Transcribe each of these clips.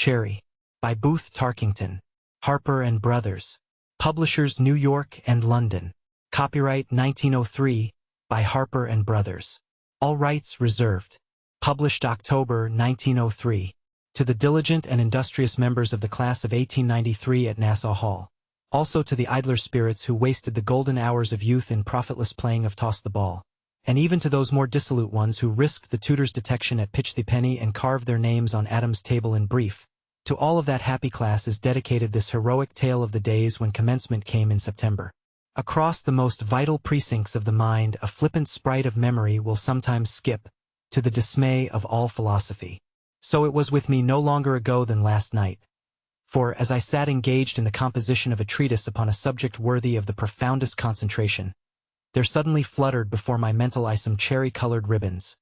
Cherry, by Booth Tarkington, Harper & Brothers. Publishers New York and London. Copyright 1903, by Harper & Brothers. All rights reserved. Published October 1903. To the diligent and industrious members of the class of 1893 at Nassau Hall. Also to the idler spirits who wasted the golden hours of youth in profitless playing of toss the ball. And even to those more dissolute ones who risked the tutor's detection at pitch the penny and carved their names on Adam's table in brief. To all of that happy class is dedicated this heroic tale of the days when commencement came in September. Across the most vital precincts of the mind a flippant sprite of memory will sometimes skip, to the dismay of all philosophy. So it was with me no longer ago than last night. For, as I sat engaged in the composition of a treatise upon a subject worthy of the profoundest concentration, there suddenly fluttered before my mental eye some cherry-colored ribbons.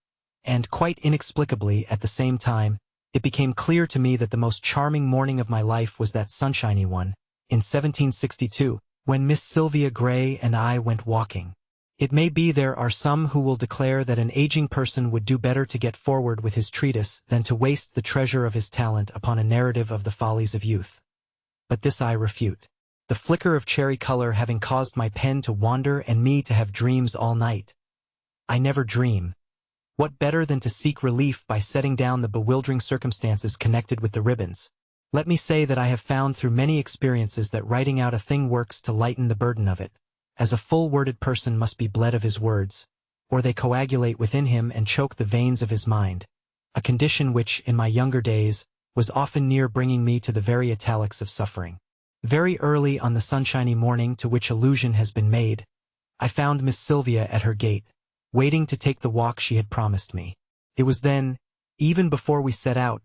And, quite inexplicably, at the same time, it became clear to me that the most charming morning of my life was that sunshiny one, in 1762, when Miss Sylvia Gray and I went walking. It may be there are some who will declare that an aging person would do better to get forward with his treatise than to waste the treasure of his talent upon a narrative of the follies of youth. But this I refute. The flicker of cherry color having caused my pen to wander and me to have dreams all night. I never dream. What better than to seek relief by setting down the bewildering circumstances connected with the ribbons? Let me say that I have found through many experiences that writing out a thing works to lighten the burden of it, as a full-worded person must be bled of his words, or they coagulate within him and choke the veins of his mind, a condition which, in my younger days, was often near bringing me to the very italics of suffering. Very early on the sunshiny morning to which allusion has been made, I found Miss Sylvia at her gate, waiting to take the walk she had promised me. It was then, even before we set out,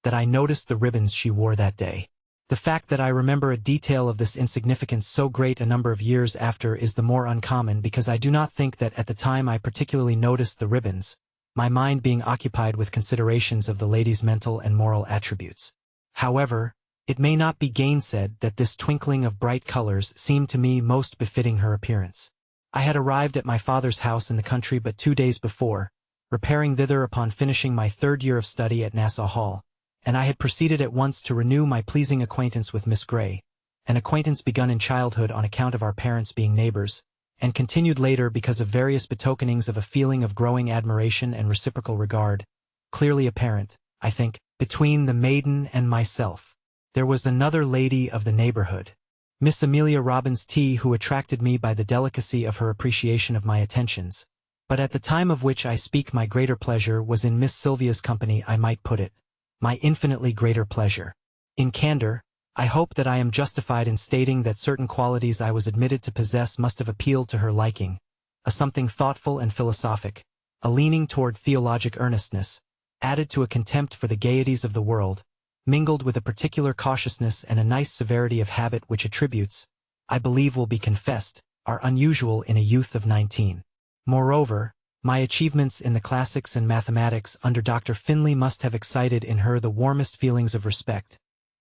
that I noticed the ribbons she wore that day. The fact that I remember a detail of this insignificance so great a number of years after is the more uncommon because I do not think that at the time I particularly noticed the ribbons, my mind being occupied with considerations of the lady's mental and moral attributes. However, it may not be gainsaid that this twinkling of bright colors seemed to me most befitting her appearance. I had arrived at my father's house in the country but 2 days before, repairing thither upon finishing my 3rd year of study at Nassau Hall, and I had proceeded at once to renew my pleasing acquaintance with Miss Gray, an acquaintance begun in childhood on account of our parents being neighbors, and continued later because of various betokenings of a feeling of growing admiration and reciprocal regard, clearly apparent, I think, between the maiden and myself. There was another lady of the neighborhood, Miss Amelia Robbins T., who attracted me by the delicacy of her appreciation of my attentions, but at the time of which I speak my greater pleasure was in Miss Sylvia's company. I might put it, my infinitely greater pleasure. In candor, I hope that I am justified in stating that certain qualities I was admitted to possess must have appealed to her liking, a something thoughtful and philosophic, a leaning toward theologic earnestness, added to a contempt for the gaieties of the world, mingled with a particular cautiousness and a nice severity of habit which attributes, I believe will be confessed, are unusual in a youth of 19. Moreover, my achievements in the classics and mathematics under Dr. Finley must have excited in her the warmest feelings of respect,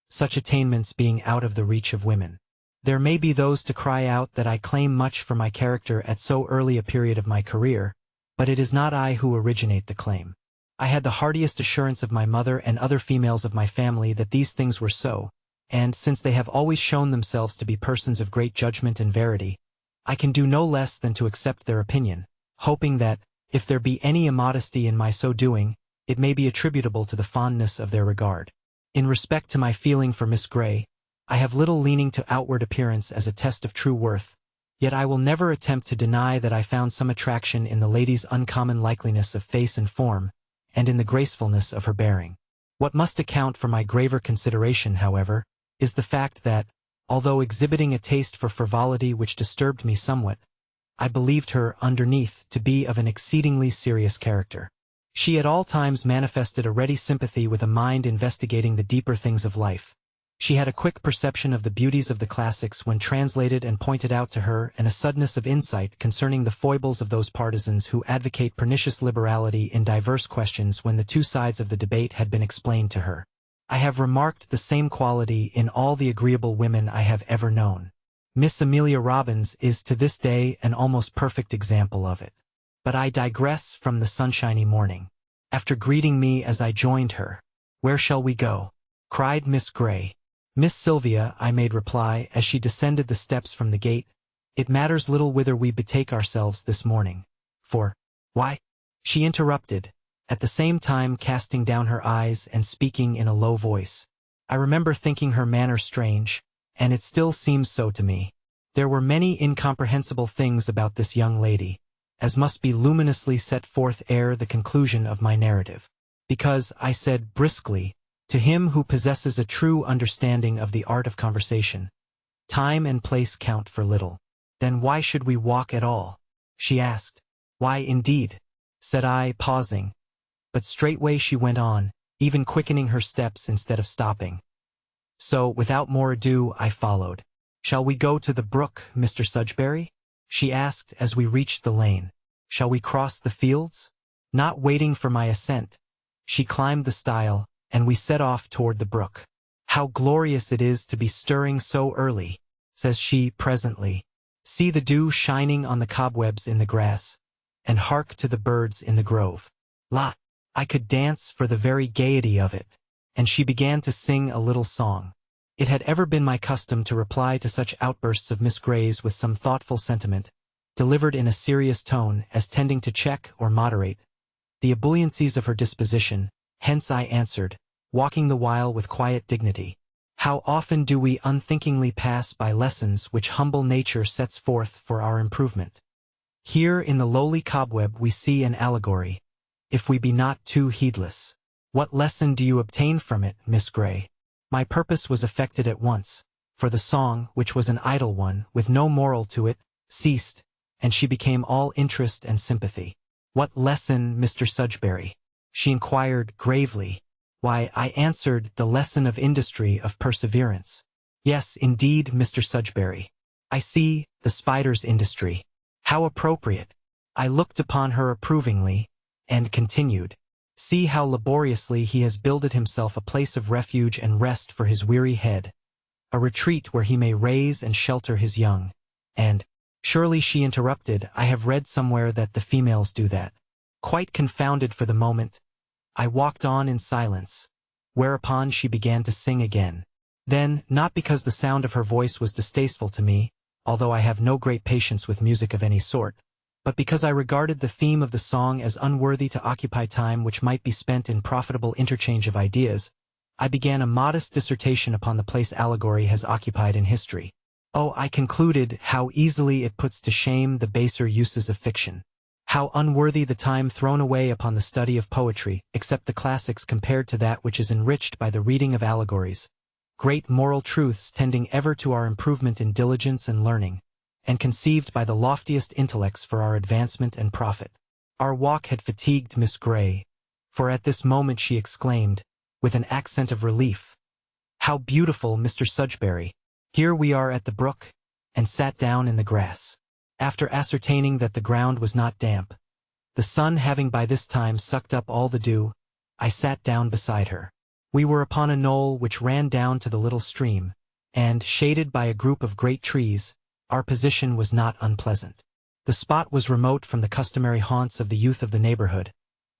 such attainments being out of the reach of women. There may be those to cry out that I claim much for my character at so early a period of my career, but it is not I who originate the claim. I had the heartiest assurance of my mother and other females of my family that these things were so, and, since they have always shown themselves to be persons of great judgment and verity, I can do no less than to accept their opinion, hoping that, if there be any immodesty in my so doing, it may be attributable to the fondness of their regard. In respect to my feeling for Miss Gray, I have little leaning to outward appearance as a test of true worth, yet I will never attempt to deny that I found some attraction in the lady's uncommon likeliness of face and form, and in the gracefulness of her bearing. What must account for my graver consideration, however, is the fact that, although exhibiting a taste for frivolity which disturbed me somewhat, I believed her, underneath, to be of an exceedingly serious character. She at all times manifested a ready sympathy with a mind investigating the deeper things of life. She had a quick perception of the beauties of the classics when translated and pointed out to her, and a suddenness of insight concerning the foibles of those partisans who advocate pernicious liberality in diverse questions when the two sides of the debate had been explained to her. I have remarked the same quality in all the agreeable women I have ever known. Miss Amelia Robbins is to this day an almost perfect example of it. But I digress from the sunshiny morning. After greeting me as I joined her, "Where shall we go?" cried Miss Gray. Miss Sylvia, I made reply as she descended the steps from the gate, it matters little whither we betake ourselves this morning. For, why? She interrupted, at the same time casting down her eyes and speaking in a low voice. I remember thinking her manner strange, and it still seems so to me. There were many incomprehensible things about this young lady, as must be luminously set forth ere the conclusion of my narrative. Because, I said briskly, to him who possesses a true understanding of the art of conversation, time and place count for little. Then why should we walk at all? She asked. Why, indeed? Said I, pausing. But straightway she went on, even quickening her steps instead of stopping. So, without more ado, I followed. Shall we go to the brook, Mr. Sudbury? She asked as we reached the lane. Shall we cross the fields? Not waiting for my assent, she climbed the stile, and we set off toward the brook. How glorious it is to be stirring so early, says she presently. See the dew shining on the cobwebs in the grass, and hark to the birds in the grove. La! I could dance for the very gaiety of it. And she began to sing a little song. It had ever been my custom to reply to such outbursts of Miss Gray's with some thoughtful sentiment, delivered in a serious tone as tending to check or moderate the ebulliencies of her disposition. Hence I answered, walking the while with quiet dignity. How often do we unthinkingly pass by lessons which humble nature sets forth for our improvement? Here in the lowly cobweb we see an allegory, if we be not too heedless. What lesson do you obtain from it, Miss Gray? My purpose was effected at once, for the song, which was an idle one, with no moral to it, ceased, and she became all interest and sympathy. What lesson, Mr. Sudbury? She inquired gravely. Why, I answered, the lesson of industry, of perseverance. Yes, indeed, Mr. Sudbury. I see, the spider's industry. How appropriate. I looked upon her approvingly, and continued. See how laboriously he has builded himself a place of refuge and rest for his weary head, a retreat where he may raise and shelter his young. And, surely, she interrupted, I have read somewhere that the females do that. Quite confounded for the moment, I walked on in silence, whereupon she began to sing again. Then, not because the sound of her voice was distasteful to me, although I have no great patience with music of any sort, but because I regarded the theme of the song as unworthy to occupy time which might be spent in profitable interchange of ideas, I began a modest dissertation upon the place allegory has occupied in history. Oh, I concluded, how easily it puts to shame the baser uses of fiction. How unworthy the time thrown away upon the study of poetry, except the classics compared to that which is enriched by the reading of allegories. Great moral truths tending ever to our improvement in diligence and learning, and conceived by the loftiest intellects for our advancement and profit. Our walk had fatigued Miss Gray, for at this moment she exclaimed, with an accent of relief, How beautiful, Mr. Sudbury! Here we are at the brook, and sat down in the grass. After ascertaining that the ground was not damp, the sun having by this time sucked up all the dew, I sat down beside her. We were upon a knoll which ran down to the little stream, and, shaded by a group of great trees, our position was not unpleasant. The spot was remote from the customary haunts of the youth of the neighborhood,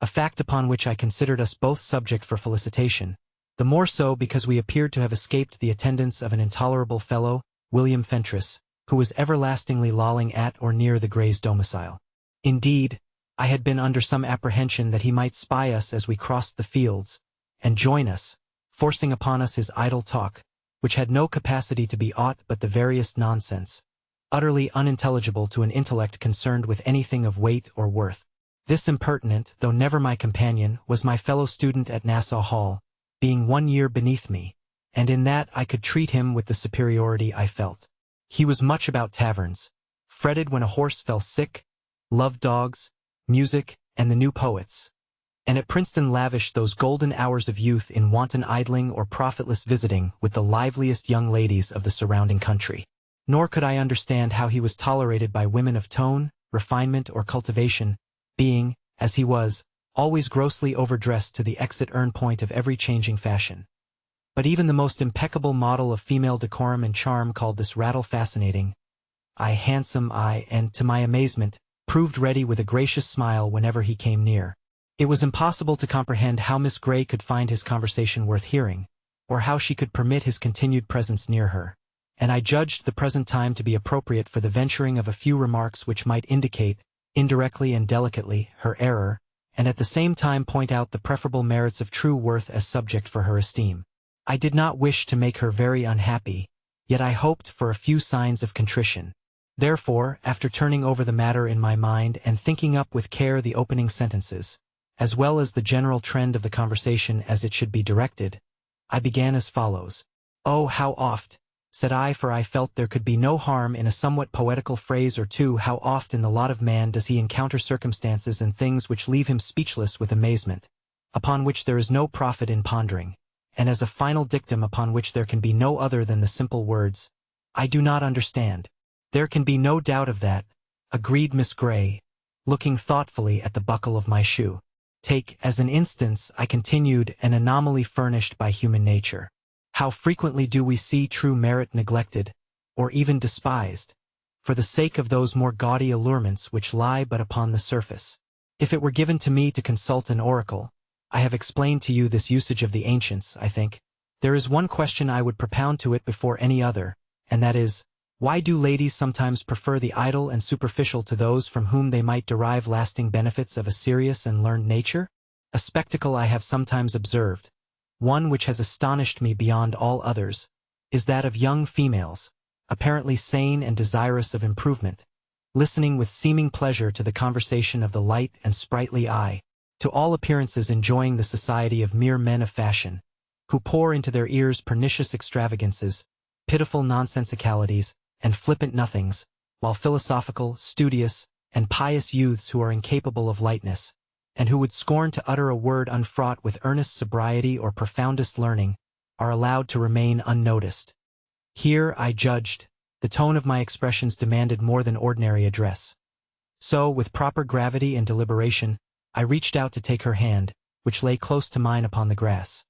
a fact upon which I considered us both subject for felicitation, the more so because we appeared to have escaped the attendance of an intolerable fellow, William Fentress, who was everlastingly lolling at or near the Grays' domicile. Indeed, I had been under some apprehension that he might spy us as we crossed the fields, and join us, forcing upon us his idle talk, which had no capacity to be aught but the veriest nonsense, utterly unintelligible to an intellect concerned with anything of weight or worth. This impertinent, though never my companion, was my fellow student at Nassau Hall, being 1 year beneath me, and in that I could treat him with the superiority I felt. He was much about taverns, fretted when a horse fell sick, loved dogs, music, and the new poets, and at Princeton lavished those golden hours of youth in wanton idling or profitless visiting with the liveliest young ladies of the surrounding country. Nor could I understand how he was tolerated by women of tone, refinement, or cultivation, being, as he was, always grossly overdressed to the exit-earn point of every changing fashion. But even the most impeccable model of female decorum and charm called this rattle fascinating. Handsome, and, to my amazement, proved ready with a gracious smile whenever he came near. It was impossible to comprehend how Miss Gray could find his conversation worth hearing, or how she could permit his continued presence near her, and I judged the present time to be appropriate for the venturing of a few remarks which might indicate, indirectly and delicately, her error, and at the same time point out the preferable merits of true worth as subject for her esteem. I did not wish to make her very unhappy, yet I hoped for a few signs of contrition. Therefore, after turning over the matter in my mind and thinking up with care the opening sentences, as well as the general trend of the conversation as it should be directed, I began as follows. "Oh, how oft," said I, for I felt there could be no harm in a somewhat poetical phrase or two, "how oft in the lot of man does he encounter circumstances and things which leave him speechless with amazement, upon which there is no profit in pondering, and as a final dictum upon which there can be no other than the simple words, 'I do not understand.'" "There can be no doubt of that," agreed Miss Grey, looking thoughtfully at the buckle of my shoe. "Take, as an instance," I continued, "an anomaly furnished by human nature. How frequently do we see true merit neglected, or even despised, for the sake of those more gaudy allurements which lie but upon the surface? If it were given to me to consult an oracle, I have explained to you this usage of the ancients, I think, there is one question I would propound to it before any other, and that is, why do ladies sometimes prefer the idle and superficial to those from whom they might derive lasting benefits of a serious and learned nature? A spectacle I have sometimes observed, one which has astonished me beyond all others, is that of young females, apparently sane and desirous of improvement, listening with seeming pleasure to the conversation of the light and sprightly eye, to all appearances enjoying the society of mere men of fashion, who pour into their ears pernicious extravagances, pitiful nonsensicalities, and flippant nothings, while philosophical, studious, and pious youths who are incapable of lightness, and who would scorn to utter a word unfraught with earnest sobriety or profoundest learning, are allowed to remain unnoticed. Here, I judged, the tone of my expressions demanded more than ordinary address. So, with proper gravity and deliberation, I reached out to take her hand, which lay close to mine upon the grass.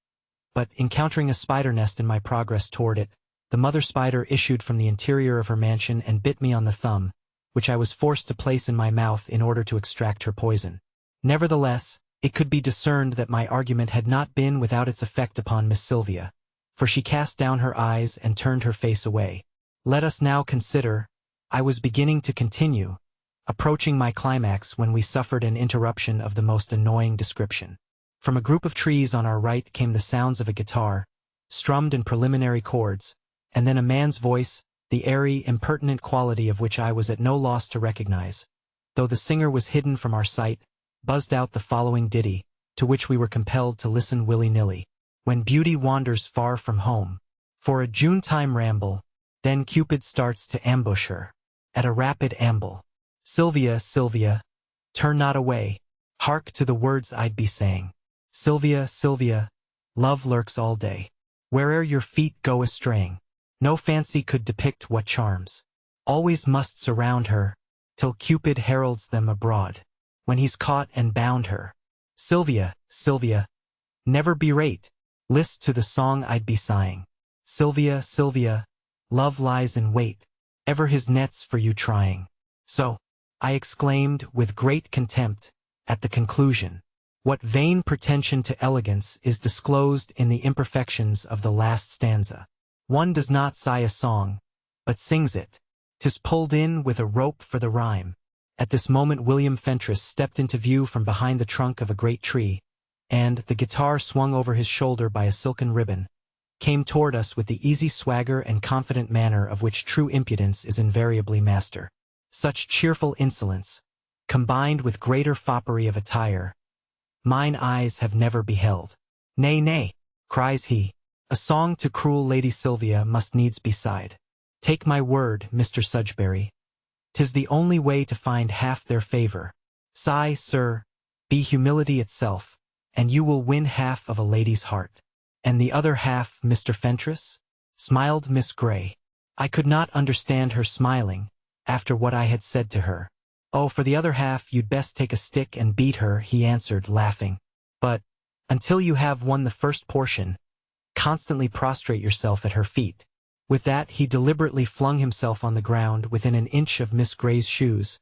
But, encountering a spider nest in my progress toward it, the mother spider issued from the interior of her mansion and bit me on the thumb, which I was forced to place in my mouth in order to extract her poison. Nevertheless, it could be discerned that my argument had not been without its effect upon Miss Sylvia, for she cast down her eyes and turned her face away. "Let us now consider," I was beginning to continue, approaching my climax when we suffered an interruption of the most annoying description. From a group of trees on our right came the sounds of a guitar, strummed in preliminary chords, and then a man's voice, the airy, impertinent quality of which I was at no loss to recognize, though the singer was hidden from our sight, buzzed out the following ditty, to which we were compelled to listen willy-nilly. "When beauty wanders far from home, for a June-time ramble, then Cupid starts to ambush her, at a rapid amble. Sylvia, Sylvia, turn not away, hark to the words I'd be saying. Sylvia, Sylvia, love lurks all day, where'er your feet go a-straying. No fancy could depict what charms always must surround her, till Cupid heralds them abroad, when he's caught and bound her. Sylvia, Sylvia, never berate, list to the song I'd be sighing. Sylvia, Sylvia, love lies in wait, ever his nets for you trying." So, I exclaimed with great contempt, at the conclusion, what vain pretension to elegance is disclosed in the imperfections of the last stanza. One does not sigh a song, but sings it. 'Tis pulled in with a rope for the rhyme. At this moment William Fentress stepped into view from behind the trunk of a great tree, and, the guitar swung over his shoulder by a silken ribbon, came toward us with the easy swagger and confident manner of which true impudence is invariably master. Such cheerful insolence, combined with greater foppery of attire, mine eyes have never beheld. "Nay, nay," cries he, "a song to cruel Lady Sylvia must needs be sighed. Take my word, Mr. Sudbury, 'tis the only way to find half their favor. Sigh, sir, be humility itself, and you will win half of a lady's heart." "And the other half, Mr. Fentress?" smiled Miss Grey. I could not understand her smiling, after what I had said to her. "Oh, for the other half you'd best take a stick and beat her," he answered, laughing. "But, until you have won the first portion, constantly prostrate yourself at her feet." With that he deliberately flung himself on the ground within an inch of Miss Grey's shoes,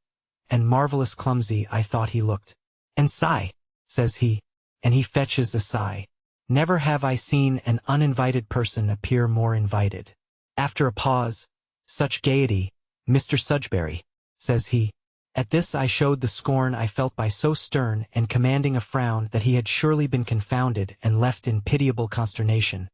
and marvelous clumsy I thought he looked. "And sigh," says he, and he fetches a sigh. Never have I seen an uninvited person appear more invited. After a pause, "Such gaiety, Mr. Sudbury," says he. At this I showed the scorn I felt by so stern and commanding a frown that he had surely been confounded and left in pitiable consternation.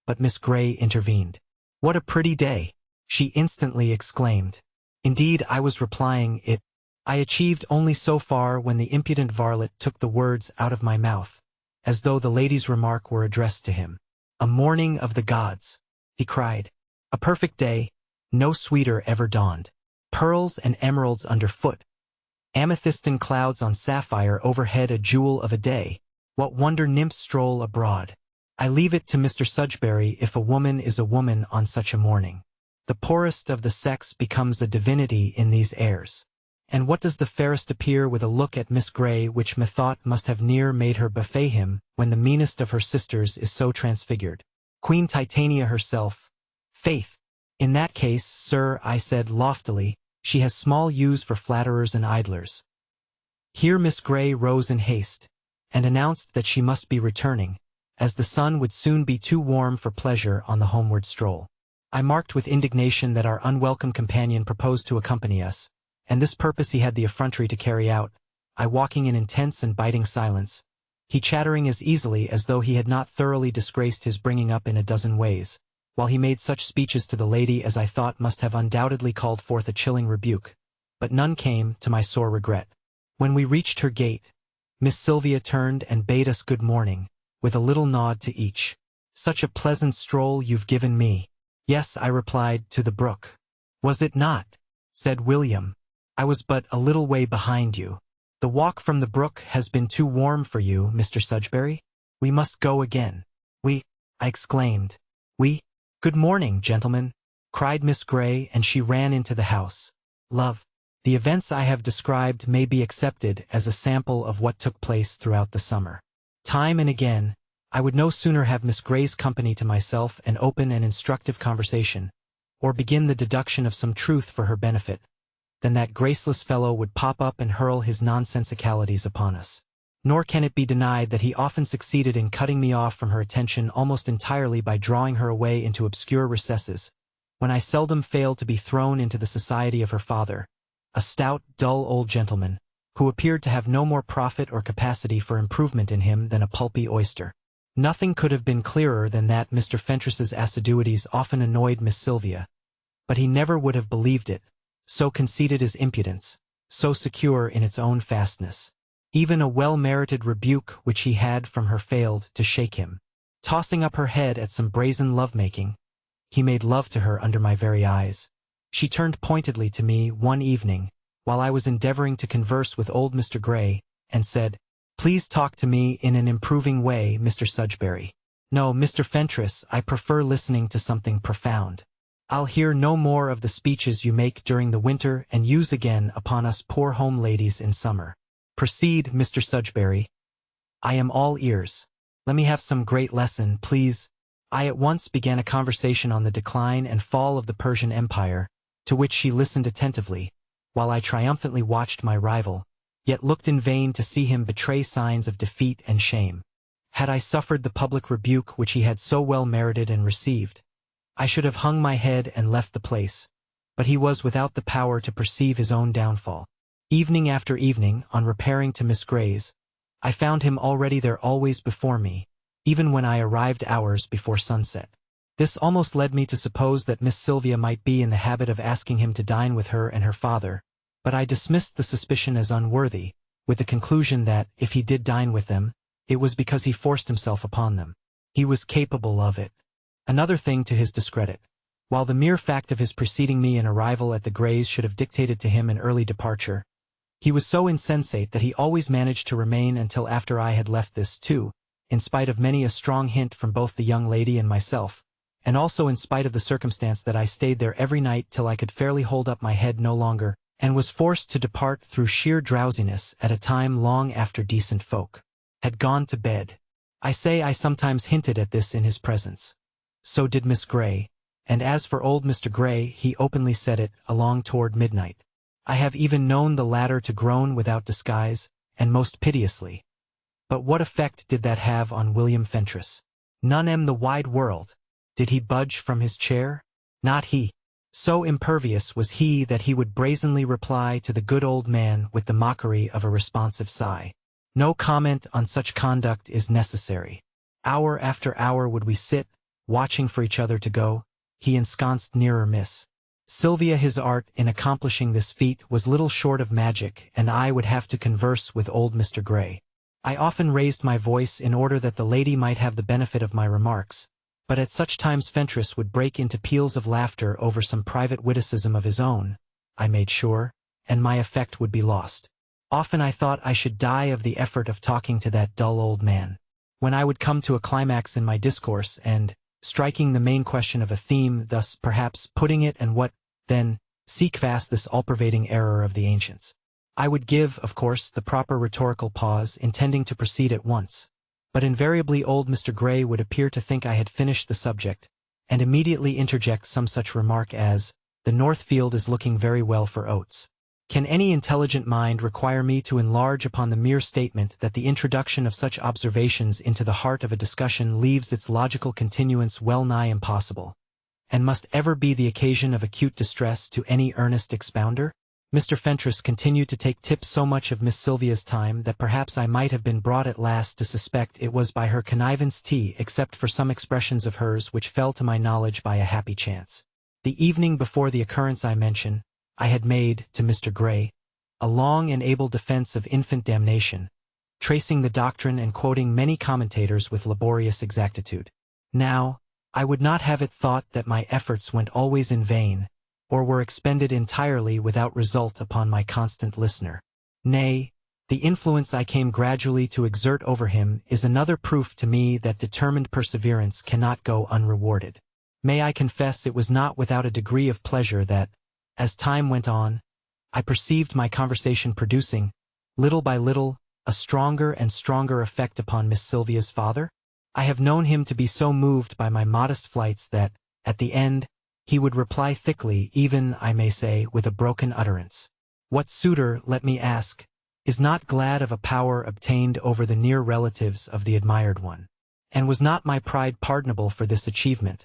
But Miss Grey intervened. "What a pretty day!" she instantly exclaimed. Indeed, I was replying, "It." I achieved only so far when the impudent varlet took the words out of my mouth, as though the lady's remark were addressed to him. "A morning of the gods," he cried. "A perfect day, no sweeter ever dawned. Pearls and emeralds underfoot, amethystine clouds on sapphire overhead, a jewel of a day. What wonder nymphs stroll abroad? I leave it to Mr. Sudbury if a woman is a woman on such a morning. The poorest of the sex becomes a divinity in these airs. And what does the fairest appear with a look at Miss Grey which methought must have near made her buffet him, when the meanest of her sisters is so transfigured? Queen Titania herself. Faith! In that case, sir, I said loftily, she has small use for flatterers and idlers. Here Miss Grey rose in haste, and announced that she must be returning, as the sun would soon be too warm for pleasure on the homeward stroll. I marked with indignation that our unwelcome companion proposed to accompany us, and this purpose he had the effrontery to carry out, I walking in intense and biting silence, he chattering as easily as though he had not thoroughly disgraced his bringing up in a dozen ways, while he made such speeches to the lady as I thought must have undoubtedly called forth a chilling rebuke, but none came, to my sore regret. When we reached her gate, Miss Sylvia turned and bade us good morning, with a little nod to each. "Such a pleasant stroll you've given me." "Yes," I replied, "to the brook." "Was it not?" said William. "I was but a little way behind you. The walk from the brook has been too warm for you, Mr. Sudbury? We must go again." "We?" I exclaimed. "We? Good morning, gentlemen," cried Miss Grey, and she ran into the house. Love. The events I have described may be accepted as a sample of what took place throughout the summer. Time and again, I would no sooner have Miss Grey's company to myself and open an instructive conversation, or begin the deduction of some truth for her benefit, than that graceless fellow would pop up and hurl his nonsensicalities upon us. Nor can it be denied that he often succeeded in cutting me off from her attention almost entirely by drawing her away into obscure recesses, when I seldom failed to be thrown into the society of her father, a stout, dull old gentleman, who appeared to have no more profit or capacity for improvement in him than a pulpy oyster. Nothing could have been clearer than that Mr. Fentress's assiduities often annoyed Miss Sylvia, but he never would have believed it, so conceited is impudence, so secure in its own fastness. Even a well-merited rebuke which he had from her failed to shake him. Tossing up her head at some brazen love-making, he made love to her under my very eyes. She turned pointedly to me one evening, while I was endeavoring to converse with old Mr. Grey, and said, "Please talk to me in an improving way, Mr. Sudbury. No, Mr. Fentress, I prefer listening to something profound. I'll hear no more of the speeches you make during the winter and use again upon us poor home ladies in summer. Proceed, Mr. Sudbury. I am all ears. Let me have some great lesson, please." I at once began a conversation on the decline and fall of the Persian Empire, to which she listened attentively, while I triumphantly watched my rival, yet looked in vain to see him betray signs of defeat and shame. Had I suffered the public rebuke which he had so well merited and received, I should have hung my head and left the place, but he was without the power to perceive his own downfall. Evening after evening, on repairing to Miss Grey's, I found him already there always before me, even when I arrived hours before sunset. This almost led me to suppose that Miss Sylvia might be in the habit of asking him to dine with her and her father, but I dismissed the suspicion as unworthy, with the conclusion that, if he did dine with them, it was because he forced himself upon them. He was capable of it. Another thing to his discredit. While the mere fact of his preceding me in arrival at the Greys should have dictated to him an early departure, he was so insensate that he always managed to remain until after I had left this too, in spite of many a strong hint from both the young lady and myself, and also in spite of the circumstance that I stayed there every night till I could fairly hold up my head no longer, and was forced to depart through sheer drowsiness at a time long after decent folk had gone to bed. I say I sometimes hinted at this in his presence. So did Miss Grey, and as for old Mr. Grey, he openly said it, along toward midnight. I have even known the latter to groan without disguise, and most piteously. But what effect did that have on William Fentress? None the wide world. Did he budge from his chair? Not he. So impervious was he that he would brazenly reply to the good old man with the mockery of a responsive sigh. No comment on such conduct is necessary. Hour after hour would we sit, watching for each other to go, he ensconced nearer Miss Sylvia. His art in accomplishing this feat was little short of magic, and I would have to converse with old Mr. Gray. I often raised my voice in order that the lady might have the benefit of my remarks, but at such times Fentress would break into peals of laughter over some private witticism of his own, I made sure, and my effect would be lost. Often I thought I should die of the effort of talking to that dull old man. When I would come to a climax in my discourse and, striking the main question of a theme, thus perhaps putting it and what, then, seek fast this all-pervading error of the ancients. I would give, of course, the proper rhetorical pause, intending to proceed at once. But invariably old Mr. Gray would appear to think I had finished the subject, and immediately interject some such remark as, "The north field is looking very well for oats." Can any intelligent mind require me to enlarge upon the mere statement that the introduction of such observations into the heart of a discussion leaves its logical continuance well nigh impossible, and must ever be the occasion of acute distress to any earnest expounder? Mr. Fentress continued to take tip so much of Miss Sylvia's time that perhaps I might have been brought at last to suspect it was by her connivance except for some expressions of hers which fell to my knowledge by a happy chance. The evening before the occurrence I mention, I had made, to Mr. Gray, a long and able defense of infant damnation, tracing the doctrine and quoting many commentators with laborious exactitude. Now, I would not have it thought that my efforts went always in vain, or were expended entirely without result upon my constant listener. Nay, the influence I came gradually to exert over him is another proof to me that determined perseverance cannot go unrewarded. May I confess it was not without a degree of pleasure that, as time went on, I perceived my conversation producing, little by little, a stronger and stronger effect upon Miss Sylvia's father? I have known him to be so moved by my modest flights that, at the end, he would reply thickly, even, I may say, with a broken utterance. What suitor, let me ask, is not glad of a power obtained over the near relatives of the admired one? And was not my pride pardonable for this achievement,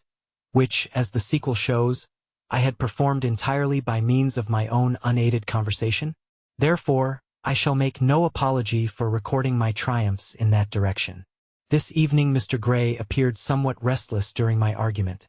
which, as the sequel shows, I had performed entirely by means of my own unaided conversation? Therefore, I shall make no apology for recording my triumphs in that direction. This evening Mr. Gray appeared somewhat restless during my argument,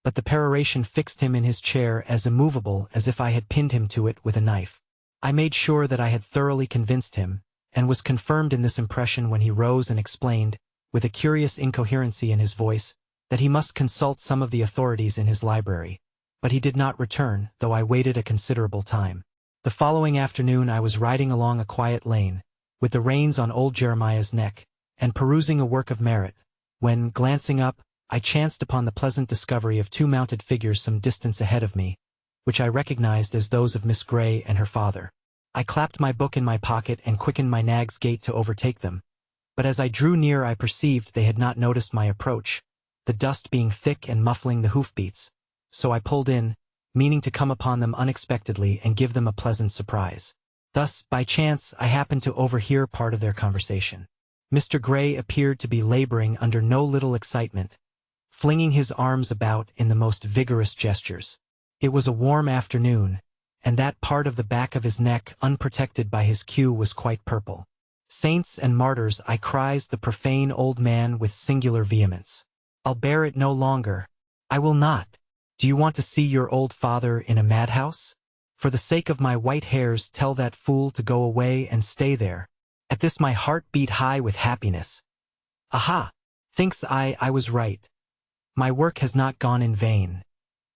but the peroration fixed him in his chair as immovable as if I had pinned him to it with a knife. I made sure that I had thoroughly convinced him, and was confirmed in this impression when he rose and explained, with a curious incoherency in his voice, that he must consult some of the authorities in his library. But he did not return, though I waited a considerable time. The following afternoon I was riding along a quiet lane, with the reins on old Jeremiah's neck, and perusing a work of merit, when, glancing up, I chanced upon the pleasant discovery of two mounted figures some distance ahead of me, which I recognized as those of Miss Gray and her father. I clapped my book in my pocket and quickened my nag's gait to overtake them, but as I drew near I perceived they had not noticed my approach, the dust being thick and muffling the hoofbeats. So I pulled in, meaning to come upon them unexpectedly and give them a pleasant surprise. Thus, by chance, I happened to overhear part of their conversation. Mr. Gray appeared to be laboring under no little excitement, flinging his arms about in the most vigorous gestures. It was a warm afternoon, and that part of the back of his neck unprotected by his queue was quite purple. "Saints and martyrs," I cries the profane old man with singular vehemence. "I'll bear it no longer. I will not. Do you want to see your old father in a madhouse? For the sake of my white hairs tell that fool to go away and stay there." At this my heart beat high with happiness. Aha! Thinks I was right. My work has not gone in vain.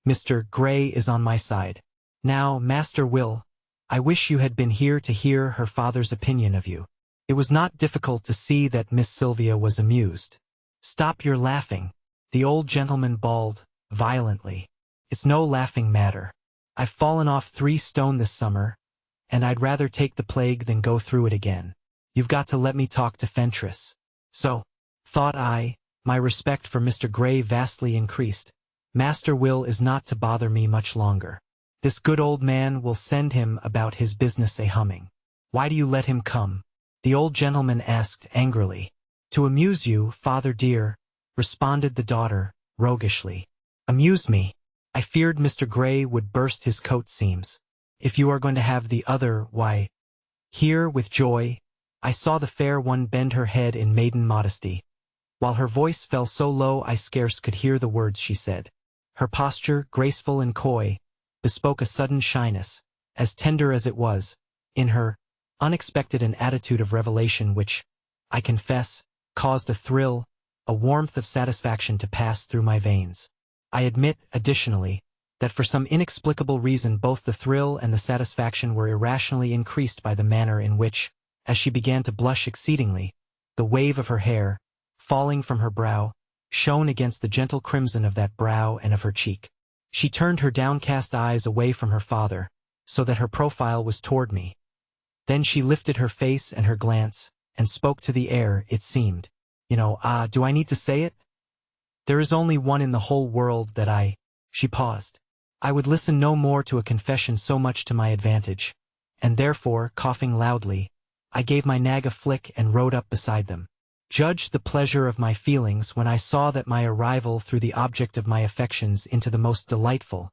Mr. Gray is on my side. Now, Master Will, I wish you had been here to hear her father's opinion of you. It was not difficult to see that Miss Sylvia was amused. "Stop your laughing," the old gentleman bawled, violently. "It's no laughing matter. I've fallen off 3 stone this summer, and I'd rather take the plague than go through it again. You've got to let me talk to Fentress." So, thought I, my respect for Mr. Gray vastly increased. Master Will is not to bother me much longer. This good old man will send him about his business a humming. Why do you let him come? the old gentleman asked angrily. To amuse you, father dear, responded the daughter, roguishly. Amuse me? I feared Mr. Gray would burst his coat seams. If you are going to have the other, why— Here, with joy, I saw the fair one bend her head in maiden modesty, while her voice fell so low I scarce could hear the words she said. Her posture, graceful and coy, bespoke a sudden shyness, as tender as it was, in her, unexpected an attitude of revelation which, I confess, caused a thrill, a warmth of satisfaction to pass through my veins. I admit, additionally, that for some inexplicable reason both the thrill and the satisfaction were irrationally increased by the manner in which, as she began to blush exceedingly, the wave of her hair, falling from her brow, shone against the gentle crimson of that brow and of her cheek. She turned her downcast eyes away from her father, so that her profile was toward me. Then she lifted her face and her glance, and spoke to the air, it seemed. Do I need to say it? There is only one in the whole world that She paused. I would listen no more to a confession so much to my advantage, and therefore, coughing loudly, I gave my nag a flick and rode up beside them. Judge the pleasure of my feelings when I saw that my arrival threw the object of my affections into the most delightful,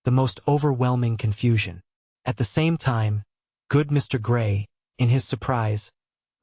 the most overwhelming confusion. At the same time, good Mr. Gray, in his surprise,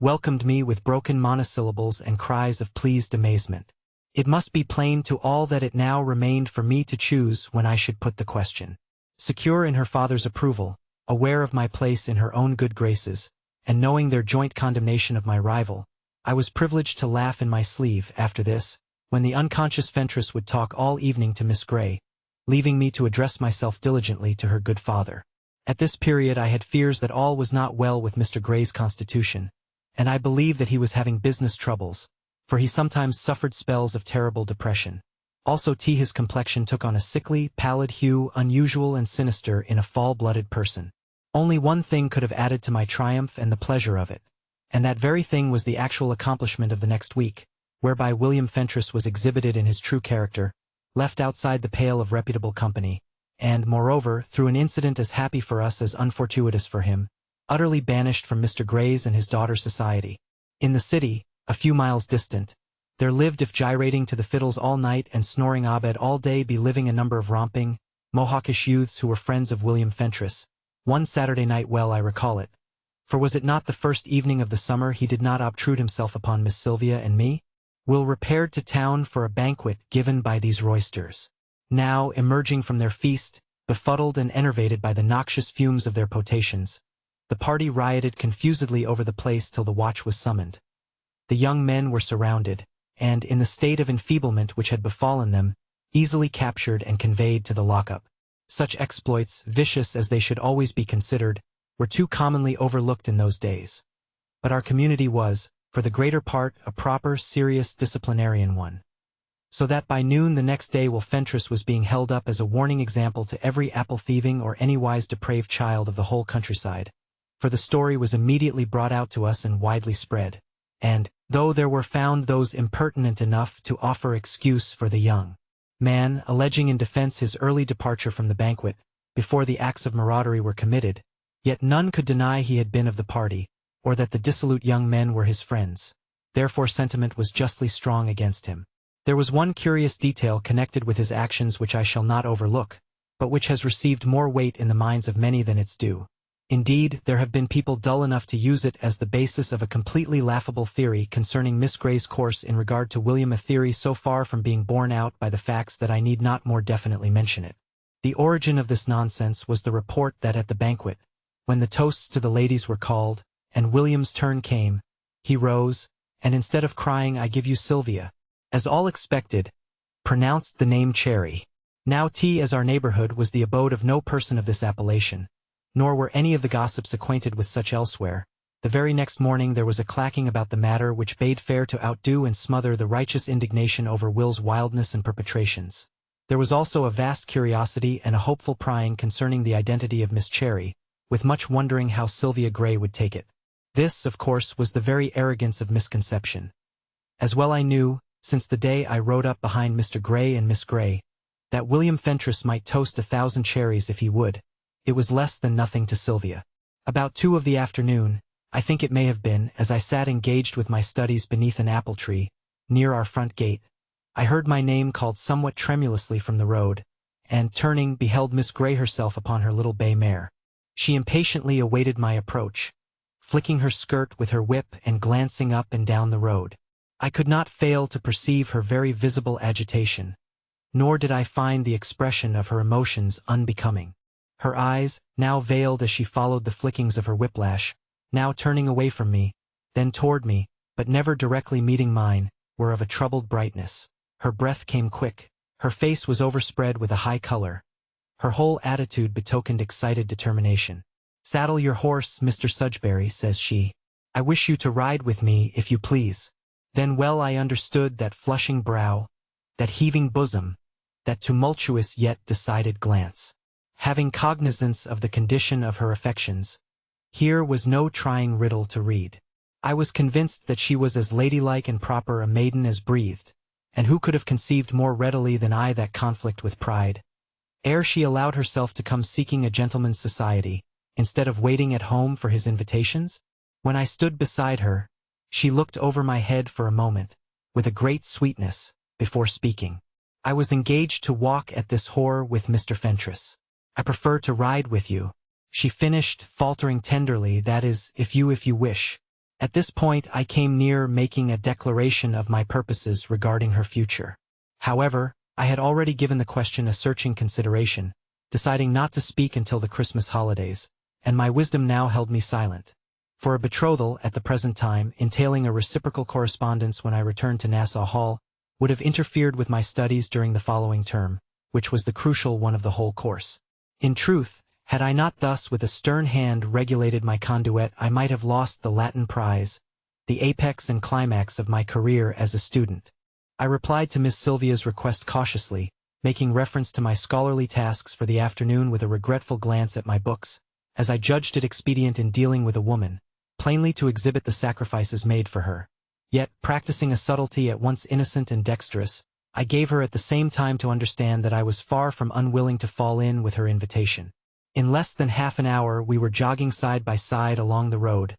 welcomed me with broken monosyllables and cries of pleased amazement. It must be plain to all that it now remained for me to choose when I should put the question. Secure in her father's approval, aware of my place in her own good graces, and knowing their joint condemnation of my rival, I was privileged to laugh in my sleeve after this, when the unconscious Fentress would talk all evening to Miss Gray, leaving me to address myself diligently to her good father. At this period I had fears that all was not well with Mr. Gray's constitution, and I believed that he was having business troubles, for he sometimes suffered spells of terrible depression. Also his complexion took on a sickly, pallid hue unusual and sinister in a fall-blooded person. Only one thing could have added to my triumph and the pleasure of it, and that very thing was the actual accomplishment of the next week, whereby William Fentress was exhibited in his true character, left outside the pale of reputable company, and, moreover, through an incident as happy for us as unfortuitous for him, utterly banished from Mr. Gray's and his daughter's society. In the city, a few miles distant, there lived, if gyrating to the fiddles all night and snoring abed all day, be living a number of romping, Mohawkish youths who were friends of William Fentress. One Saturday night well I recall it, for was it not the first evening of the summer he did not obtrude himself upon Miss Sylvia and me? Will repaired to town for a banquet given by these roysters. Now, emerging from their feast, befuddled and enervated by the noxious fumes of their potations, the party rioted confusedly over the place till the watch was summoned. The young men were surrounded, and, in the state of enfeeblement which had befallen them, easily captured and conveyed to the lockup. Such exploits, vicious as they should always be considered, were too commonly overlooked in those days. But our community was, for the greater part, a proper, serious disciplinarian one. So that by noon the next day Will Fentress was being held up as a warning example to every apple-thieving or anywise depraved child of the whole countryside, for the story was immediately brought out to us and widely spread, and, though there were found those impertinent enough to offer excuse for the young man, alleging in defense his early departure from the banquet, before the acts of maraudery were committed, yet none could deny he had been of the party, or that the dissolute young men were his friends. Therefore sentiment was justly strong against him. There was one curious detail connected with his actions which I shall not overlook, but which has received more weight in the minds of many than its due. Indeed, there have been people dull enough to use it as the basis of a completely laughable theory concerning Miss Gray's course in regard to William, a theory so far from being borne out by the facts that I need not more definitely mention it. The origin of this nonsense was the report that at the banquet, when the toasts to the ladies were called, and William's turn came, he rose, and instead of crying, "I give you Sylvia," as all expected, pronounced the name Cherry. Now as our neighborhood was the abode of no person of this appellation, nor were any of the gossips acquainted with such elsewhere, the very next morning there was a clacking about the matter which bade fair to outdo and smother the righteous indignation over Will's wildness and perpetrations. There was also a vast curiosity and a hopeful prying concerning the identity of Miss Cherry, with much wondering how Sylvia Gray would take it. This, of course, was the very arrogance of misconception. As well I knew, since the day I rode up behind Mr. Gray and Miss Gray, that William Fentress might toast 1,000 cherries if he would. It was less than nothing to Sylvia. About 2 of the afternoon, I think it may have been, as I sat engaged with my studies beneath an apple tree, near our front gate, I heard my name called somewhat tremulously from the road, and, turning, beheld Miss Grey herself upon her little bay mare. She impatiently awaited my approach, flicking her skirt with her whip and glancing up and down the road. I could not fail to perceive her very visible agitation, nor did I find the expression of her emotions unbecoming. Her eyes, now veiled as she followed the flickings of her whiplash, now turning away from me, then toward me, but never directly meeting mine, were of a troubled brightness. Her breath came quick. Her face was overspread with a high color. Her whole attitude betokened excited determination. "Saddle your horse, Mr. Sudbury," says she. "I wish you to ride with me, if you please." Then well I understood that flushing brow, that heaving bosom, that tumultuous yet decided glance. Having cognizance of the condition of her affections, here was no trying riddle to read. I was convinced that she was as ladylike and proper a maiden as breathed, and who could have conceived more readily than I that conflict with pride, ere she allowed herself to come seeking a gentleman's society, instead of waiting at home for his invitations? When I stood beside her, she looked over my head for a moment, with a great sweetness, before speaking. "I was engaged to walk at this whore with Mr. Fentress. I prefer to ride with you," she finished, faltering tenderly, "that is, if you wish." At this point I came near making a declaration of my purposes regarding her future. However, I had already given the question a searching consideration, deciding not to speak until the Christmas holidays, and my wisdom now held me silent. For a betrothal, at the present time, entailing a reciprocal correspondence when I returned to Nassau Hall, would have interfered with my studies during the following term, which was the crucial one of the whole course. In truth, had I not thus with a stern hand regulated my conduit, I might have lost the Latin prize, the apex and climax of my career as a student. I replied to Miss Sylvia's request cautiously, making reference to my scholarly tasks for the afternoon with a regretful glance at my books, as I judged it expedient in dealing with a woman, plainly to exhibit the sacrifices made for her. Yet, practicing a subtlety at once innocent and dexterous, I gave her at the same time to understand that I was far from unwilling to fall in with her invitation. In less than half an hour we were jogging side by side along the road,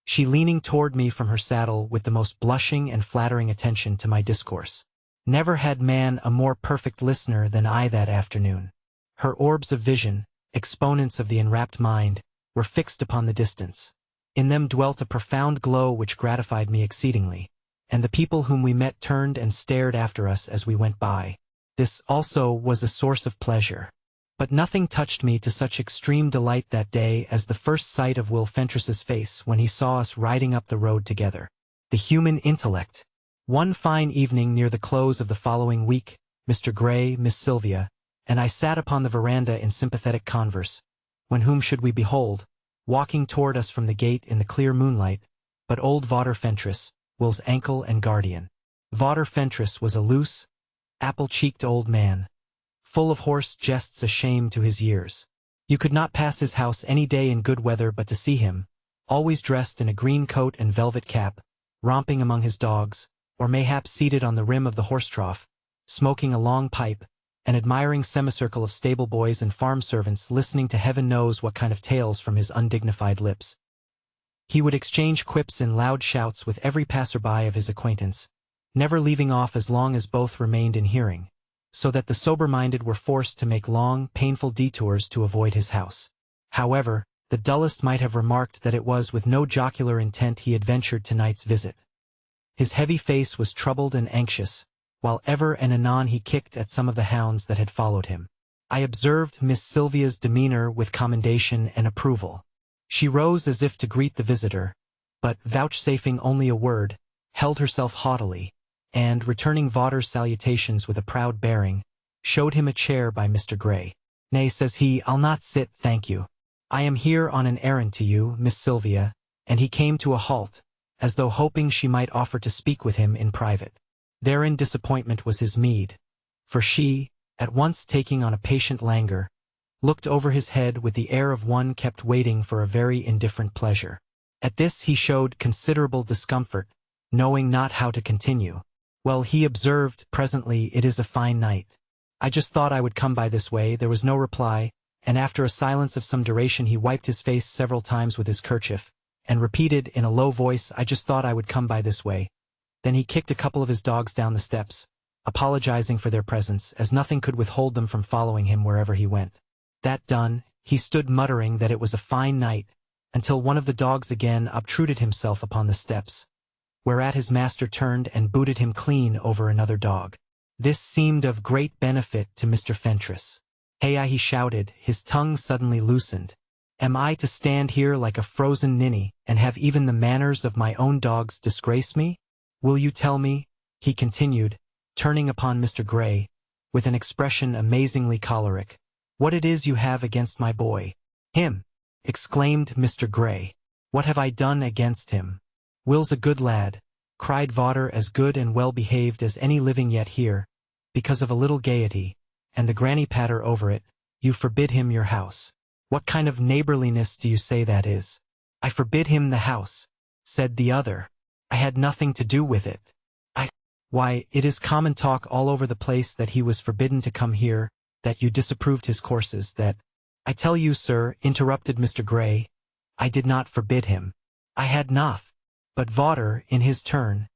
she leaning toward me from her saddle with the most blushing and flattering attention to my discourse. Never had man a more perfect listener than I that afternoon. Her orbs of vision, exponents of the enrapt mind, were fixed upon the distance. In them dwelt a profound glow which gratified me exceedingly, and the people whom we met turned and stared after us as we went by. This also was a source of pleasure. But nothing touched me to such extreme delight that day as the first sight of Will Fentress's face when he saw us riding up the road together. The human intellect! One fine evening near the close of the following week, Mr. Grey, Miss Sylvia, and I sat upon the veranda in sympathetic converse, when whom should we behold, walking toward us from the gate in the clear moonlight, but old Vawter Fentress, Will's ankle and guardian. Vawter Fentress was a loose, apple-cheeked old man, full of horse jests, a shame to his years. You could not pass his house any day in good weather but to see him, always dressed in a green coat and velvet cap, romping among his dogs, or mayhap seated on the rim of the horse trough, smoking a long pipe, an admiring semicircle of stable boys and farm servants listening to heaven knows what kind of tales from his undignified lips. He would exchange quips in loud shouts with every passer-by of his acquaintance, never leaving off as long as both remained in hearing, so that the sober-minded were forced to make long, painful detours to avoid his house. However, the dullest might have remarked that it was with no jocular intent he had ventured tonight's visit. His heavy face was troubled and anxious, while ever and anon he kicked at some of the hounds that had followed him. I observed Miss Sylvia's demeanor with commendation and approval. She rose as if to greet the visitor, but, vouchsafing only a word, held herself haughtily, and, returning Vawter's salutations with a proud bearing, showed him a chair by Mr. Grey. "Nay," says he, "I'll not sit, thank you. I am here on an errand to you, Miss Sylvia," and he came to a halt, as though hoping she might offer to speak with him in private. Therein disappointment was his meed, for she, at once taking on a patient languor, looked over his head with the air of one kept waiting for a very indifferent pleasure. At this he showed considerable discomfort, knowing not how to continue. "Well," he observed, presently, "it is a fine night. I just thought I would come by this way." There was no reply, and after a silence of some duration he wiped his face several times with his kerchief, and repeated in a low voice, "I just thought I would come by this way." Then he kicked a couple of his dogs down the steps, apologizing for their presence, as nothing could withhold them from following him wherever he went. That done, he stood muttering that it was a fine night, until one of the dogs again obtruded himself upon the steps, whereat his master turned and booted him clean over another dog. This seemed of great benefit to Mr. Fentress. "Hey," he shouted, his tongue suddenly loosened. "Am I to stand here like a frozen ninny, and have even the manners of my own dogs disgrace me? Will you tell me," he continued, turning upon Mr. Gray, with an expression amazingly choleric, "what it is you have against my boy?" "Him!" exclaimed Mr. Gray. "What have I done against him? Will's a good lad," cried Vawter, "as good and well-behaved as any living yet here. Because of a little gaiety, and the granny patter over it, you forbid him your house. What kind of neighborliness do you say that is?" "I forbid him the house," said the other. "I had nothing to do with it. Why, it is common talk all over the place that he was forbidden to come here, that you disapproved his courses, that—" "I tell you, sir," interrupted Mr. Gray, "I did not forbid him. I had not." But Vawter, in his turn,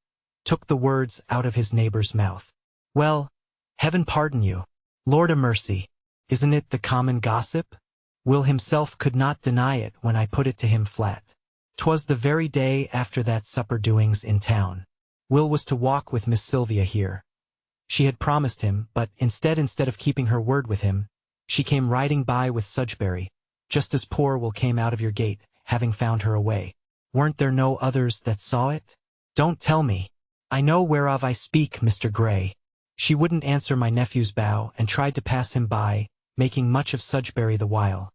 took the words out of his neighbor's mouth. "Well, heaven pardon you. Lord a mercy, isn't it the common gossip? Will himself could not deny it when I put it to him flat. 'Twas the very day after that supper doings in town. Will was to walk with Miss Sylvia here. She had promised him, but instead of keeping her word with him, she came riding by with Sudbury, just as poor Will came out of your gate, having found her away. Weren't there no others that saw it? Don't tell me. I know whereof I speak, Mr. Gray. She wouldn't answer my nephew's bow, and tried to pass him by, making much of Sudbury the while.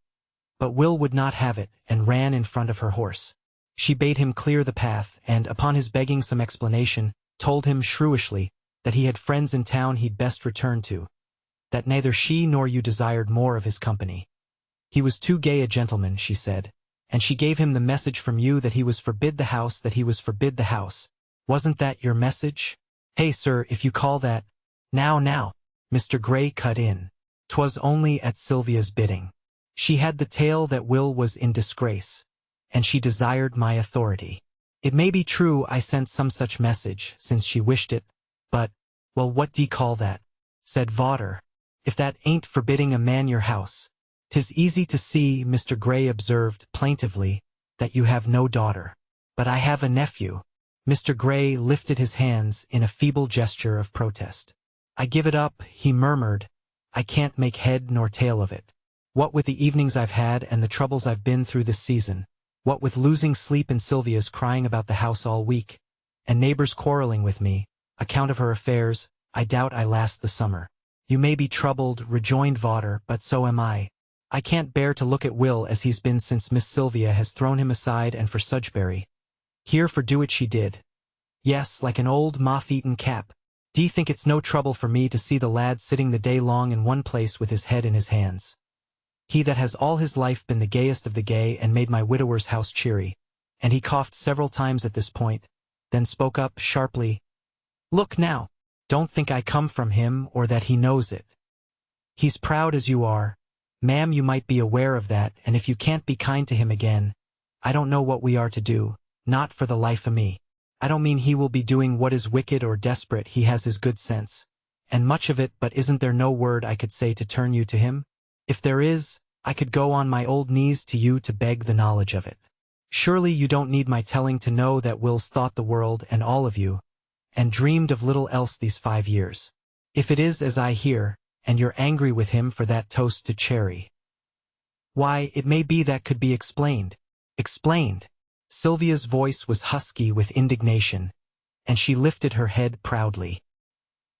But Will would not have it, and ran in front of her horse. She bade him clear the path, and, upon his begging some explanation, told him shrewishly that he had friends in town he'd best return to, that neither she nor you desired more of his company. He was too gay a gentleman, she said, and she gave him the message from you that he was forbid the house, that he was forbid the house. Wasn't that your message?" "Hey, sir, if you call that—" Now, Mr. Gray cut in. "'Twas only at Sylvia's bidding. She had the tale that Will was in disgrace, and she desired my authority. It may be true I sent some such message, since she wished it, but—" "Well, what d'ye call that?" said Vawter. "If that ain't forbidding a man your house. 'Tis easy to see," Mr. Gray observed plaintively, "that you have no daughter." "But I have a nephew." Mr. Gray lifted his hands in a feeble gesture of protest. "I give it up," he murmured. "I can't make head nor tail of it. What with the evenings I've had and the troubles I've been through this season, what with losing sleep and Sylvia's crying about the house all week, and neighbors quarreling with me, account of her affairs, I doubt I last the summer." "You may be troubled," rejoined Vawter, "but so am I. I can't bear to look at Will as he's been since Miss Sylvia has thrown him aside and for Sudbury. Here for do it she did. Yes, like an old moth-eaten cap. D'ye think it's no trouble for me to see the lad sitting the day long in one place with his head in his hands? He that has all his life been the gayest of the gay and made my widower's house cheery." And he coughed several times at this point, then spoke up sharply. "Look now, don't think I come from him or that he knows it. He's proud as you are. Ma'am, you might be aware of that, and if you can't be kind to him again, I don't know what we are to do, not for the life o' me. I don't mean he will be doing what is wicked or desperate, he has his good sense, and much of it, but isn't there no word I could say to turn you to him? If there is, I could go on my old knees to you to beg the knowledge of it. Surely you don't need my telling to know that Will's thought the world and all of you, and dreamed of little else these 5 years. If it is as I hear, and you're angry with him for that toast to Cherry, why, it may be that could be explained." "Explained?" Sylvia's voice was husky with indignation, and she lifted her head proudly.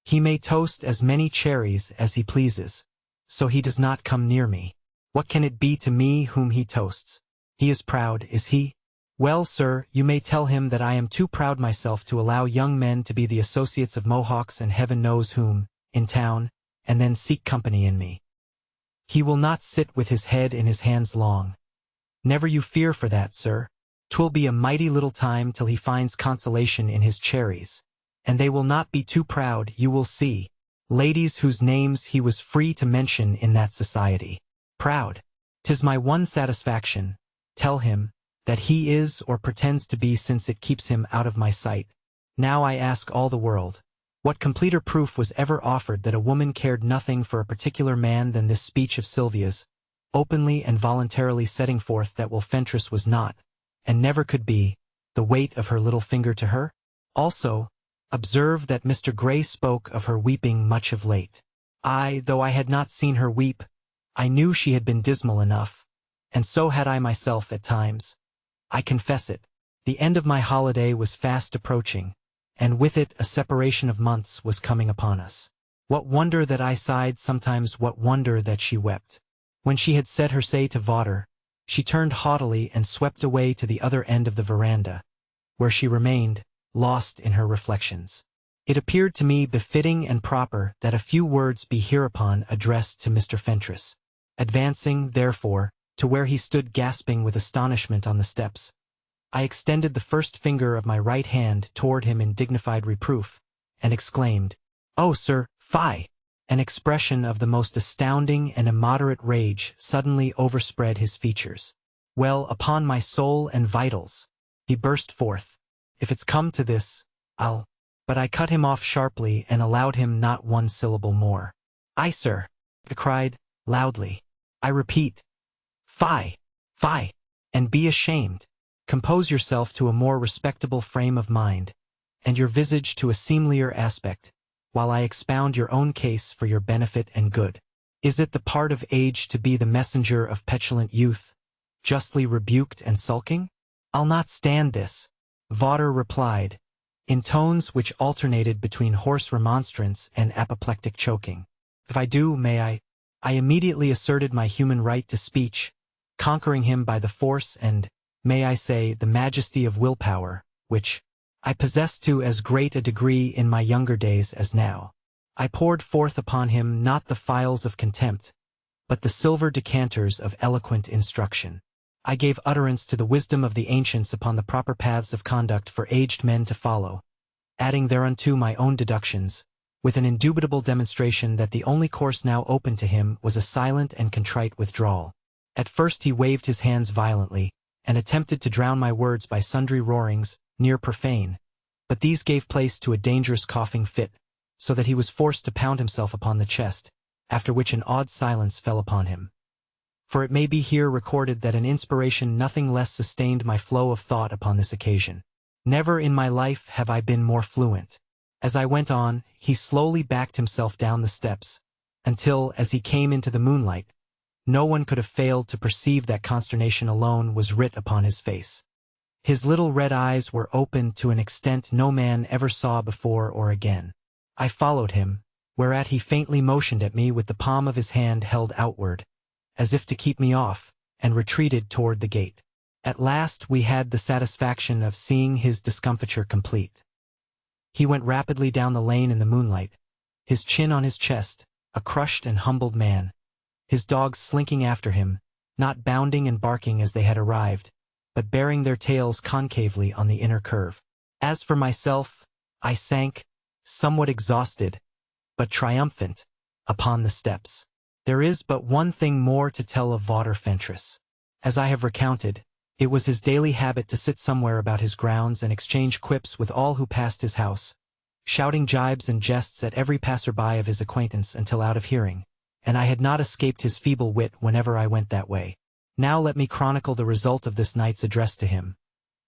"He may toast as many cherries as he pleases, so he does not come near me. What can it be to me whom he toasts? He is proud, is he? Well, sir, you may tell him that I am too proud myself to allow young men to be the associates of Mohawks and heaven knows whom, in town, and then seek company in me. He will not sit with his head in his hands long. Never you fear for that, sir. 'Twill be a mighty little time till he finds consolation in his cherries, and they will not be too proud, you will see. Ladies whose names he was free to mention in that society. Proud. 'Tis my one satisfaction. Tell him, that he is or pretends to be, since it keeps him out of my sight. Now I ask all the world, what completer proof was ever offered that a woman cared nothing for a particular man than this speech of Sylvia's, openly and voluntarily setting forth that Will Fentress was not, and never could be, the weight of her little finger to her? Also, observe that Mr. Gray spoke of her weeping much of late. Though I had not seen her weep, I knew she had been dismal enough, and so had I myself at times. I confess it. The end of my holiday was fast approaching, and with it a separation of months was coming upon us. What wonder that I sighed sometimes, what wonder that she wept. When she had said her say to Vawter, she turned haughtily and swept away to the other end of the veranda, where she remained, lost in her reflections. It appeared to me befitting and proper that a few words be hereupon addressed to Mr. Fentress. Advancing, therefore, to where he stood gasping with astonishment on the steps, I extended the first finger of my right hand toward him in dignified reproof, and exclaimed, "Oh, sir, fie!" An expression of the most astounding and immoderate rage suddenly overspread his features. "Well, upon my soul and vitals," he burst forth, "if it's come to this, I'll—" But I cut him off sharply and allowed him not one syllable more. "Aye, sir," I cried, loudly. "I repeat, fie, fie, and be ashamed. Compose yourself to a more respectable frame of mind, and your visage to a seemlier aspect, while I expound your own case for your benefit and good. Is it the part of age to be the messenger of petulant youth, justly rebuked and sulking? I'll not stand this," Vawter replied, in tones which alternated between hoarse remonstrance and apoplectic choking. "If I do, may I immediately asserted my human right to speech, conquering him by the force and, may I say, the majesty of willpower, which I possessed to as great a degree in my younger days as now. I poured forth upon him not the phials of contempt, but the silver decanters of eloquent instruction. I gave utterance to the wisdom of the ancients upon the proper paths of conduct for aged men to follow, adding thereunto my own deductions, with an indubitable demonstration that the only course now open to him was a silent and contrite withdrawal. At first he waved his hands violently, and attempted to drown my words by sundry roarings, near profane, but these gave place to a dangerous coughing fit, so that he was forced to pound himself upon the chest, after which an odd silence fell upon him. For it may be here recorded that an inspiration nothing less sustained my flow of thought upon this occasion. Never in my life have I been more fluent. As I went on, he slowly backed himself down the steps, until, as he came into the moonlight, no one could have failed to perceive that consternation alone was writ upon his face. His little red eyes were opened to an extent no man ever saw before or again. I followed him, whereat he faintly motioned at me with the palm of his hand held outward, as if to keep me off, and retreated toward the gate. At last we had the satisfaction of seeing his discomfiture complete. He went rapidly down the lane in the moonlight, his chin on his chest, a crushed and humbled man, his dogs slinking after him, not bounding and barking as they had arrived, but bearing their tails concavely on the inner curve. As for myself, I sank, somewhat exhausted, but triumphant, upon the steps. There is but one thing more to tell of Vawter Fentress. As I have recounted, it was his daily habit to sit somewhere about his grounds and exchange quips with all who passed his house, shouting jibes and jests at every passer-by of his acquaintance until out of hearing, and I had not escaped his feeble wit whenever I went that way. Now let me chronicle the result of this night's address to him.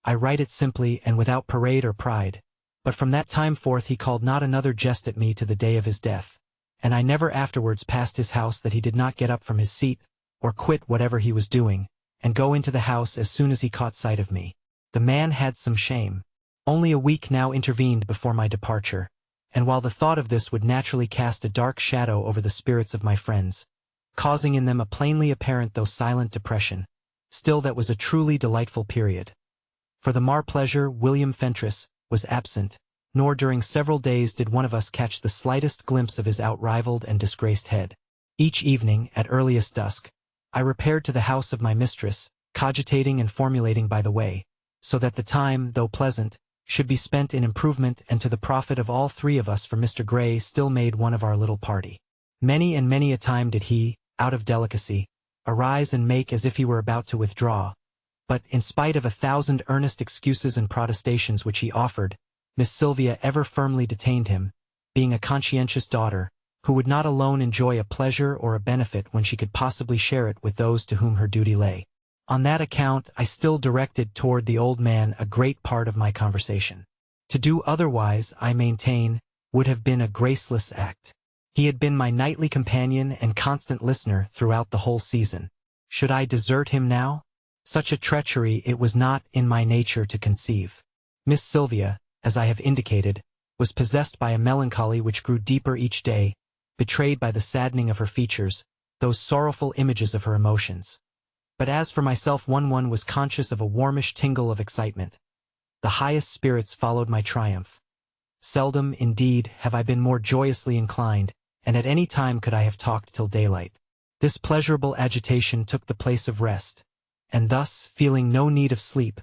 I write it simply and without parade or pride, but from that time forth he called not another jest at me to the day of his death, and I never afterwards passed his house that he did not get up from his seat, or quit whatever he was doing, and go into the house as soon as he caught sight of me. The man had some shame. Only a week now intervened before my departure, and while the thought of this would naturally cast a dark shadow over the spirits of my friends, causing in them a plainly apparent though silent depression, still that was a truly delightful period. For the Mar-pleasure, William Fentress was absent, nor during several days did one of us catch the slightest glimpse of his outrivaled and disgraced head. Each evening, at earliest dusk, I repaired to the house of my mistress, cogitating and formulating by the way, so that the time, though pleasant, should be spent in improvement and to the profit of all three of us, for Mr. Gray still made one of our little party. Many and many a time did he, out of delicacy, arise and make as if he were about to withdraw, But in spite of 1,000 earnest excuses and protestations which he offered, Miss Sylvia ever firmly detained him, being a conscientious daughter, who would not alone enjoy a pleasure or a benefit when she could possibly share it with those to whom her duty lay. On that account I still directed toward the old man a great part of my conversation. To do otherwise, I maintain, would have been a graceless act. He had been my nightly companion and constant listener throughout the whole season. Should I desert him now? Such a treachery it was not in my nature to conceive. Miss Sylvia, as I have indicated, was possessed by a melancholy which grew deeper each day, betrayed by the saddening of her features, those sorrowful images of her emotions. But as for myself, one was conscious of a warmish tingle of excitement. The highest spirits followed my triumph. Seldom, indeed, have I been more joyously inclined, and at any time could I have talked till daylight. This pleasurable agitation took the place of rest, and thus, feeling no need of sleep,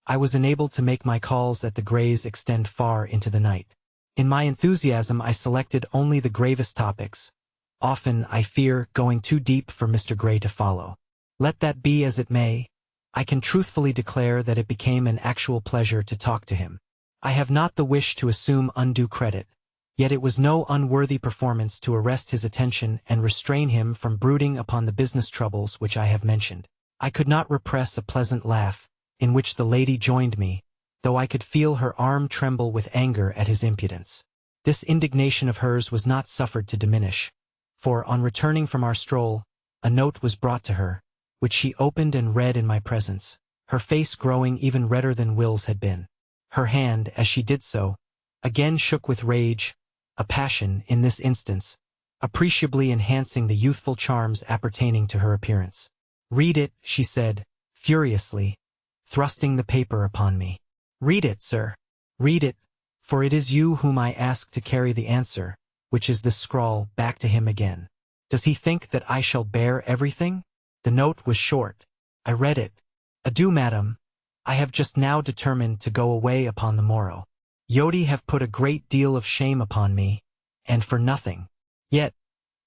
I was enabled to make my calls at the Greys extend far into the night. In my enthusiasm I selected only the gravest topics, often, I fear, going too deep for Mr. Grey to follow. Let that be as it may, I can truthfully declare that it became an actual pleasure to talk to him. I have not the wish to assume undue credit, yet it was no unworthy performance to arrest his attention and restrain him from brooding upon the business troubles which I have mentioned. I could not repress a pleasant laugh, in which the lady joined me, though I could feel her arm tremble with anger at his impudence. This indignation of hers was not suffered to diminish, for on returning from our stroll, a note was brought to her, which she opened and read in my presence, her face growing even redder than Will's had been. Her hand, as she did so, again shook with rage, a passion, in this instance, appreciably enhancing the youthful charms appertaining to her appearance. "Read it," she said, furiously, thrusting the paper upon me. "Read it, sir. Read it, for it is you whom I ask to carry the answer, which is this scrawl, back to him again. Does he think that I shall bear everything?" The note was short. I read it. "Adieu, madam. I have just now determined to go away upon the morrow. Yodi have put a great deal of shame upon me, and for nothing. Yet,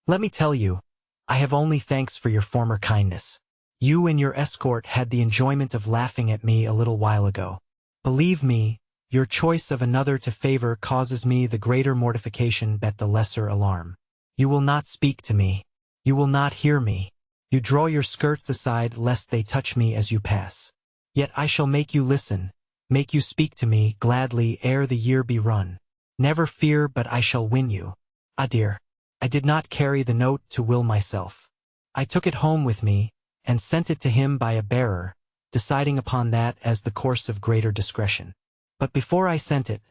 let me tell you, I have only thanks for your former kindness. You and your escort had the enjoyment of laughing at me a little while ago. Believe me, your choice of another to favor causes me the greater mortification but the lesser alarm. You will not speak to me. You will not hear me. You draw your skirts aside lest they touch me as you pass. Yet I shall make you listen, make you speak to me gladly ere the year be run. Never fear but I shall win you. Ah dear, I did not carry the note to Will myself. I took it home with me, and sent it to him by a bearer, deciding upon that as the course of greater discretion. But before I sent it,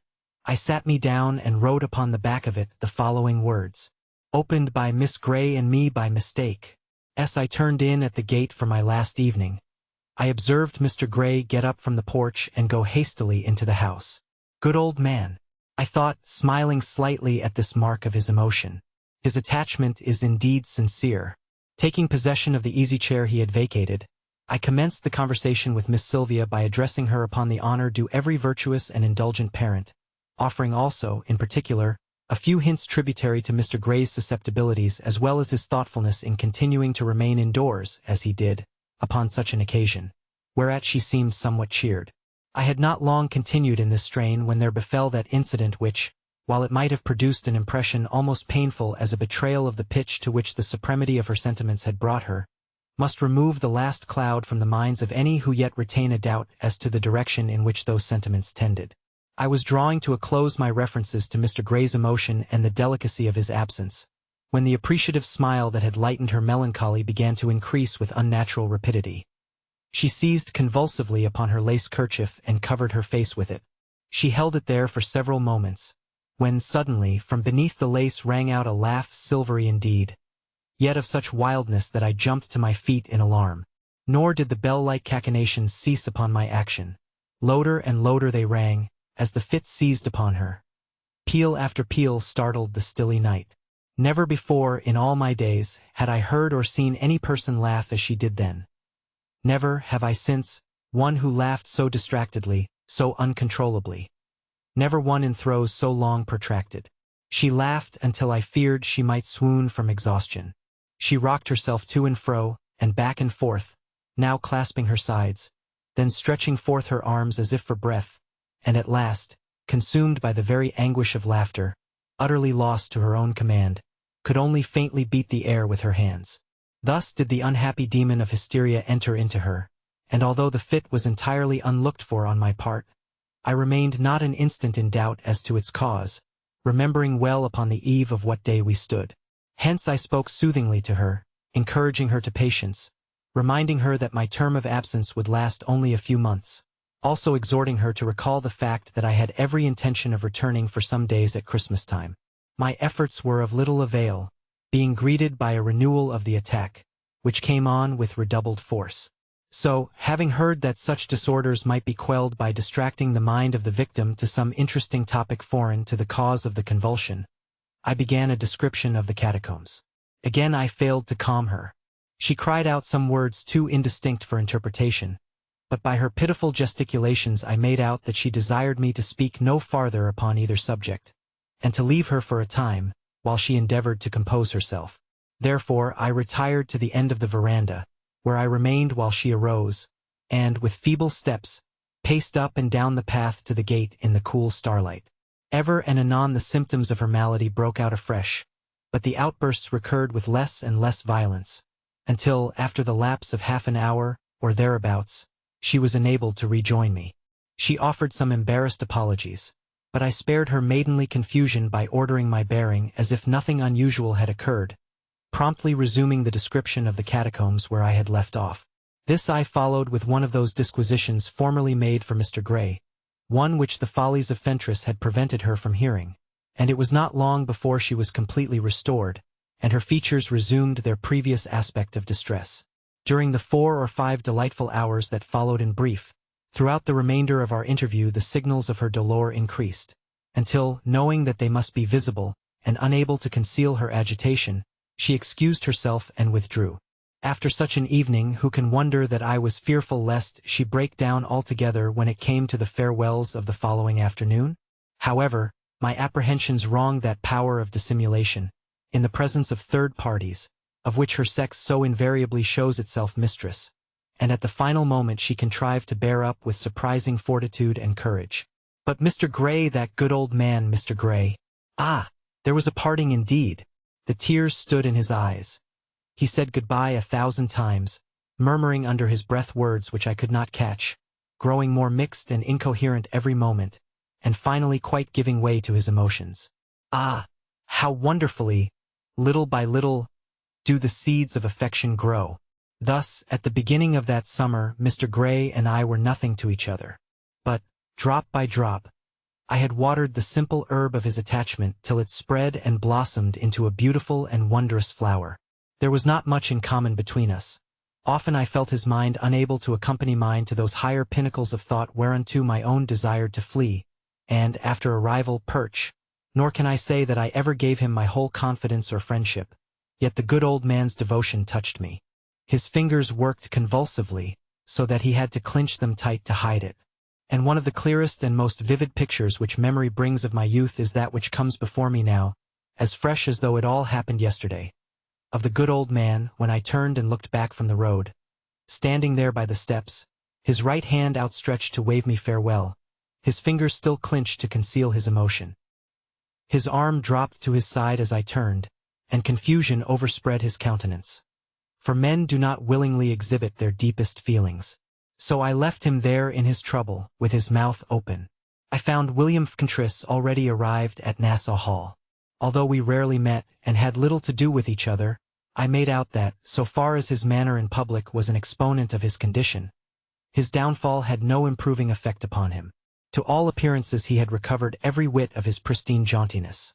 I sat me down and wrote upon the back of it the following words: "Opened by Miss Grey and me by mistake. As I turned in at the gate for my last evening, I observed Mr. Grey get up from the porch and go hastily into the house. Good old man, I thought, smiling slightly at this mark of his emotion. His attachment is indeed sincere." Taking possession of the easy chair he had vacated, I commenced the conversation with Miss Sylvia by addressing her upon the honor due every virtuous and indulgent parent, offering also, in particular, a few hints tributary to Mr. Grey's susceptibilities as well as his thoughtfulness in continuing to remain indoors, as he did, upon such an occasion, whereat she seemed somewhat cheered. I had not long continued in this strain when there befell that incident which, while it might have produced an impression almost painful as a betrayal of the pitch to which the supremacy of her sentiments had brought her, must remove the last cloud from the minds of any who yet retain a doubt as to the direction in which those sentiments tended. I was drawing to a close my references to Mr. Grey's emotion and the delicacy of his absence, when the appreciative smile that had lightened her melancholy began to increase with unnatural rapidity. She seized convulsively upon her lace kerchief and covered her face with it. She held it there for several moments, when suddenly from beneath the lace rang out a laugh silvery indeed, yet of such wildness that I jumped to my feet in alarm. Nor did the bell-like cachinnations cease upon my action. Louder and louder they rang, as the fit seized upon her. Peal after peal startled the stilly night. Never before, in all my days, had I heard or seen any person laugh as she did then. Never have I since one who laughed so distractedly, so uncontrollably. Never one in throes so long protracted. She laughed until I feared she might swoon from exhaustion. She rocked herself to and fro, and back and forth, now clasping her sides, then stretching forth her arms as if for breath, and at last, consumed by the very anguish of laughter, utterly lost to her own command, could only faintly beat the air with her hands. Thus did the unhappy demon of hysteria enter into her, and although the fit was entirely unlooked for on my part, I remained not an instant in doubt as to its cause, remembering well upon the eve of what day we stood. Hence I spoke soothingly to her, encouraging her to patience, reminding her that my term of absence would last only a few months, also exhorting her to recall the fact that I had every intention of returning for some days at Christmas time. My efforts were of little avail, being greeted by a renewal of the attack, which came on with redoubled force. So, having heard that such disorders might be quelled by distracting the mind of the victim to some interesting topic foreign to the cause of the convulsion, I began a description of the catacombs. Again I failed to calm her. She cried out some words too indistinct for interpretation, but by her pitiful gesticulations I made out that she desired me to speak no farther upon either subject, and to leave her for a time, while she endeavored to compose herself. Therefore I retired to the end of the veranda, where I remained while she arose, and, with feeble steps, paced up and down the path to the gate in the cool starlight. Ever and anon the symptoms of her malady broke out afresh, but the outbursts recurred with less and less violence, until, after the lapse of half an hour, or thereabouts, she was enabled to rejoin me. She offered some embarrassed apologies, but I spared her maidenly confusion by ordering my bearing as if nothing unusual had occurred, promptly resuming the description of the catacombs where I had left off. This I followed with one of those disquisitions formerly made for Mr. Gray, one which the follies of Fentress had prevented her from hearing, and it was not long before she was completely restored, and her features resumed their previous aspect of distress. During the 4 or 5 delightful hours that followed in brief, throughout the remainder of our interview the signals of her dolor increased, until, knowing that they must be visible, and unable to conceal her agitation, she excused herself and withdrew. After such an evening, who can wonder that I was fearful lest she break down altogether when it came to the farewells of the following afternoon? However, my apprehensions wronged that power of dissimulation, in the presence of third parties, of which her sex so invariably shows itself mistress, and at the final moment she contrived to bear up with surprising fortitude and courage. But Mr. Gray, that good old man, Mr. Gray! Ah! There was a parting indeed! The tears stood in his eyes. He said goodbye 1,000 times, murmuring under his breath words which I could not catch, growing more mixed and incoherent every moment, and finally quite giving way to his emotions. Ah! How wonderfully, little by little, do the seeds of affection grow. Thus, at the beginning of that summer, Mr. Gray and I were nothing to each other. But, drop by drop, I had watered the simple herb of his attachment till it spread and blossomed into a beautiful and wondrous flower. There was not much in common between us. Often I felt his mind unable to accompany mine to those higher pinnacles of thought whereunto my own desired to flee, and, after arrival, perch. Nor can I say that I ever gave him my whole confidence or friendship, yet the good old man's devotion touched me. His fingers worked convulsively, so that he had to clinch them tight to hide it. And one of the clearest and most vivid pictures which memory brings of my youth is that which comes before me now, as fresh as though it all happened yesterday, of the good old man when I turned and looked back from the road, standing there by the steps, his right hand outstretched to wave me farewell, his fingers still clinched to conceal his emotion. His arm dropped to his side as I turned, and confusion overspread his countenance. For men do not willingly exhibit their deepest feelings. So I left him there in his trouble, with his mouth open. I found William Fentress already arrived at Nassau Hall. Although we rarely met, and had little to do with each other, I made out that, so far as his manner in public was an exponent of his condition, his downfall had no improving effect upon him. To all appearances he had recovered every whit of his pristine jauntiness.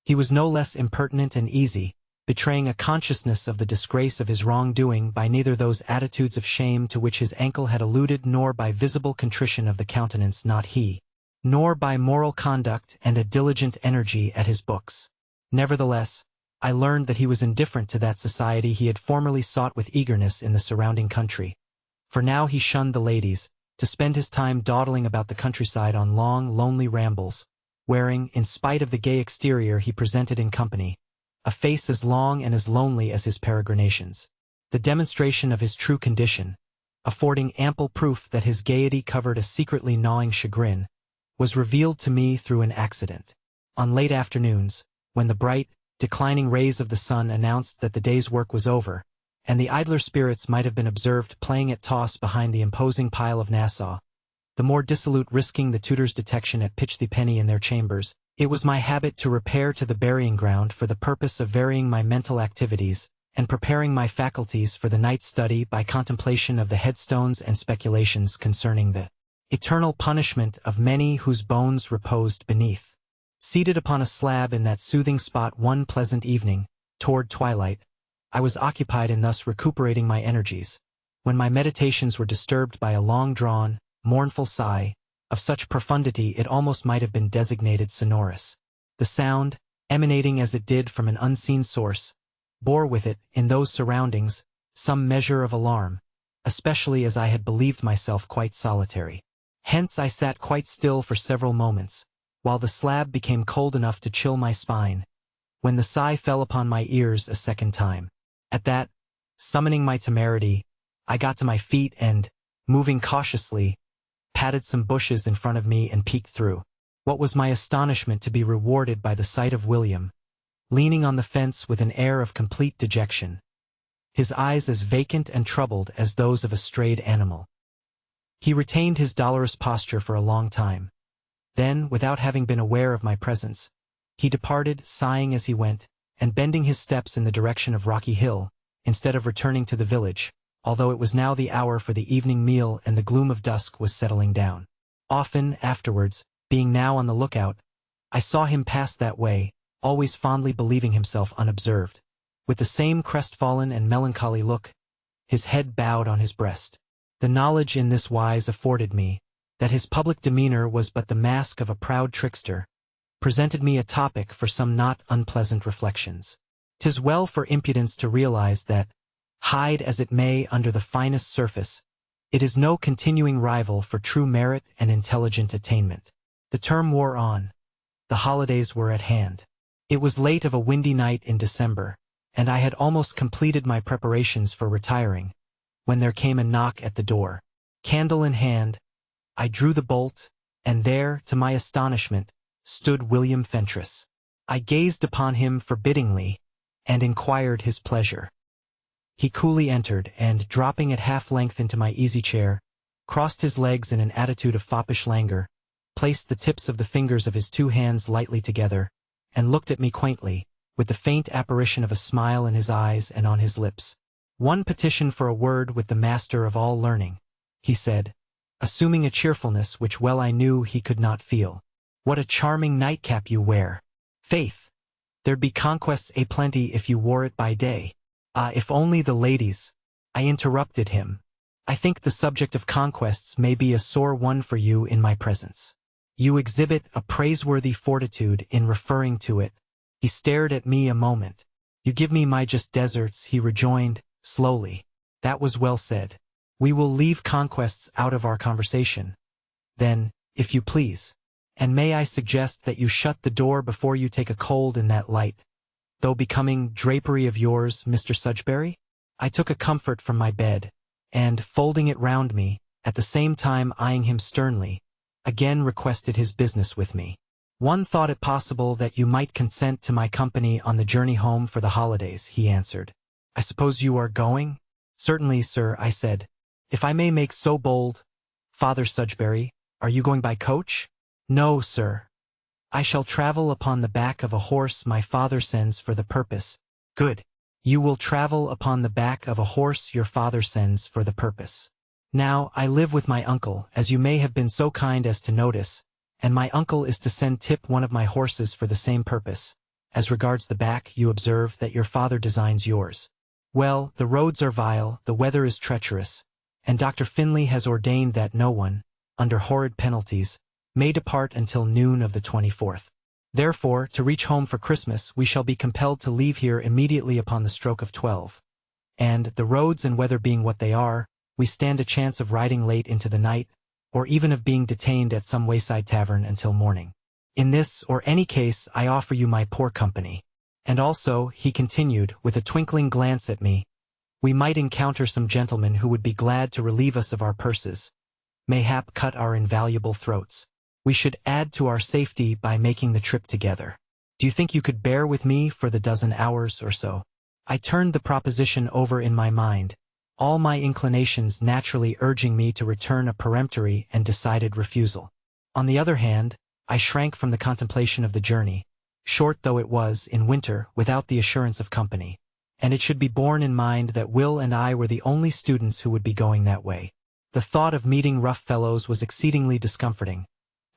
He was no less impertinent and easy, betraying a consciousness of the disgrace of his wrongdoing by neither those attitudes of shame to which his ankle had alluded nor by visible contrition of the countenance not he, nor by moral conduct and a diligent energy at his books. Nevertheless, I learned that he was indifferent to that society he had formerly sought with eagerness in the surrounding country, for now he shunned the ladies, to spend his time dawdling about the countryside on long, lonely rambles, wearing, in spite of the gay exterior he presented in company, a face as long and as lonely as his peregrinations. The demonstration of his true condition, affording ample proof that his gaiety covered a secretly gnawing chagrin, was revealed to me through an accident. On late afternoons, when the bright, declining rays of the sun announced that the day's work was over, and the idler spirits might have been observed playing at toss behind the imposing pile of Nassau, the more dissolute risking the tutor's detection at pitch the penny in their chambers, it was my habit to repair to the burying ground for the purpose of varying my mental activities and preparing my faculties for the night's study by contemplation of the headstones and speculations concerning the eternal punishment of many whose bones reposed beneath. Seated upon a slab in that soothing spot one pleasant evening, toward twilight, I was occupied in thus recuperating my energies, when my meditations were disturbed by a long-drawn, mournful sigh, of such profundity it almost might have been designated sonorous. The sound, emanating as it did from an unseen source, bore with it, in those surroundings, some measure of alarm, especially as I had believed myself quite solitary. Hence I sat quite still for several moments, while the slab became cold enough to chill my spine, when the sigh fell upon my ears a second time. At that, summoning my temerity, I got to my feet and, moving cautiously, patted some bushes in front of me and peeked through. What was my astonishment to be rewarded by the sight of William, leaning on the fence with an air of complete dejection, his eyes as vacant and troubled as those of a strayed animal. He retained his dolorous posture for a long time. Then, without having been aware of my presence, he departed, sighing as he went, and bending his steps in the direction of Rocky Hill, instead of returning to the village, although it was now the hour for the evening meal and the gloom of dusk was settling down. Often, afterwards, being now on the lookout, I saw him pass that way, always fondly believing himself unobserved, with the same crestfallen and melancholy look, his head bowed on his breast. The knowledge in this wise afforded me, that his public demeanor was but the mask of a proud trickster, presented me a topic for some not unpleasant reflections. 'Tis well for impudence to realize that, hide as it may under the finest surface, it is no continuing rival for true merit and intelligent attainment. The term wore on. The holidays were at hand. It was late of a windy night in December, and I had almost completed my preparations for retiring, when there came a knock at the door. Candle in hand, I drew the bolt, and there, to my astonishment, stood William Fentress. I gazed upon him forbiddingly, and inquired his pleasure. He coolly entered, and, dropping at half-length into my easy-chair, crossed his legs in an attitude of foppish languor, placed the tips of the fingers of his two hands lightly together, and looked at me quaintly, with the faint apparition of a smile in his eyes and on his lips. "One petition for a word with the master of all learning," he said, assuming a cheerfulness which well I knew he could not feel. "What a charming nightcap you wear! Faith, there'd be conquests a-plenty if you wore it by day." "Ah, if only the ladies—" I interrupted him. "I think the subject of conquests may be a sore one for you in my presence. You exhibit a praiseworthy fortitude in referring to it." He stared at me a moment. "You give me my just deserts," he rejoined, slowly. "That was well said. We will leave conquests out of our conversation, then, if you please. And may I suggest that you shut the door before you take a cold in that light, though becoming drapery of yours, Mr. Sudbury?" I took a comfort from my bed, and, folding it round me, at the same time eyeing him sternly, again requested his business with me. "One thought it possible that you might consent to my company on the journey home for the holidays," he answered. "I suppose you are going?" "Certainly, sir," I said. "If I may make so bold, Father Sudbury, are you going by coach?" "No, sir. I shall travel upon the back of a horse my father sends for the purpose." "Good. You will travel upon the back of a horse your father sends for the purpose. Now, I live with my uncle, as you may have been so kind as to notice, and my uncle is to send Tip one of my horses for the same purpose. As regards the back, you observe that your father designs yours. Well, the roads are vile, the weather is treacherous, and Dr. Finley has ordained that no one, under horrid penalties, may depart until noon of the 24th. Therefore, to reach home for Christmas, we shall be compelled to leave here immediately upon the stroke of 12. And, the roads and weather being what they are, we stand a chance of riding late into the night, or even of being detained at some wayside tavern until morning. In this or any case, I offer you my poor company. And also," he continued, with a twinkling glance at me, We might encounter some gentlemen who would be glad to relieve us of our purses, mayhap cut our invaluable throats. We should add to our safety by making the trip together. Do you think you could bear with me for the dozen hours or so? I turned the proposition over in my mind, all my inclinations naturally urging me to return a peremptory and decided refusal. On the other hand, I shrank from the contemplation of the journey, short though it was, in winter, without the assurance of company. And it should be borne in mind that Will and I were the only students who would be going that way. The thought of meeting rough fellows was exceedingly discomforting,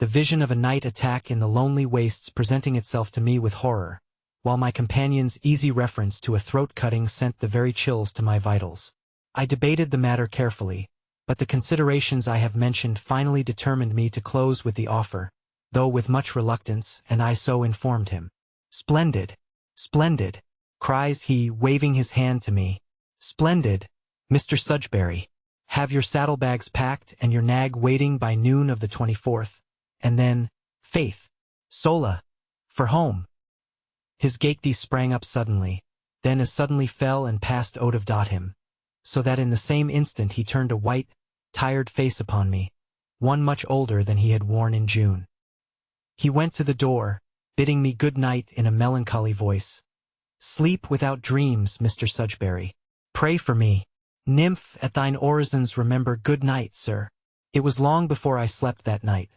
the vision of a night attack in the lonely wastes presenting itself to me with horror, while my companion's easy reference to a throat-cutting sent the very chills to my vitals. I debated the matter carefully, but the considerations I have mentioned finally determined me to close with the offer, though with much reluctance, and I so informed him. "Splendid! Splendid!" cries he, waving his hand to me. "Splendid, Mr. Sudbury. Have your saddlebags packed and your nag waiting by noon of the 24th, and then, faith, sola, for home." His gaiety sprang up suddenly, then as suddenly fell and passed out of him, so that in the same instant he turned a white, tired face upon me, one much older than he had worn in June. He went to the door, bidding me good night in a melancholy voice. "Sleep without dreams, Mr. Sudbury. Pray for me. Nymph at thine orisons remember good night, sir." It was long before I slept that night,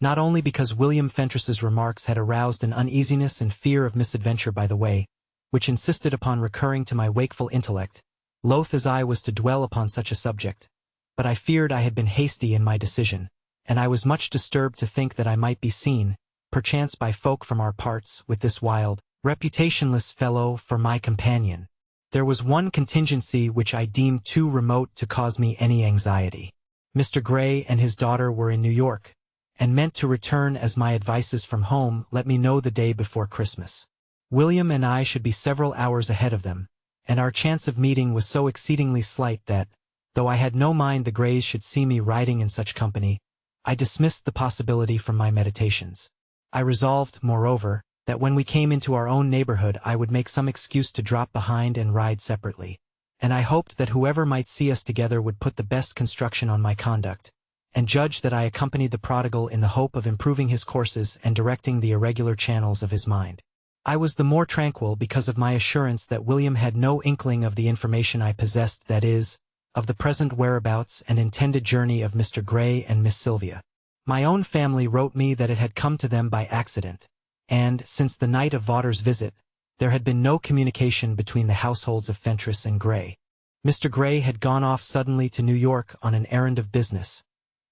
not only because William Fentress's remarks had aroused an uneasiness and fear of misadventure by the way, which insisted upon recurring to my wakeful intellect, loath as I was to dwell upon such a subject, but I feared I had been hasty in my decision, and I was much disturbed to think that I might be seen, perchance by folk from our parts, with this wild, reputationless fellow for my companion. There was one contingency which I deemed too remote to cause me any anxiety. Mr. Gray and his daughter were in New York, and meant to return as my advices from home let me know the day before Christmas. William and I should be several hours ahead of them, and our chance of meeting was so exceedingly slight that, though I had no mind the Grays should see me riding in such company, I dismissed the possibility from my meditations. I resolved, moreover, that when we came into our own neighborhood I would make some excuse to drop behind and ride separately, and I hoped that whoever might see us together would put the best construction on my conduct, and judge that I accompanied the prodigal in the hope of improving his courses and directing the irregular channels of his mind. I was the more tranquil because of my assurance that William had no inkling of the information I possessed, that is, of the present whereabouts and intended journey of Mr. Gray and Miss Sylvia. My own family wrote me that it had come to them by accident, and, since the night of Vawter's visit, there had been no communication between the households of Fentress and Gray. Mr. Gray had gone off suddenly to New York on an errand of business,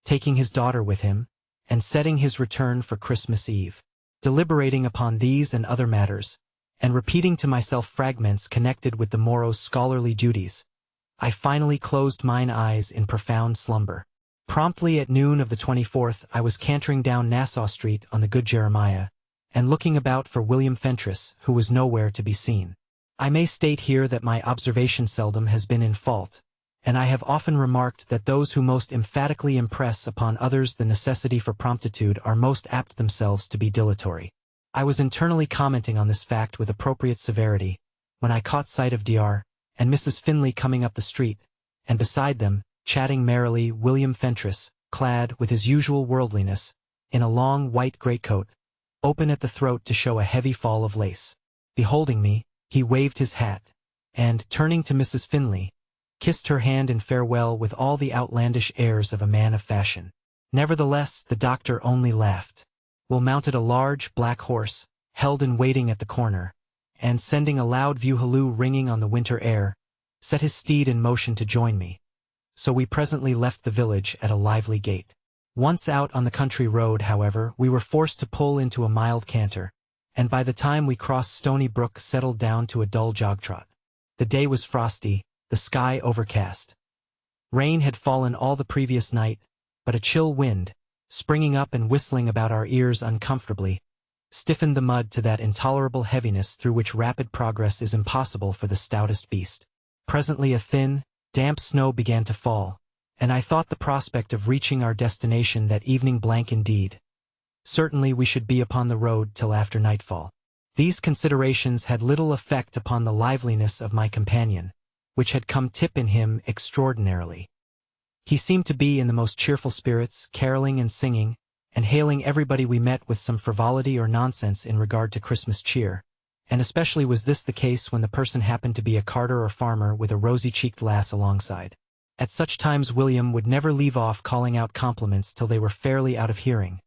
taking his daughter with him, and setting his return for Christmas Eve. Deliberating upon these and other matters, and repeating to myself fragments connected with the morrow's scholarly duties, I finally closed mine eyes in profound slumber. Promptly at noon of the 24th I was cantering down Nassau Street on the Good Jeremiah, and looking about for William Fentress, who was nowhere to be seen. I may state here that my observation seldom has been in fault, and I have often remarked that those who most emphatically impress upon others the necessity for promptitude are most apt themselves to be dilatory. I was internally commenting on this fact with appropriate severity, when I caught sight of Dr. and Mrs. Finley coming up the street, and beside them, chatting merrily, William Fentress, clad, with his usual worldliness, in a long white greatcoat, open at the throat to show a heavy fall of lace. Beholding me, he waved his hat, and, turning to Mrs. Finley, kissed her hand in farewell with all the outlandish airs of a man of fashion. Nevertheless, the doctor only laughed. Will mounted a large, black horse, held in waiting at the corner, and, sending a loud view-halloo ringing on the winter air, set his steed in motion to join me. So we presently left the village at a lively gait. Once out on the country road, however, we were forced to pull into a mild canter, and by the time we crossed Stony Brook settled down to a dull jog-trot. The day was frosty, the sky overcast. Rain had fallen all the previous night, but a chill wind, springing up and whistling about our ears uncomfortably, stiffened the mud to that intolerable heaviness through which rapid progress is impossible for the stoutest beast. Presently a thin, damp snow began to fall, and I thought the prospect of reaching our destination that evening blank indeed. Certainly we should be upon the road till after nightfall. These considerations had little effect upon the liveliness of my companion, which had come tip in him extraordinarily. He seemed to be in the most cheerful spirits, caroling and singing, and hailing everybody we met with some frivolity or nonsense in regard to Christmas cheer, and especially was this the case when the person happened to be a carter or farmer with a rosy-cheeked lass alongside. At such times William would never leave off calling out compliments till they were fairly out of hearing,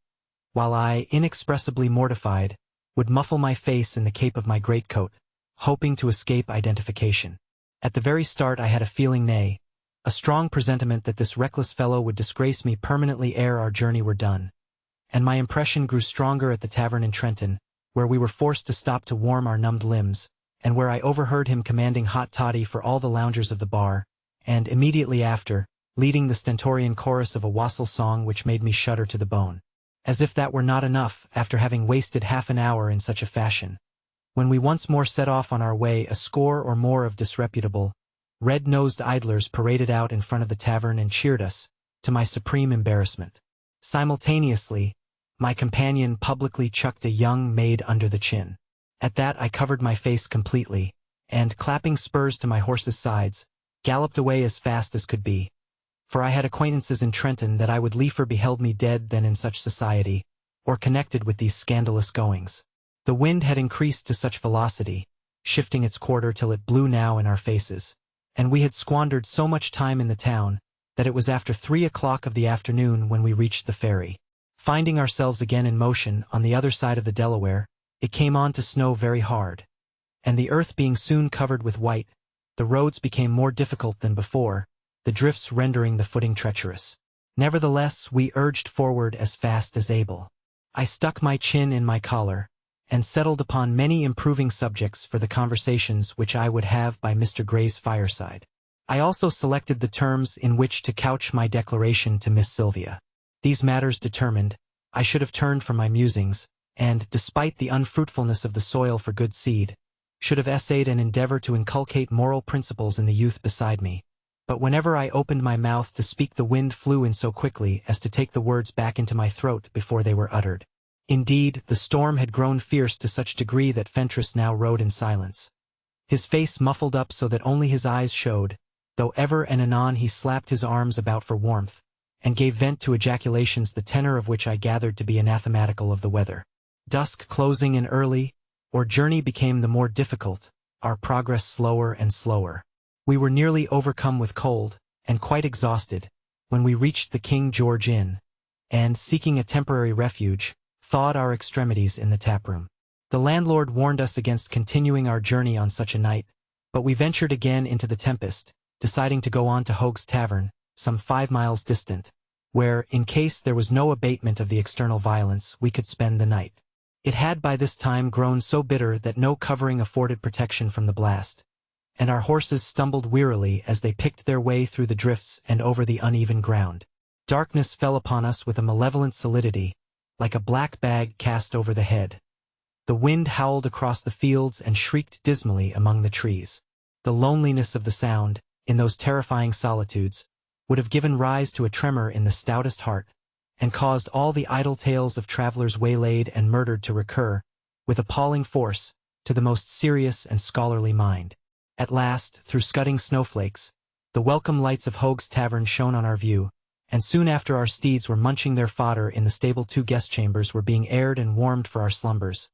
while I, inexpressibly mortified, would muffle my face in the cape of my greatcoat, hoping to escape identification. At the very start I had a feeling, nay, a strong presentiment that this reckless fellow would disgrace me permanently ere our journey were done, and my impression grew stronger at the tavern in Trenton, where we were forced to stop to warm our numbed limbs, and where I overheard him commanding hot toddy for all the loungers of the bar, and immediately after, leading the stentorian chorus of a wassail song which made me shudder to the bone. As if that were not enough, after having wasted half an hour in such a fashion, when we once more set off on our way, a score or more of disreputable, red-nosed idlers paraded out in front of the tavern and cheered us, to my supreme embarrassment. Simultaneously, my companion publicly chucked a young maid under the chin. At that I covered my face completely, and, clapping spurs to my horse's sides, galloped away as fast as could be, for I had acquaintances in Trenton that I would liefer beheld me dead than in such society, or connected with these scandalous goings. The wind had increased to such velocity, shifting its quarter till it blew now in our faces, and we had squandered so much time in the town, that it was after 3 o'clock of the afternoon when we reached the ferry. Finding ourselves again in motion on the other side of the Delaware, it came on to snow very hard, and the earth being soon covered with white, the roads became more difficult than before, the drifts rendering the footing treacherous. Nevertheless, we urged forward as fast as able. I stuck my chin in my collar, and settled upon many improving subjects for the conversations which I would have by Mr. Gray's fireside. I also selected the terms in which to couch my declaration to Miss Sylvia. These matters determined, I should have turned from my musings, and, despite the unfruitfulness of the soil for good seed, should have essayed an endeavor to inculcate moral principles in the youth beside me. But whenever I opened my mouth to speak, the wind flew in so quickly as to take the words back into my throat before they were uttered. Indeed, the storm had grown fierce to such degree that Fentress now rode in silence, his face muffled up so that only his eyes showed, though ever and anon he slapped his arms about for warmth, and gave vent to ejaculations the tenor of which I gathered to be anathematical of the weather. Dusk closing in early, our journey became the more difficult, our progress slower and slower. We were nearly overcome with cold, and quite exhausted, when we reached the King George Inn, and, seeking a temporary refuge, thawed our extremities in the taproom. The landlord warned us against continuing our journey on such a night, but we ventured again into the tempest, deciding to go on to Hoag's Tavern, some 5 miles distant, where, in case there was no abatement of the external violence, we could spend the night. It had by this time grown so bitter that no covering afforded protection from the blast, and our horses stumbled wearily as they picked their way through the drifts and over the uneven ground. Darkness fell upon us with a malevolent solidity, like a black bag cast over the head. The wind howled across the fields and shrieked dismally among the trees. The loneliness of the sound, in those terrifying solitudes, would have given rise to a tremor in the stoutest heart, and caused all the idle tales of travelers waylaid and murdered to recur, with appalling force, to the most serious and scholarly mind. At last, through scudding snowflakes, the welcome lights of Hoag's Tavern shone on our view, and soon after our steeds were munching their fodder in the stable, 2 guest chambers were being aired and warmed for our slumbers,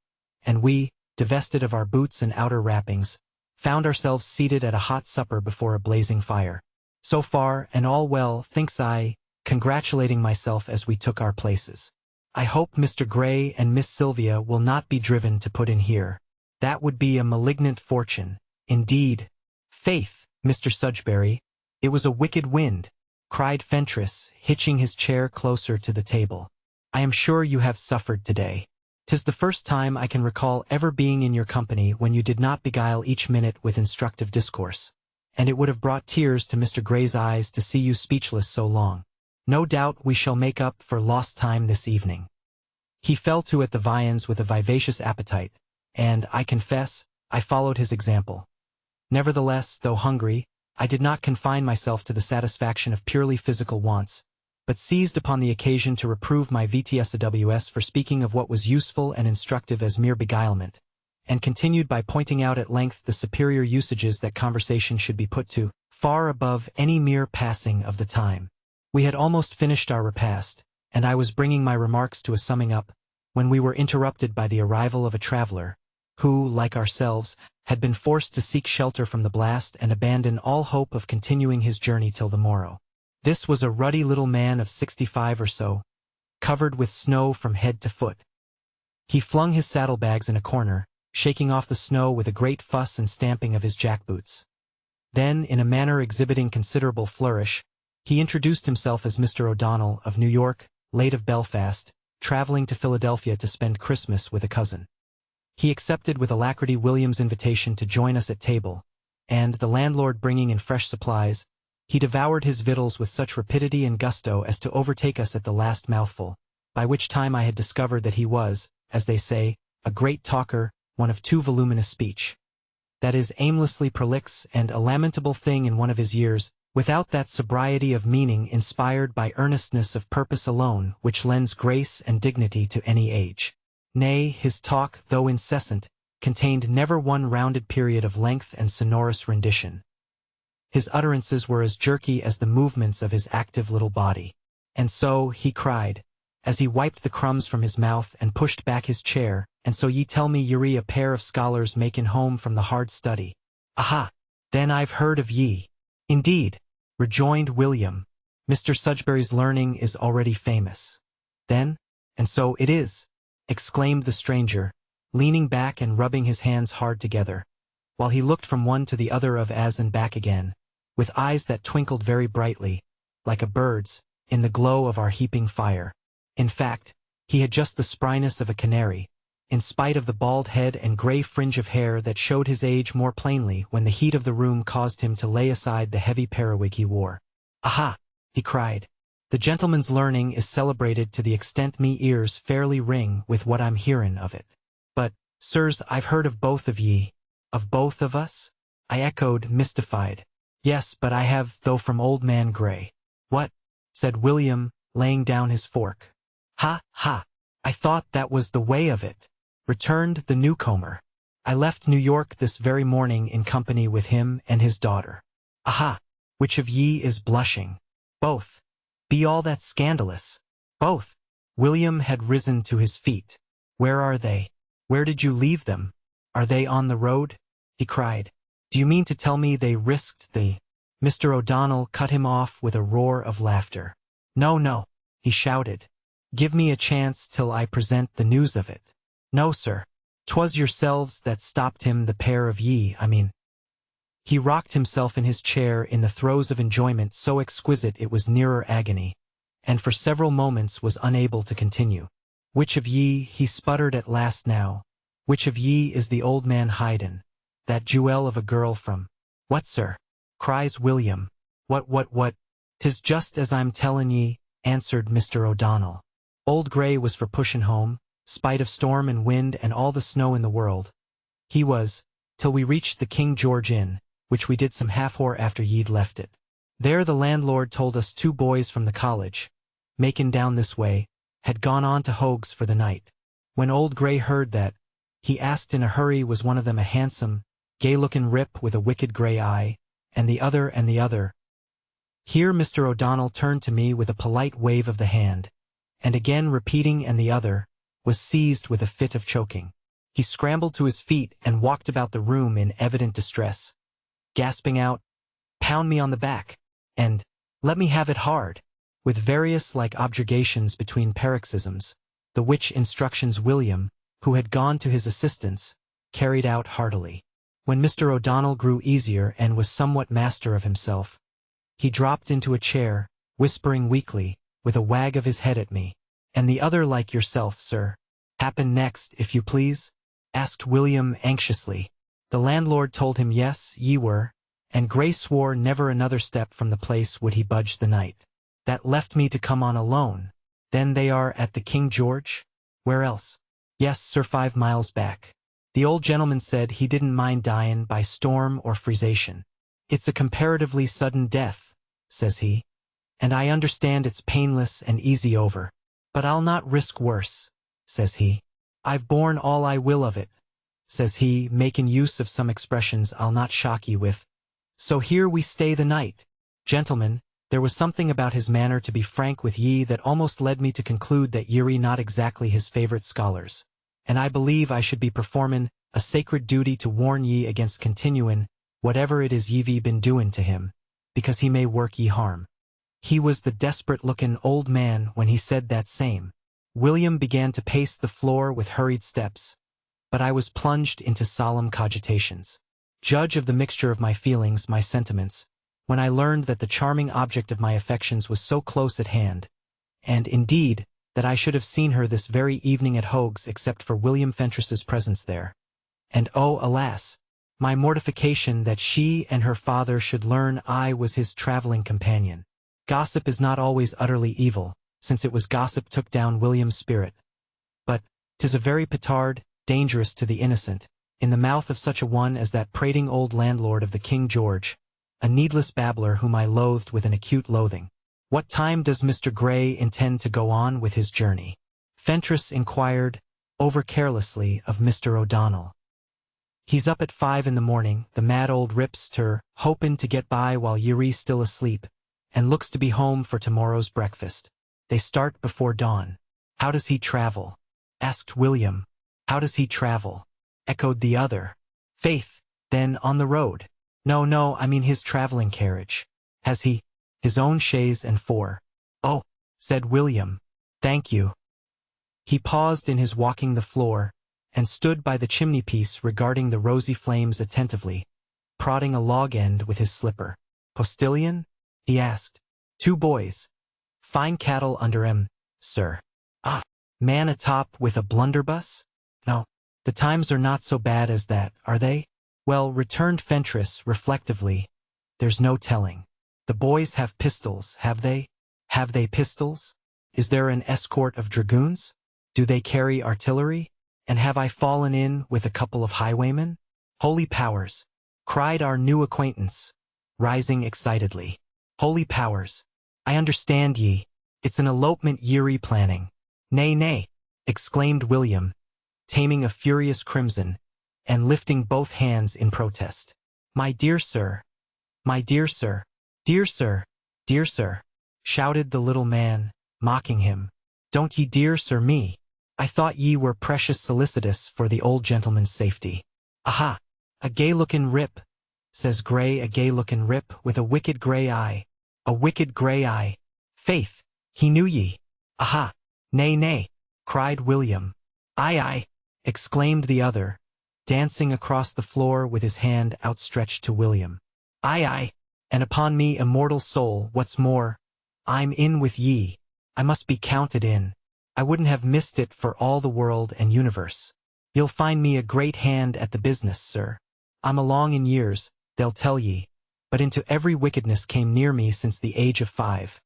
and we, divested of our boots and outer wrappings, found ourselves seated at a hot supper before a blazing fire. So far, and all well, thinks I, congratulating myself as we took our places. I hope Mr. Gray and Miss Sylvia will not be driven to put in here. That would be a malignant fortune, indeed. Faith, Mr. Sudbury, it was a wicked wind, cried Fentress, hitching his chair closer to the table. I am sure you have suffered today. 'Tis the first time I can recall ever being in your company when you did not beguile each minute with instructive discourse, and it would have brought tears to Mr. Gray's eyes to see you speechless so long. No doubt we shall make up for lost time this evening. He fell to at the viands with a vivacious appetite, and, I confess, I followed his example. Nevertheless, though hungry, I did not confine myself to the satisfaction of purely physical wants, but seized upon the occasion to reprove my VTSAWS for speaking of what was useful and instructive as mere beguilement, and continued by pointing out at length the superior usages that conversation should be put to, far above any mere passing of the time. We had almost finished our repast, and I was bringing my remarks to a summing up, when we were interrupted by the arrival of a traveler, who, like ourselves, had been forced to seek shelter from the blast and abandon all hope of continuing his journey till the morrow. This was a ruddy little man of 65 or so, covered with snow from head to foot. He flung his saddlebags in a corner, shaking off the snow with a great fuss and stamping of his jackboots. Then, in a manner exhibiting considerable flourish, he introduced himself as Mr. O'Donnell of New York, late of Belfast, traveling to Philadelphia to spend Christmas with a cousin. He accepted with alacrity William's invitation to join us at table, and, the landlord bringing in fresh supplies, he devoured his victuals with such rapidity and gusto as to overtake us at the last mouthful, by which time I had discovered that he was, as they say, a great talker, one of too voluminous speech. That is aimlessly prolix and a lamentable thing in one of his years, without that sobriety of meaning inspired by earnestness of purpose alone which lends grace and dignity to any age. Nay, his talk, though incessant, contained never one rounded period of length and sonorous rendition. His utterances were as jerky as the movements of his active little body. And so, he cried, as he wiped the crumbs from his mouth and pushed back his chair, and so ye tell me ye're a pair of scholars making home from the hard study. Aha! Then I've heard of ye. Indeed, rejoined William. Mr. Sudbury's learning is already famous. Then, and so it is, exclaimed the stranger, leaning back and rubbing his hands hard together, while he looked from one to the other of as and back again, with eyes that twinkled very brightly, like a bird's, in the glow of our heaping fire. In fact, he had just the spryness of a canary, in spite of the bald head and gray fringe of hair that showed his age more plainly when the heat of the room caused him to lay aside the heavy periwig he wore. Aha! He cried. The gentleman's learning is celebrated to the extent me ears fairly ring with what I'm hearin' of it. But, sirs, I've heard of both of ye. Of both of us? I echoed, mystified. Yes, but I have, though from old man Gray. What? Said William, laying down his fork. Ha, ha! I thought that was the way of it, returned the newcomer. I left New York this very morning in company with him and his daughter. Aha! Which of ye is blushing? Both. Be all that scandalous? Both. William had risen to his feet. Where are they? Where did you leave them? Are they on the road? He cried. Do you mean to tell me they risked the— Mr. O'Donnell cut him off with a roar of laughter. No, no, he shouted. Give me a chance till I present the news of it. No, sir. 'Twas yourselves that stopped him, the pair of ye, I mean. He rocked himself in his chair in the throes of enjoyment so exquisite it was nearer agony, and for several moments was unable to continue. Which of ye, he sputtered at last now, which of ye is the old man hidin', that jewel of a girl from— What, sir? Cries William. What? 'Tis just as I'm tellin' ye, answered Mr. O'Donnell. Old Gray was for pushin' home, spite of storm and wind and all the snow in the world. He was, till we reached the King George Inn, which we did some half-hour after ye'd left it. There the landlord told us 2 boys from the college, makin' down this way, had gone on to Hogue's for the night. When old Gray heard that, he asked in a hurry was one of them a handsome, gay-lookin' rip with a wicked gray eye, and the other. Here Mr. O'Donnell turned to me with a polite wave of the hand, and again repeating and the other, was seized with a fit of choking. He scrambled to his feet and walked about the room in evident distress, gasping out, "Pound me on the back," and "Let me have it hard," with various like objurgations between paroxysms, the which instructions William, who had gone to his assistance, carried out heartily. When Mr. O'Donnell grew easier and was somewhat master of himself, he dropped into a chair, whispering weakly, with a wag of his head at me. "And the other like yourself, sir. Happen next, if you please?" asked William anxiously. The landlord told him yes, ye were, and Gray swore never another step from the place would he budge the night. That left me to come on alone. Then they are at the King George? Where else? Yes, sir, 5 miles back. The old gentleman said he didn't mind dyin' by storm or freezation. It's a comparatively sudden death, says he, and I understand it's painless and easy over. But I'll not risk worse, says he. I've borne all I will of it, says he, making use of some expressions I'll not shock ye with. So here we stay the night. Gentlemen, there was something about his manner, to be frank with ye, that almost led me to conclude that ye're not exactly his favorite scholars. And I believe I should be performin' a sacred duty to warn ye against continuin' whatever it is ye've been doin' to him, because he may work ye harm. He was the desperate-lookin' old man when he said that same. William began to pace the floor with hurried steps, but I was plunged into solemn cogitations. Judge of the mixture of my feelings, my sentiments, when I learned that the charming object of my affections was so close at hand, and, indeed, that I should have seen her this very evening at Hogue's except for William Fentress's presence there. And oh, alas, my mortification that she and her father should learn I was his traveling companion. Gossip is not always utterly evil, since it was gossip took down William's spirit. But 'tis a very petard, dangerous to the innocent, in the mouth of such a one as that prating old landlord of the King George, a needless babbler whom I loathed with an acute loathing. What time does Mr. Gray intend to go on with his journey? Fentress inquired, over carelessly, of Mr. O'Donnell. He's up at 5 in the morning, the mad old ripster, hopin' to get by while ye're still asleep, and looks to be home for tomorrow's breakfast. They start before dawn. How does he travel? Asked William. How does he travel? Echoed the other. Faith, then on the road. No, I mean his traveling carriage. Has he his own chaise and four? Oh, said William. Thank you. He paused in his walking the floor, and stood by the chimney-piece regarding the rosy flames attentively, prodding a log end with his slipper. Postilion? He asked. 2 boys. Fine cattle under 'em, sir. Ah, man atop with a blunderbuss? No, the times are not so bad as that, are they? Well, returned Fentress reflectively, there's no telling. The boys have pistols, have they? Have they pistols? Is there an escort of dragoons? Do they carry artillery? And have I fallen in with a couple of highwaymen? Holy powers! Cried our new acquaintance, rising excitedly. Holy powers! I understand ye. It's an elopement ye're planning. Nay, exclaimed William, taming a furious crimson, and lifting both hands in protest. My dear sir, dear sir, shouted the little man, mocking him. Don't ye dear sir me? I thought ye were precious solicitous for the old gentleman's safety. Aha! A gay-lookin' rip, says Gray, a gay-lookin' rip with a wicked gray eye. A wicked gray eye. Faith, he knew ye. Aha! Nay, cried William. Aye, exclaimed the other, dancing across the floor with his hand outstretched to William. Aye, and upon me immortal soul, what's more, I'm in with ye. I must be counted in. I wouldn't have missed it for all the world and universe. You'll find me a great hand at the business, sir. I'm along in years, they'll tell ye, but into every wickedness came near me since the age of 5.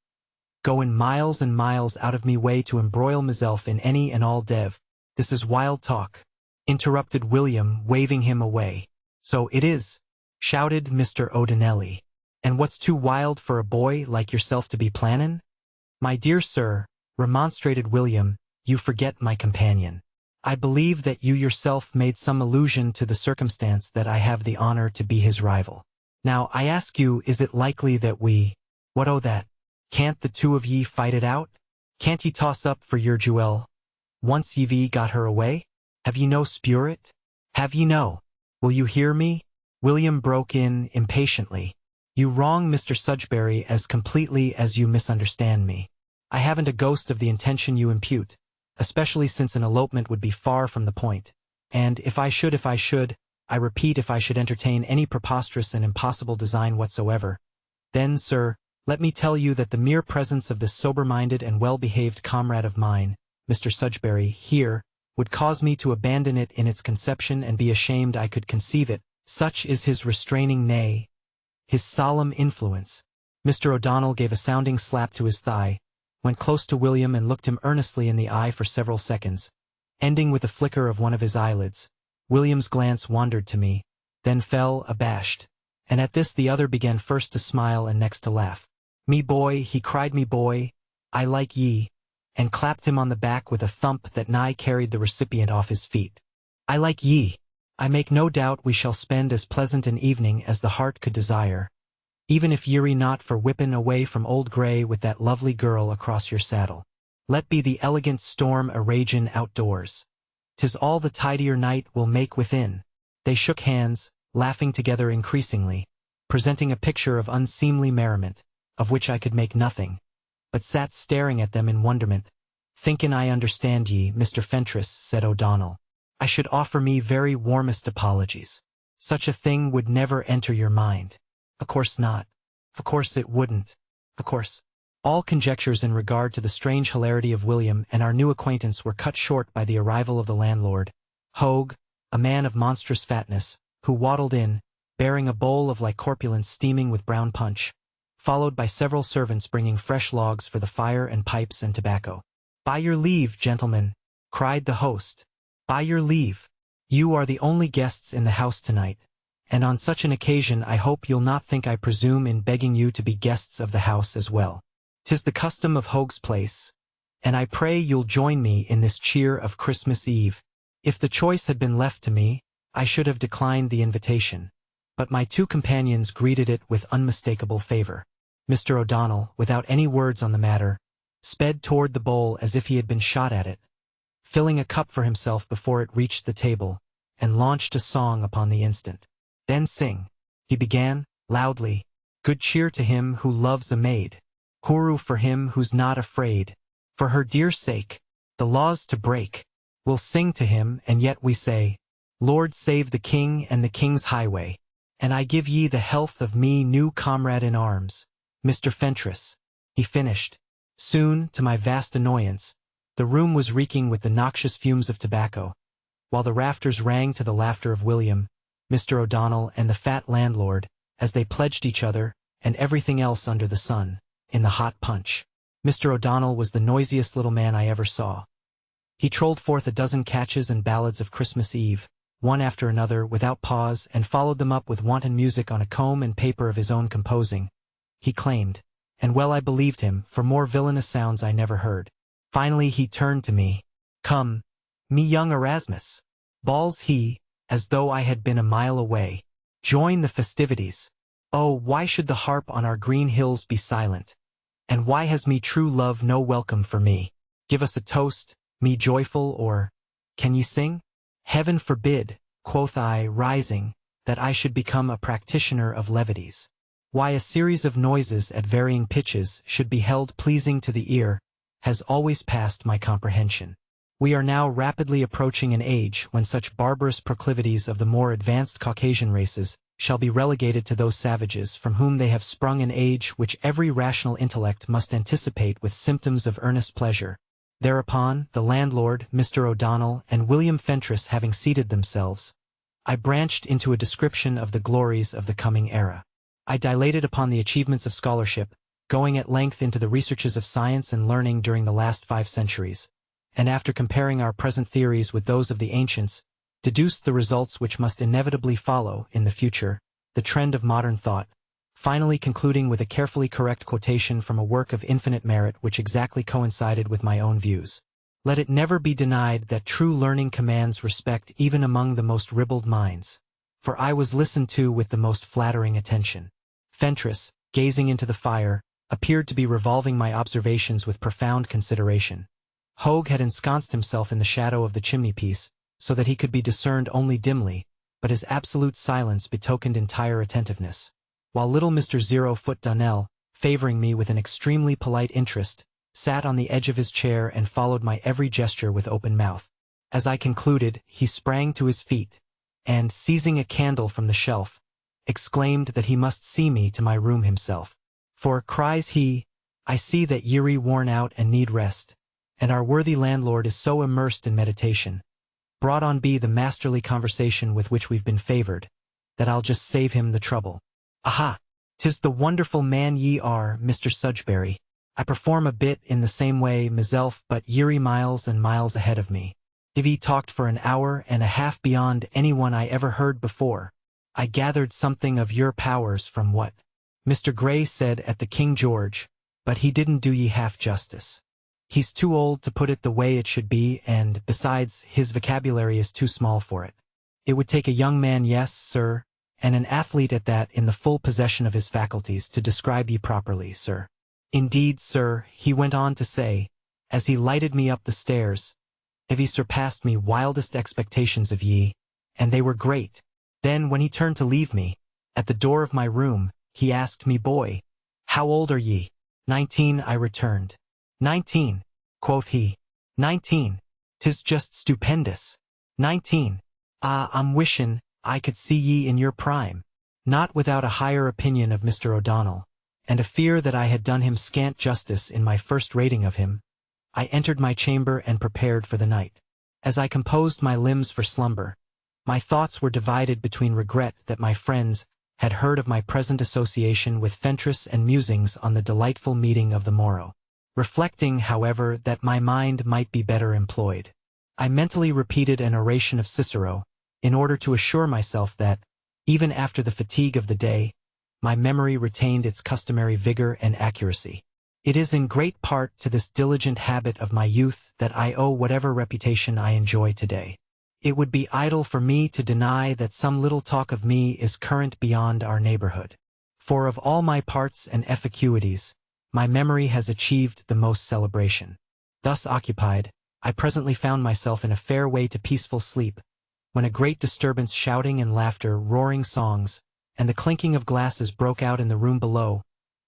Goin' miles and miles out of me way to embroil myself in any and all dev. This is wild talk, interrupted William, waving him away. So it is, shouted Mr. O'Donnell. And what's too wild for a boy like yourself to be plannin'? My dear sir, remonstrated William, you forget my companion. I believe that you yourself made some allusion to the circumstance that I have the honor to be his rival. Now, I ask you, is it likely that we— What o' that? Can't the two of ye fight it out? Can't ye toss up for your jewel? Once ye've got her away? Have ye no spurit? Have ye no? Will you hear me? William broke in impatiently. You wrong Mr. Sudbury as completely as you misunderstand me. I haven't a ghost of the intention you impute, especially since an elopement would be far from the point. And if I should, I repeat, if I should entertain any preposterous and impossible design whatsoever, then, sir, let me tell you that the mere presence of this sober-minded and well-behaved comrade of mine, Mr. Sudbury, here, would cause me to abandon it in its conception and be ashamed I could conceive it. Such is his restraining, nay, his solemn influence. Mr. O'Donnell gave a sounding slap to his thigh, went close to William and looked him earnestly in the eye for several seconds, ending with a flicker of one of his eyelids. William's glance wandered to me, then fell abashed, and at this the other began first to smile and next to laugh. Me boy, he cried, me boy, I like ye, and clapped him on the back with a thump that nigh carried the recipient off his feet. I like ye, I make no doubt we shall spend as pleasant an evening as the heart could desire, even if ye're not for whippin' away from old Grey with that lovely girl across your saddle. Let be the elegant storm a-ragin' outdoors. 'Tis all the tidier night will make within. They shook hands, laughing together increasingly, presenting a picture of unseemly merriment, of which I could make nothing, but sat staring at them in wonderment. "Thinkin' I understand ye, Mr. Fentress," said O'Donnell. "I should offer me very warmest apologies. Such a thing would never enter your mind." "Of course not. Of course it wouldn't. Of course." All conjectures in regard to the strange hilarity of William and our new acquaintance were cut short by the arrival of the landlord, Hogue, a man of monstrous fatness, who waddled in, bearing a bowl of like corpulence steaming with brown punch, followed by several servants bringing fresh logs for the fire and pipes and tobacco. "By your leave, gentlemen," cried the host. "By your leave. You are the only guests in the house tonight, and on such an occasion I hope you'll not think I presume in begging you to be guests of the house as well. 'Tis the custom of Hogue's place, and I pray you'll join me in this cheer of Christmas Eve." If the choice had been left to me, I should have declined the invitation, but my two companions greeted it with unmistakable favor. Mr. O'Donnell, without any words on the matter, sped toward the bowl as if he had been shot at it, filling a cup for himself before it reached the table, and launched a song upon the instant. "Then sing," he began, loudly, "good cheer to him who loves a maid. Hooroo for him who's not afraid. For her dear sake, the laws to break. We'll sing to him, and yet we say, Lord save the king and the king's highway. And I give ye the health of me new comrade in arms, Mr. Fentress," he finished. Soon, to my vast annoyance, the room was reeking with the noxious fumes of tobacco, while the rafters rang to the laughter of William, Mr. O'Donnell, and the fat landlord, as they pledged each other, and everything else under the sun, in the hot punch. Mr. O'Donnell was the noisiest little man I ever saw. He trolled forth a dozen catches and ballads of Christmas Eve, one after another, without pause, and followed them up with wanton music on a comb and paper of his own composing. He claimed, and well I believed him, for more villainous sounds I never heard. Finally he turned to me. "Come, me young Erasmus," bawls he, as though I had been a mile away. "Join the festivities. Oh, why should the harp on our green hills be silent? And why has me true love no welcome for me? Give us a toast, me joyful, or can ye sing?" "Heaven forbid," quoth I, rising, "that I should become a practitioner of levities. Why a series of noises at varying pitches should be held pleasing to the ear has always passed my comprehension. We are now rapidly approaching an age when such barbarous proclivities of the more advanced Caucasian races shall be relegated to those savages from whom they have sprung, an age which every rational intellect must anticipate with symptoms of earnest pleasure." Thereupon, the landlord, Mr. O'Donnell, and William Fentress having seated themselves, I branched into a description of the glories of the coming era. I dilated upon the achievements of scholarship, going at length into the researches of science and learning during the last 5 centuries, and after comparing our present theories with those of the ancients, deduced the results which must inevitably follow, in the future, the trend of modern thought, finally concluding with a carefully correct quotation from a work of infinite merit which exactly coincided with my own views. Let it never be denied that true learning commands respect even among the most ribald minds, for I was listened to with the most flattering attention. Fentress, gazing into the fire, appeared to be revolving my observations with profound consideration. Hogue had ensconced himself in the shadow of the chimney-piece, so that he could be discerned only dimly, but his absolute silence betokened entire attentiveness, while little Mr. 0-foot Donnell, favoring me with an extremely polite interest, sat on the edge of his chair and followed my every gesture with open mouth. As I concluded, he sprang to his feet, and, seizing a candle from the shelf, exclaimed that he must see me to my room himself. "For," cries he, "I see that ye're worn out and need rest, and our worthy landlord is so immersed in meditation, brought on be the masterly conversation with which we've been favored, that I'll just save him the trouble. Aha! 'Tis the wonderful man ye are, Mr. Sudbury. I perform a bit in the same way myself, but ye're miles and miles ahead of me. If ye talked for an hour and a half beyond anyone I ever heard before, I gathered something of your powers from what Mr. Gray said at the King George, but he didn't do ye half justice. He's too old to put it the way it should be, and, besides, his vocabulary is too small for it. It would take a young man, yes, sir, and an athlete at that, in the full possession of his faculties, to describe ye properly, sir. Indeed, sir, he went on to say, as he lighted me up the stairs, if he surpassed me wildest expectations of ye, and they were great. Then, when he turned to leave me, at the door of my room, he asked me, boy, how old are ye? 19, I returned. 19, quoth he. 19, 'tis just stupendous. 19, I'm wishin' I could see ye in your prime. Not without a higher opinion of Mr. O'Donnell, and a fear that I had done him scant justice in my first rating of him, I entered my chamber and prepared for the night. As I composed my limbs for slumber, my thoughts were divided between regret that my friends had heard of my present association with Fentress and musings on the delightful meeting of the morrow. Reflecting, however, that my mind might be better employed, I mentally repeated an oration of Cicero, in order to assure myself that, even after the fatigue of the day, my memory retained its customary vigor and accuracy. It is in great part to this diligent habit of my youth that I owe whatever reputation I enjoy today. It would be idle for me to deny that some little talk of me is current beyond our neighborhood. For of all my parts and efficuities, my memory has achieved the most celebration. Thus occupied, I presently found myself in a fair way to peaceful sleep, when a great disturbance, shouting and laughter, roaring songs, and the clinking of glasses broke out in the room below,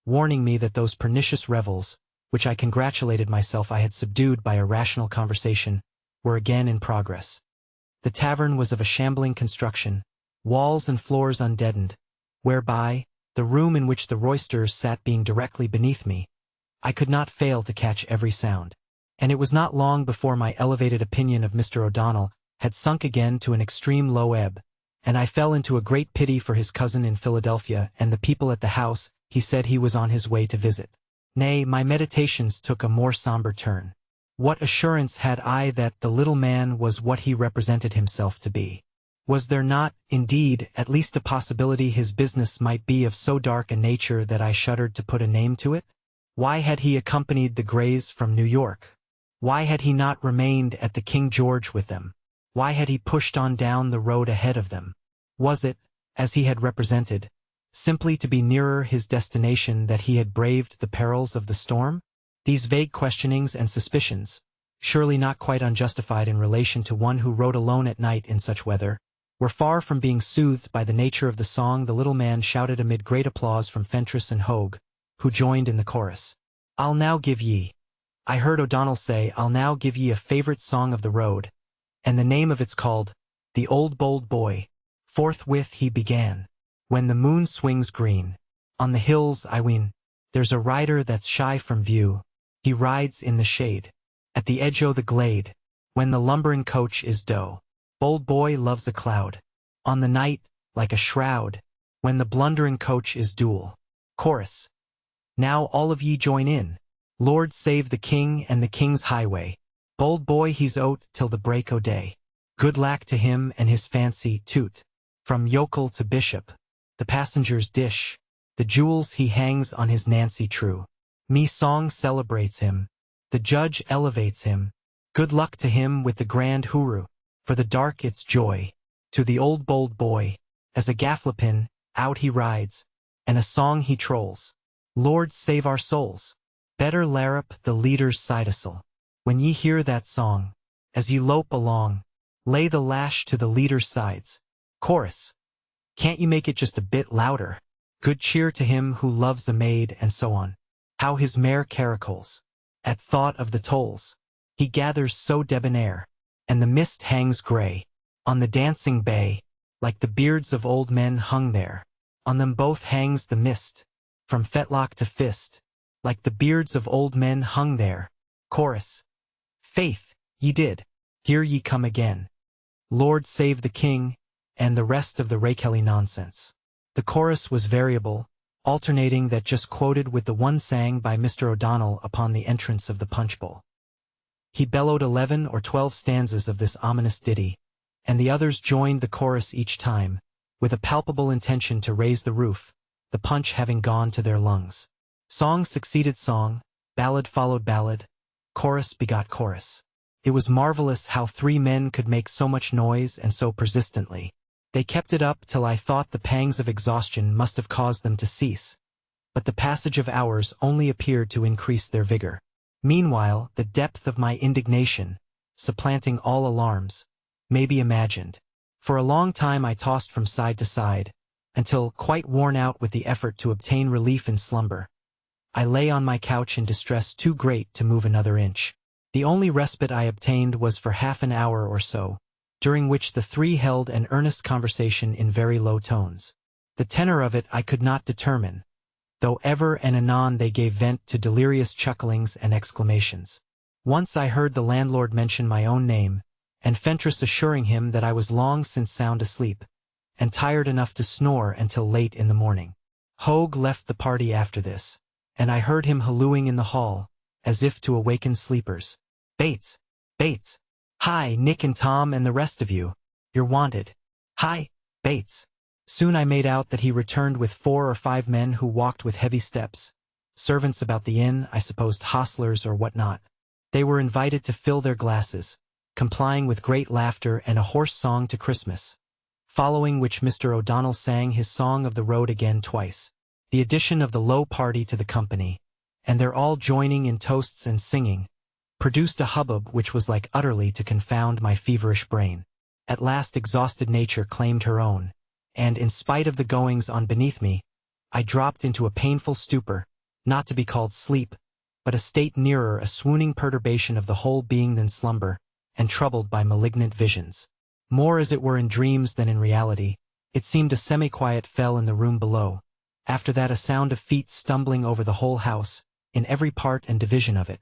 warning me that those pernicious revels, which I congratulated myself I had subdued by a rational conversation, were again in progress. The tavern was of a shambling construction, walls and floors undeadened, whereby, the room in which the roisters sat being directly beneath me, I could not fail to catch every sound. And it was not long before my elevated opinion of Mr. O'Donnell had sunk again to an extreme low ebb, and I fell into a great pity for his cousin in Philadelphia and the people at the house he said he was on his way to visit. Nay, my meditations took a more somber turn. What assurance had I that the little man was what he represented himself to be? Was there not, indeed, at least a possibility his business might be of so dark a nature that I shuddered to put a name to it? Why had he accompanied the Greys from New York? Why had he not remained at the King George with them? Why had he pushed on down the road ahead of them? Was it, as he had represented, simply to be nearer his destination that he had braved the perils of the storm? These vague questionings and suspicions, surely not quite unjustified in relation to one who rode alone at night in such weather, were far from being soothed by the nature of the song the little man shouted amid great applause from Fentress and Hogue, who joined in the chorus. I'll now give ye, I heard O'Donnell say, I'll now give ye a favorite song of the road, and the name of it's called, The Old Bold Boy. Forthwith he began. When the moon swings green, on the hills I ween, there's a rider that's shy from view. He rides in the shade, at the edge o' the glade, when the lumbering coach is dough. Bold boy loves a cloud, on the night, like a shroud, when the blundering coach is dual. Chorus. Now all of ye join in. Lord save the king and the king's highway. Bold boy he's out till the break o' day. Good lack to him and his fancy toot. From yokel to bishop, the passengers dish, the jewels he hangs on his Nancy true. Me song celebrates him, the judge elevates him. Good luck to him with the grand hooroo, for the dark it's joy. To the old bold boy, as a gafflapin, out he rides, and a song he trolls. Lord save our souls. Better larup the leader's sidesel. When ye hear that song, as ye lope along, lay the lash to the leader's sides. Chorus. Can't you make it just a bit louder? Good cheer to him who loves a maid, and so on. How his mare caracoles at thought of the tolls. He gathers so debonair, and the mist hangs gray on the dancing bay, like the beards of old men hung there. On them both hangs the mist, from fetlock to fist, like the beards of old men hung there. Chorus. Faith, ye did. Here ye come again. Lord save the king, and the rest of the Rakelly nonsense. The chorus was variable, alternating that just quoted with the one sang by Mr. O'Donnell upon the entrance of the punch bowl. He bellowed 11 or 12 stanzas of this ominous ditty, and the others joined the chorus each time, with a palpable intention to raise the roof, the punch having gone to their lungs. Song succeeded song, ballad followed ballad, chorus begot chorus. It was marvelous how 3 men could make so much noise and so persistently. They kept it up till I thought the pangs of exhaustion must have caused them to cease, but the passage of hours only appeared to increase their vigor. Meanwhile, the depth of my indignation, supplanting all alarms, may be imagined. For a long time I tossed from side to side, until, quite worn out with the effort to obtain relief in slumber, I lay on my couch in distress too great to move another inch. The only respite I obtained was for half an hour or so, during which the 3 held an earnest conversation in very low tones. The tenor of it I could not determine, though ever and anon they gave vent to delirious chucklings and exclamations. Once I heard the landlord mention my own name, and Fentress assuring him that I was long since sound asleep, and tired enough to snore until late in the morning. Hogue left the party after this, and I heard him hallooing in the hall, as if to awaken sleepers. "Bates! Bates! Hi, Nick and Tom and the rest of you. You're wanted. Hi, Bates." Soon I made out that he returned with 4 or 5 men who walked with heavy steps. Servants about the inn, I supposed hostlers or what not. They were invited to fill their glasses, complying with great laughter and a hoarse song to Christmas, following which Mr. O'Donnell sang his song of the road again twice. The addition of the low party to the company, and their all joining in toasts and singing, produced a hubbub which was like utterly to confound my feverish brain. At last exhausted nature claimed her own, and in spite of the goings on beneath me, I dropped into a painful stupor, not to be called sleep, but a state nearer a swooning perturbation of the whole being than slumber, and troubled by malignant visions. More as it were in dreams than in reality, it seemed a semi-quiet fell in the room below. After that a sound of feet stumbling over the whole house, in every part and division of it,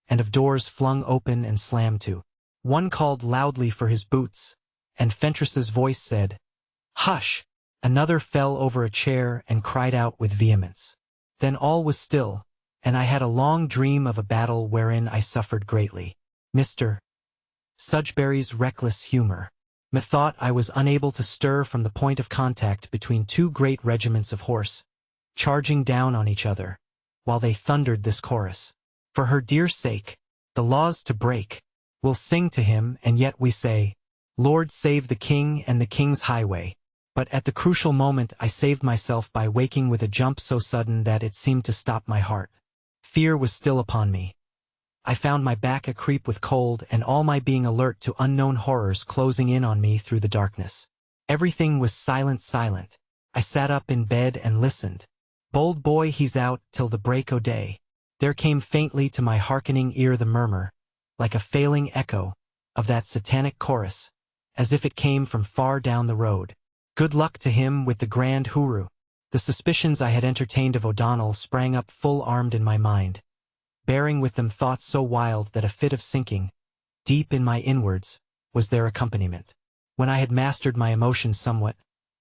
and of doors flung open and slammed to. One called loudly for his boots, and Fentress's voice said, "Hush!" Another fell over a chair and cried out with vehemence. Then all was still, and I had a long dream of a battle wherein I suffered greatly. Mr. Sudbury's reckless humor. Methought I was unable to stir from the point of contact between 2 great regiments of horse, charging down on each other, while they thundered this chorus. For her dear sake, the laws to break, we'll sing to him, and yet we say, Lord save the king and the king's highway. But at the crucial moment I saved myself by waking with a jump so sudden that it seemed to stop my heart. Fear was still upon me. I found my back a creep with cold and all my being alert to unknown horrors closing in on me through the darkness. Everything was silent. I sat up in bed and listened. Bold boy, he's out till the break o' day. There came faintly to my hearkening ear the murmur, like a failing echo, of that satanic chorus, as if it came from far down the road. Good luck to him with the grand hooroo. The suspicions I had entertained of O'Donnell sprang up full-armed in my mind, bearing with them thoughts so wild that a fit of sinking, deep in my inwards, was their accompaniment. When I had mastered my emotions somewhat,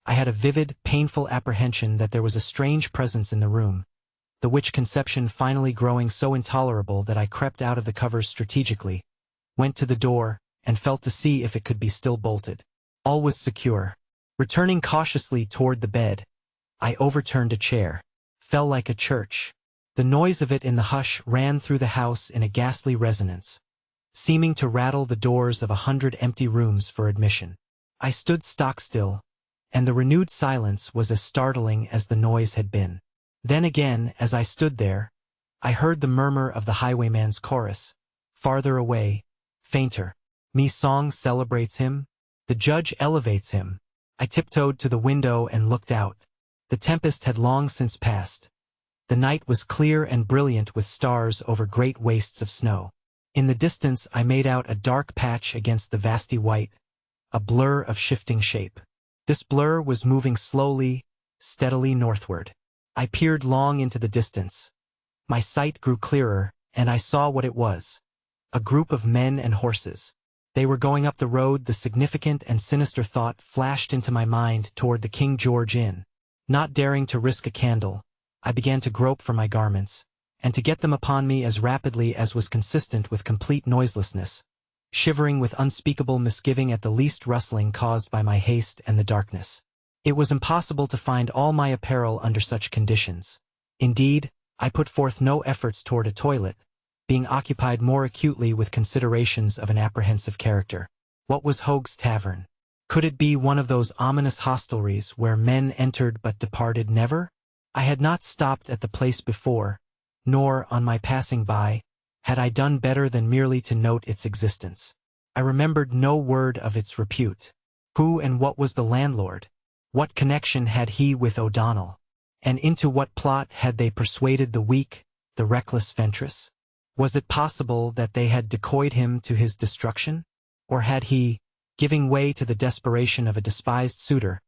I had a vivid, painful apprehension that there was a strange presence in the room, the which conception finally growing so intolerable that I crept out of the covers strategically, went to the door, and felt to see if it could be still bolted. All was secure. Returning cautiously toward the bed, I overturned a chair, fell like a church. The noise of it in the hush ran through the house in a ghastly resonance, seeming to rattle the doors of 100 empty rooms for admission. I stood stock-still, and the renewed silence was as startling as the noise had been. Then again, as I stood there, I heard the murmur of the highwayman's chorus, farther away, fainter. Me song celebrates him, the judge elevates him. I tiptoed to the window and looked out. The tempest had long since passed. The night was clear and brilliant with stars over great wastes of snow. In the distance I made out a dark patch against the vasty white, a blur of shifting shape. This blur was moving slowly, steadily northward. I peered long into the distance. My sight grew clearer, and I saw what it was. A group of men and horses. They were going up the road. The significant and sinister thought flashed into my mind toward the King George Inn. Not daring to risk a candle, I began to grope for my garments, and to get them upon me as rapidly as was consistent with complete noiselessness, shivering with unspeakable misgiving at the least rustling caused by my haste and the darkness. It was impossible to find all my apparel under such conditions. Indeed, I put forth no efforts toward a toilet, being occupied more acutely with considerations of an apprehensive character. What was Hoag's Tavern? Could it be one of those ominous hostelries where men entered but departed never? I had not stopped at the place before, nor, on my passing by, had I done better than merely to note its existence. I remembered no word of its repute. Who and what was the landlord? What connection had he with O'Donnell? And into what plot had they persuaded the weak, the reckless Fentress? Was it possible that they had decoyed him to his destruction? Or had he, giving way to the desperation of a despised suitor,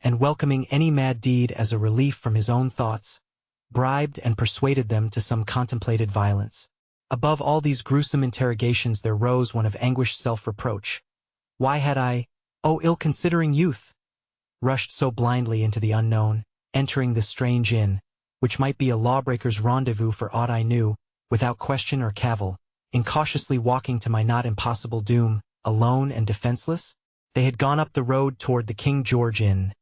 and welcoming any mad deed as a relief from his own thoughts, bribed and persuaded them to some contemplated violence? Above all these gruesome interrogations there rose one of anguished self-reproach. Why had I, oh ill-considering youth, rushed so blindly into the unknown, entering this strange inn, which might be a lawbreaker's rendezvous for aught I knew, without question or cavil, incautiously walking to my not impossible doom, alone and defenseless? They had gone up the road toward the King George Inn.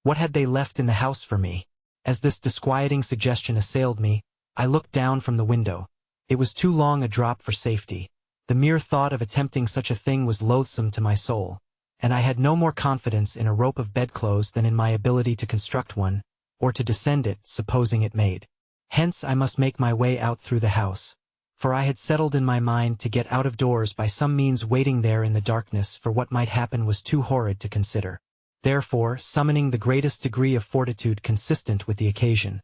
What had they left in the house for me? As this disquieting suggestion assailed me, I looked down from the window. It was too long a drop for safety. The mere thought of attempting such a thing was loathsome to my soul, and I had no more confidence in a rope of bedclothes than in my ability to construct one, or to descend it, supposing it made. Hence I must make my way out through the house, for I had settled in my mind to get out of doors by some means. Waiting there in the darkness for what might happen was too horrid to consider. Therefore, summoning the greatest degree of fortitude consistent with the occasion,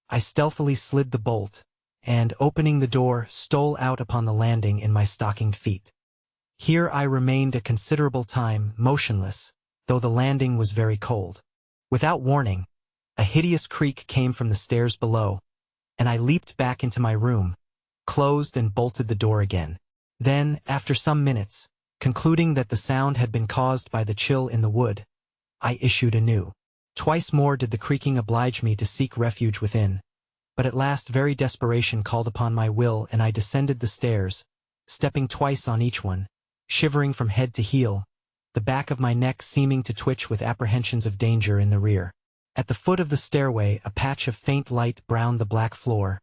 I stealthily slid the bolt, and, opening the door, stole out upon the landing in my stockinged feet. Here I remained a considerable time, motionless, though the landing was very cold. Without warning, a hideous creak came from the stairs below, and I leaped back into my room, closed and bolted the door again. Then, after some minutes, concluding that the sound had been caused by the chill in the wood, I issued anew. Twice more did the creaking oblige me to seek refuge within, but at last very desperation called upon my will, and I descended the stairs, stepping twice on each one, shivering from head to heel, the back of my neck seeming to twitch with apprehensions of danger in the rear. At the foot of the stairway a patch of faint light browned the black floor,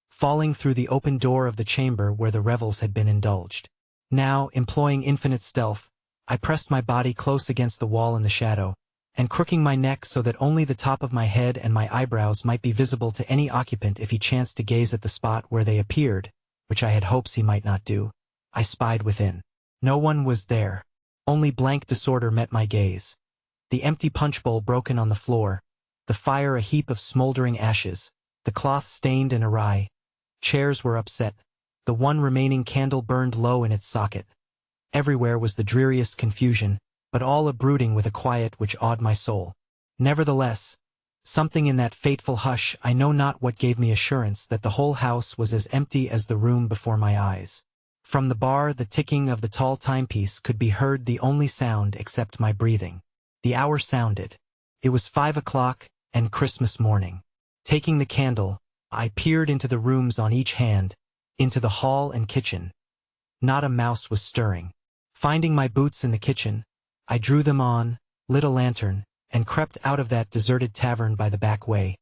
falling through the open door of the chamber where the revels had been indulged. Now, employing infinite stealth, I pressed my body close against the wall in the shadow, and crooking my neck so that only the top of my head and my eyebrows might be visible to any occupant if he chanced to gaze at the spot where they appeared, which I had hopes he might not do, I spied within. No one was there. Only blank disorder met my gaze. The empty punch bowl broken on the floor, the fire a heap of smoldering ashes, the cloth stained and awry. Chairs were upset. The one remaining candle burned low in its socket. Everywhere was the dreariest confusion, but all a brooding with a quiet which awed my soul. Nevertheless, something in that fateful hush, I know not what, gave me assurance that the whole house was as empty as the room before my eyes. From the bar the ticking of the tall timepiece could be heard, the only sound except my breathing. The hour sounded. It was 5 o'clock, and Christmas morning. Taking the candle, I peered into the rooms on each hand, into the hall and kitchen. Not a mouse was stirring. Finding my boots in the kitchen, I drew them on, lit a lantern, and crept out of that deserted tavern by the back way,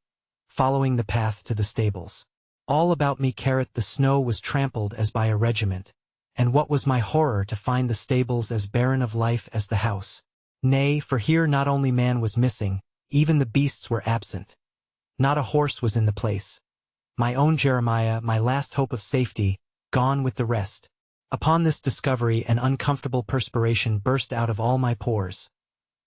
following the path to the stables. All about me the snow was trampled as by a regiment, and what was my horror to find the stables as barren of life as the house. Nay, for here not only man was missing, even the beasts were absent. Not a horse was in the place. My own Jeremiah, my last hope of safety, gone with the rest. Upon this discovery an uncomfortable perspiration burst out of all my pores.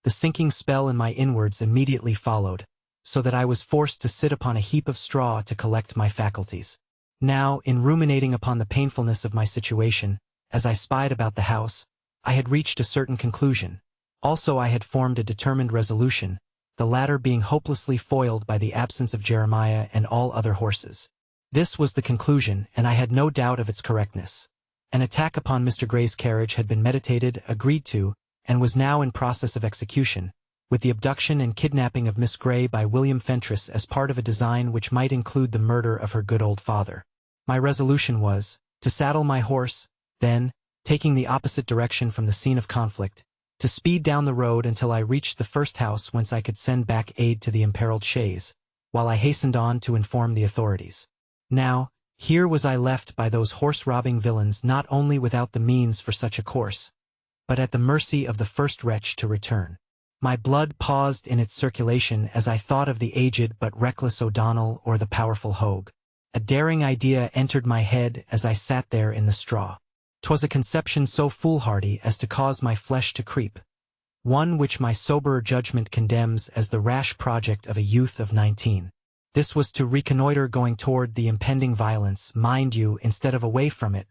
The sinking spell in my inwards immediately followed, so that I was forced to sit upon a heap of straw to collect my faculties. Now, in ruminating upon the painfulness of my situation, as I spied about the house, I had reached a certain conclusion. Also I had formed a determined resolution, the latter being hopelessly foiled by the absence of Jeremiah and all other horses. This was the conclusion, and I had no doubt of its correctness. An attack upon Mr. Gray's carriage had been meditated, agreed to, and was now in process of execution, with the abduction and kidnapping of Miss Gray by William Fentress as part of a design which might include the murder of her good old father. My resolution was, to saddle my horse, then, taking the opposite direction from the scene of conflict, to speed down the road until I reached the first house whence I could send back aid to the imperiled chaise, while I hastened on to inform the authorities. Now, Here was I left by those horse-robbing villains not only without the means for such a course, but at the mercy of the first wretch to return. My blood paused in its circulation as I thought of the aged but reckless O'Donnell or the powerful Hogue. A daring idea entered my head as I sat there in the straw. 'Twas a conception so foolhardy as to cause my flesh to creep, one which my soberer judgment condemns as the rash project of a youth of 19. This was to reconnoiter going toward the impending violence, mind you, instead of away from it.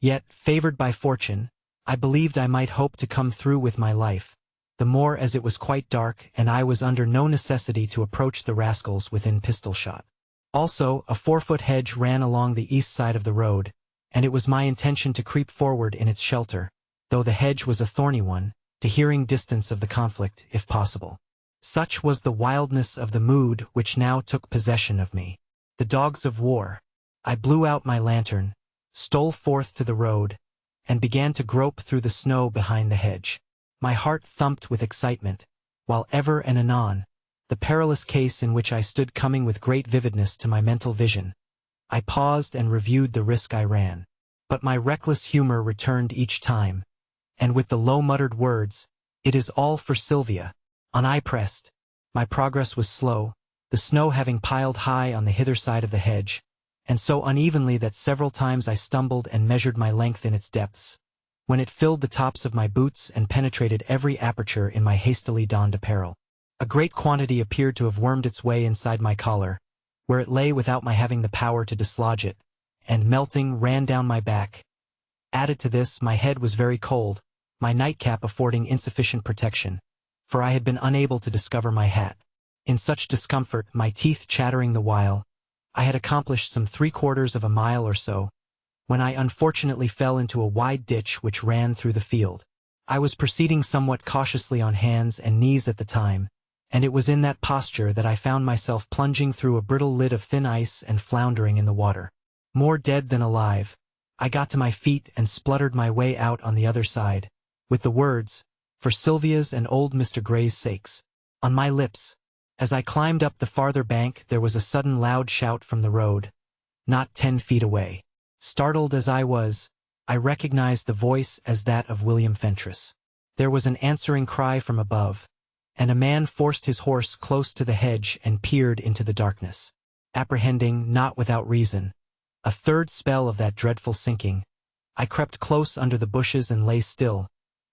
Yet, favored by fortune, I believed I might hope to come through with my life, the more as it was quite dark and I was under no necessity to approach the rascals within pistol shot. Also, a 4-foot hedge ran along the east side of the road, and it was my intention to creep forward in its shelter, though the hedge was a thorny one, to hearing distance of the conflict, if possible. Such was the wildness of the mood which now took possession of me. The dogs of war. I blew out my lantern, stole forth to the road, and began to grope through the snow behind the hedge. My heart thumped with excitement, while ever and anon, the perilous case in which I stood coming with great vividness to my mental vision, I paused and reviewed the risk I ran. But my reckless humor returned each time, and with the low-muttered words, "It is all for Sylvia," on I pressed. My progress was slow, the snow having piled high on the hither side of the hedge, and so unevenly that several times I stumbled and measured my length in its depths, when it filled the tops of my boots and penetrated every aperture in my hastily donned apparel. A great quantity appeared to have wormed its way inside my collar, where it lay without my having the power to dislodge it, and melting ran down my back. Added to this, my head was very cold, my nightcap affording insufficient protection, for I had been unable to discover my hat. In such discomfort, my teeth chattering the while, I had accomplished some 3/4 of a mile or so, when I unfortunately fell into a wide ditch which ran through the field. I was proceeding somewhat cautiously on hands and knees at the time, and it was in that posture that I found myself plunging through a brittle lid of thin ice and floundering in the water. More dead than alive, I got to my feet and spluttered my way out on the other side, with the words, "For Sylvia's and old Mr. Gray's sakes," on my lips. As I climbed up the farther bank there was a sudden loud shout from the road, not 10 feet away. Startled as I was, I recognized the voice as that of William Fentress. There was an answering cry from above, and a man forced his horse close to the hedge and peered into the darkness. Apprehending, not without reason, a third spell of that dreadful sinking, I crept close under the bushes and lay still,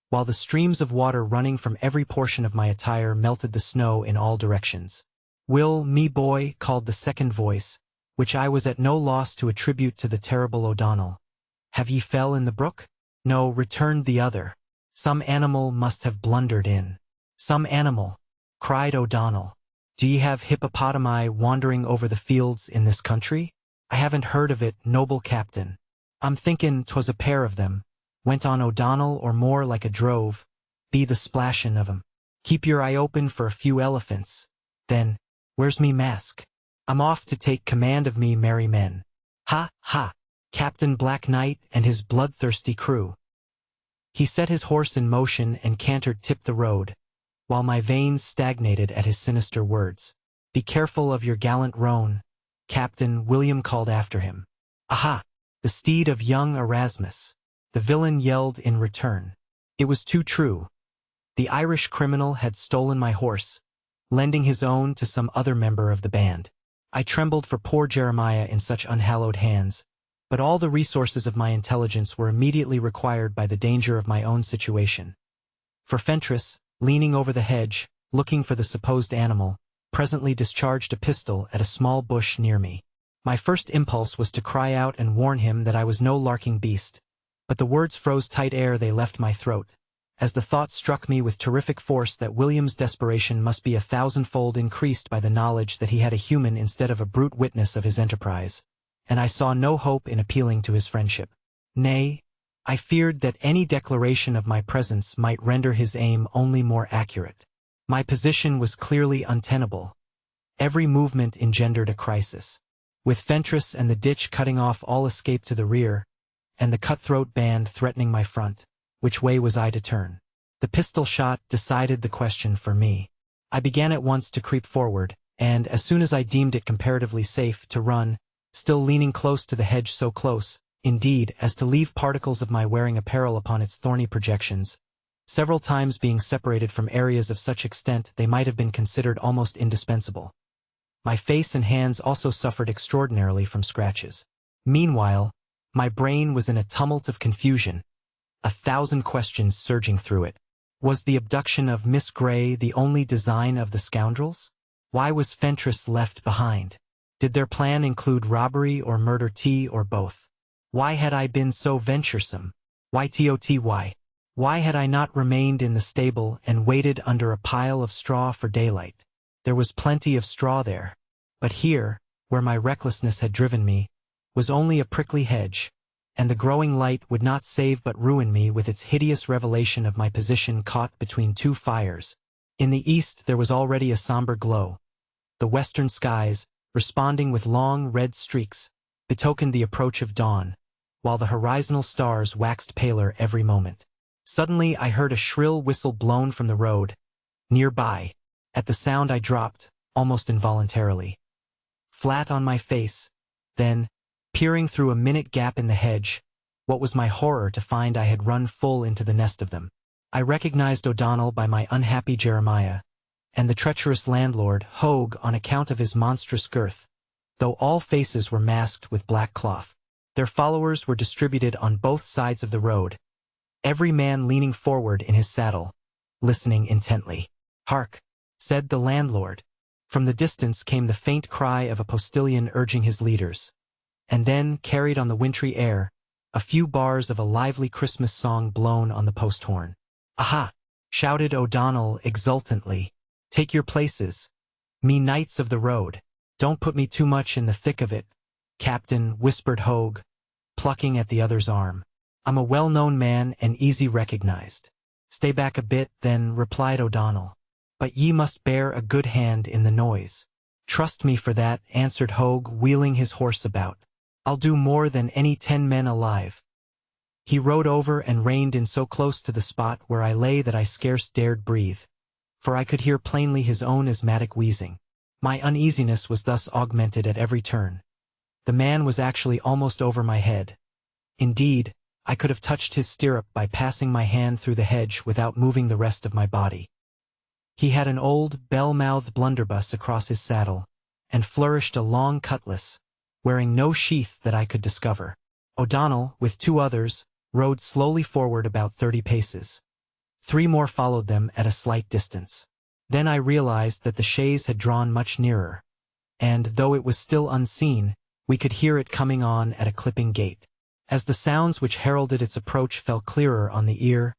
while the streams of water running from every portion of my attire melted the snow in all directions. "Will, me boy," called the second voice, which I was at no loss to attribute to the terrible O'Donnell. "Have ye fell in the brook?" "No," returned the other. "Some animal must have blundered in." "Some animal," cried O'Donnell. "Do ye have hippopotami wandering over the fields in this country?" "I haven't heard of it, noble captain." "I'm thinking 'twas a pair of them," went on O'Donnell, "or more like a drove, be the splashin' of 'em. Keep your eye open for a few elephants. Then, where's me mask? I'm off to take command of me merry men. Ha, ha, Captain Black Knight and his bloodthirsty crew." He set his horse in motion and cantered tip the road, while my veins stagnated at his sinister words. "Be careful of your gallant roan, Captain," William called after him. "Aha! The steed of young Erasmus," the villain yelled in return. It was too true. The Irish criminal had stolen my horse, lending his own to some other member of the band. I trembled for poor Jeremiah in such unhallowed hands, but all the resources of my intelligence were immediately required by the danger of my own situation. For Fentress, leaning over the hedge, looking for the supposed animal, presently discharged a pistol at a small bush near me. My first impulse was to cry out and warn him that I was no larking beast, but the words froze tight ere they left my throat, as the thought struck me with terrific force that William's desperation must be 1,000-fold increased by the knowledge that he had a human instead of a brute witness of his enterprise, and I saw no hope in appealing to his friendship. Nay, I feared that any declaration of my presence might render his aim only more accurate. My position was clearly untenable. Every movement engendered a crisis. With Fentress and the ditch cutting off all escape to the rear, and the cutthroat band threatening my front, which way was I to turn? The pistol shot decided the question for me. I began at once to creep forward, and, as soon as I deemed it comparatively safe, to run, still leaning close to the hedge, so close, indeed, as to leave particles of my wearing apparel upon its thorny projections, several times being separated from areas of such extent they might have been considered almost indispensable. My face and hands also suffered extraordinarily from scratches. Meanwhile, my brain was in a tumult of confusion, 1,000 questions surging through it. Was the abduction of Miss Grey the only design of the scoundrels? Why was Fentress left behind? Did their plan include robbery or murder, or both? Why had I been so venturesome? Why? Why had I not remained in the stable and waited under a pile of straw for daylight? There was plenty of straw there. But here, where my recklessness had driven me, was only a prickly hedge, and the growing light would not save but ruin me with its hideous revelation of my position caught between two fires. In the east there was already a somber glow. The western skies, responding with long red streaks, betokened the approach of dawn, while the horizontal stars waxed paler every moment. Suddenly I heard a shrill whistle blown from the road, nearby. At the sound I dropped, almost involuntarily, flat on my face. Then, peering through a minute gap in the hedge, what was my horror to find I had run full into the nest of them. I recognized O'Donnell by my unhappy Jeremiah, and the treacherous landlord, Hogue, on account of his monstrous girth, though all faces were masked with black cloth. Their followers were distributed on both sides of the road, every man leaning forward in his saddle, listening intently. "Hark!" said the landlord. From the distance came the faint cry of a postilion urging his leaders, and then, carried on the wintry air, a few bars of a lively Christmas song blown on the post horn. "Aha!" shouted O'Donnell exultantly. "Take your places, me knights of the road. Don't put me too much in the thick of it, Captain," whispered Hogue, plucking at the other's arm. "I'm a well-known man and easy recognized." "Stay back a bit, then," replied O'Donnell. "But ye must bear a good hand in the noise." "Trust me for that," answered Hogue, wheeling his horse about. "I'll do more than any 10 men alive." He rode over and reined in so close to the spot where I lay that I scarce dared breathe, for I could hear plainly his own asthmatic wheezing. My uneasiness was thus augmented at every turn. The man was actually almost over my head. Indeed, I could have touched his stirrup by passing my hand through the hedge without moving the rest of my body. He had an old, bell-mouthed blunderbuss across his saddle, and flourished a long cutlass, wearing no sheath that I could discover. O'Donnell, with 2 others, rode slowly forward about 30 paces. 3 more followed them at a slight distance. Then I realized that the chaise had drawn much nearer, and, though it was still unseen, we could hear it coming on at a clipping gait. As the sounds which heralded its approach fell clearer on the ear,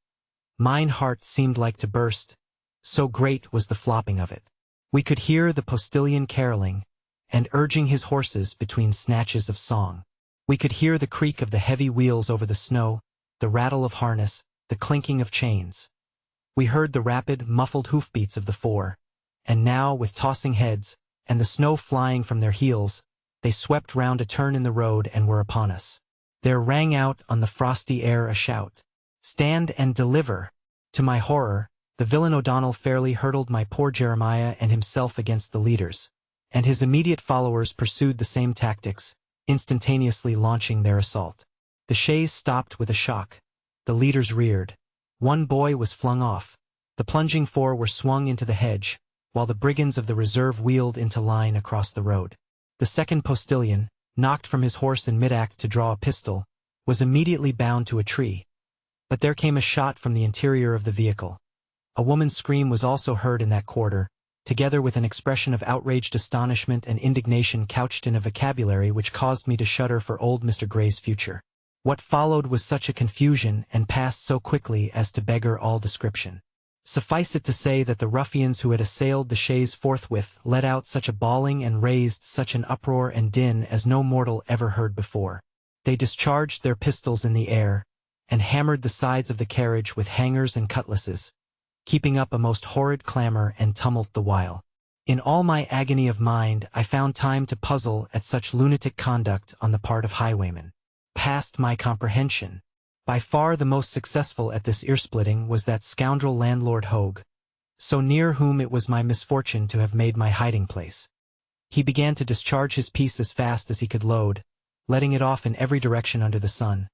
mine heart seemed like to burst, so great was the flopping of it. We could hear the postilion caroling, and urging his horses between snatches of song. We could hear the creak of the heavy wheels over the snow, the rattle of harness, the clinking of chains. We heard the rapid, muffled hoofbeats of the 4, and now, with tossing heads, and the snow flying from their heels, they swept round a turn in the road and were upon us. There rang out on the frosty air a shout, "Stand and deliver!" To my horror, the villain O'Donnell fairly hurtled my poor Jeremiah and himself against the leaders, and his immediate followers pursued the same tactics, instantaneously launching their assault. The chaise stopped with a shock. The leaders reared. 1 boy was flung off. The plunging 4 were swung into the hedge, while the brigands of the reserve wheeled into line across the road. The second postilion, knocked from his horse in mid-act to draw a pistol, was immediately bound to a tree. But there came a shot from the interior of the vehicle. A woman's scream was also heard in that quarter, together with an expression of outraged astonishment and indignation couched in a vocabulary which caused me to shudder for old Mr. Grey's future. What followed was such a confusion and passed so quickly as to beggar all description. Suffice it to say that the ruffians who had assailed the chaise forthwith let out such a bawling and raised such an uproar and din as no mortal ever heard before. They discharged their pistols in the air, and hammered the sides of the carriage with hangers and cutlasses, keeping up a most horrid clamor and tumult the while. In all my agony of mind I found time to puzzle at such lunatic conduct on the part of highwaymen. Past my comprehension. By far the most successful at this ear-splitting was that scoundrel landlord Hogue, so near whom it was my misfortune to have made my hiding-place. He began to discharge his piece as fast as he could load, letting it off in every direction under the sun,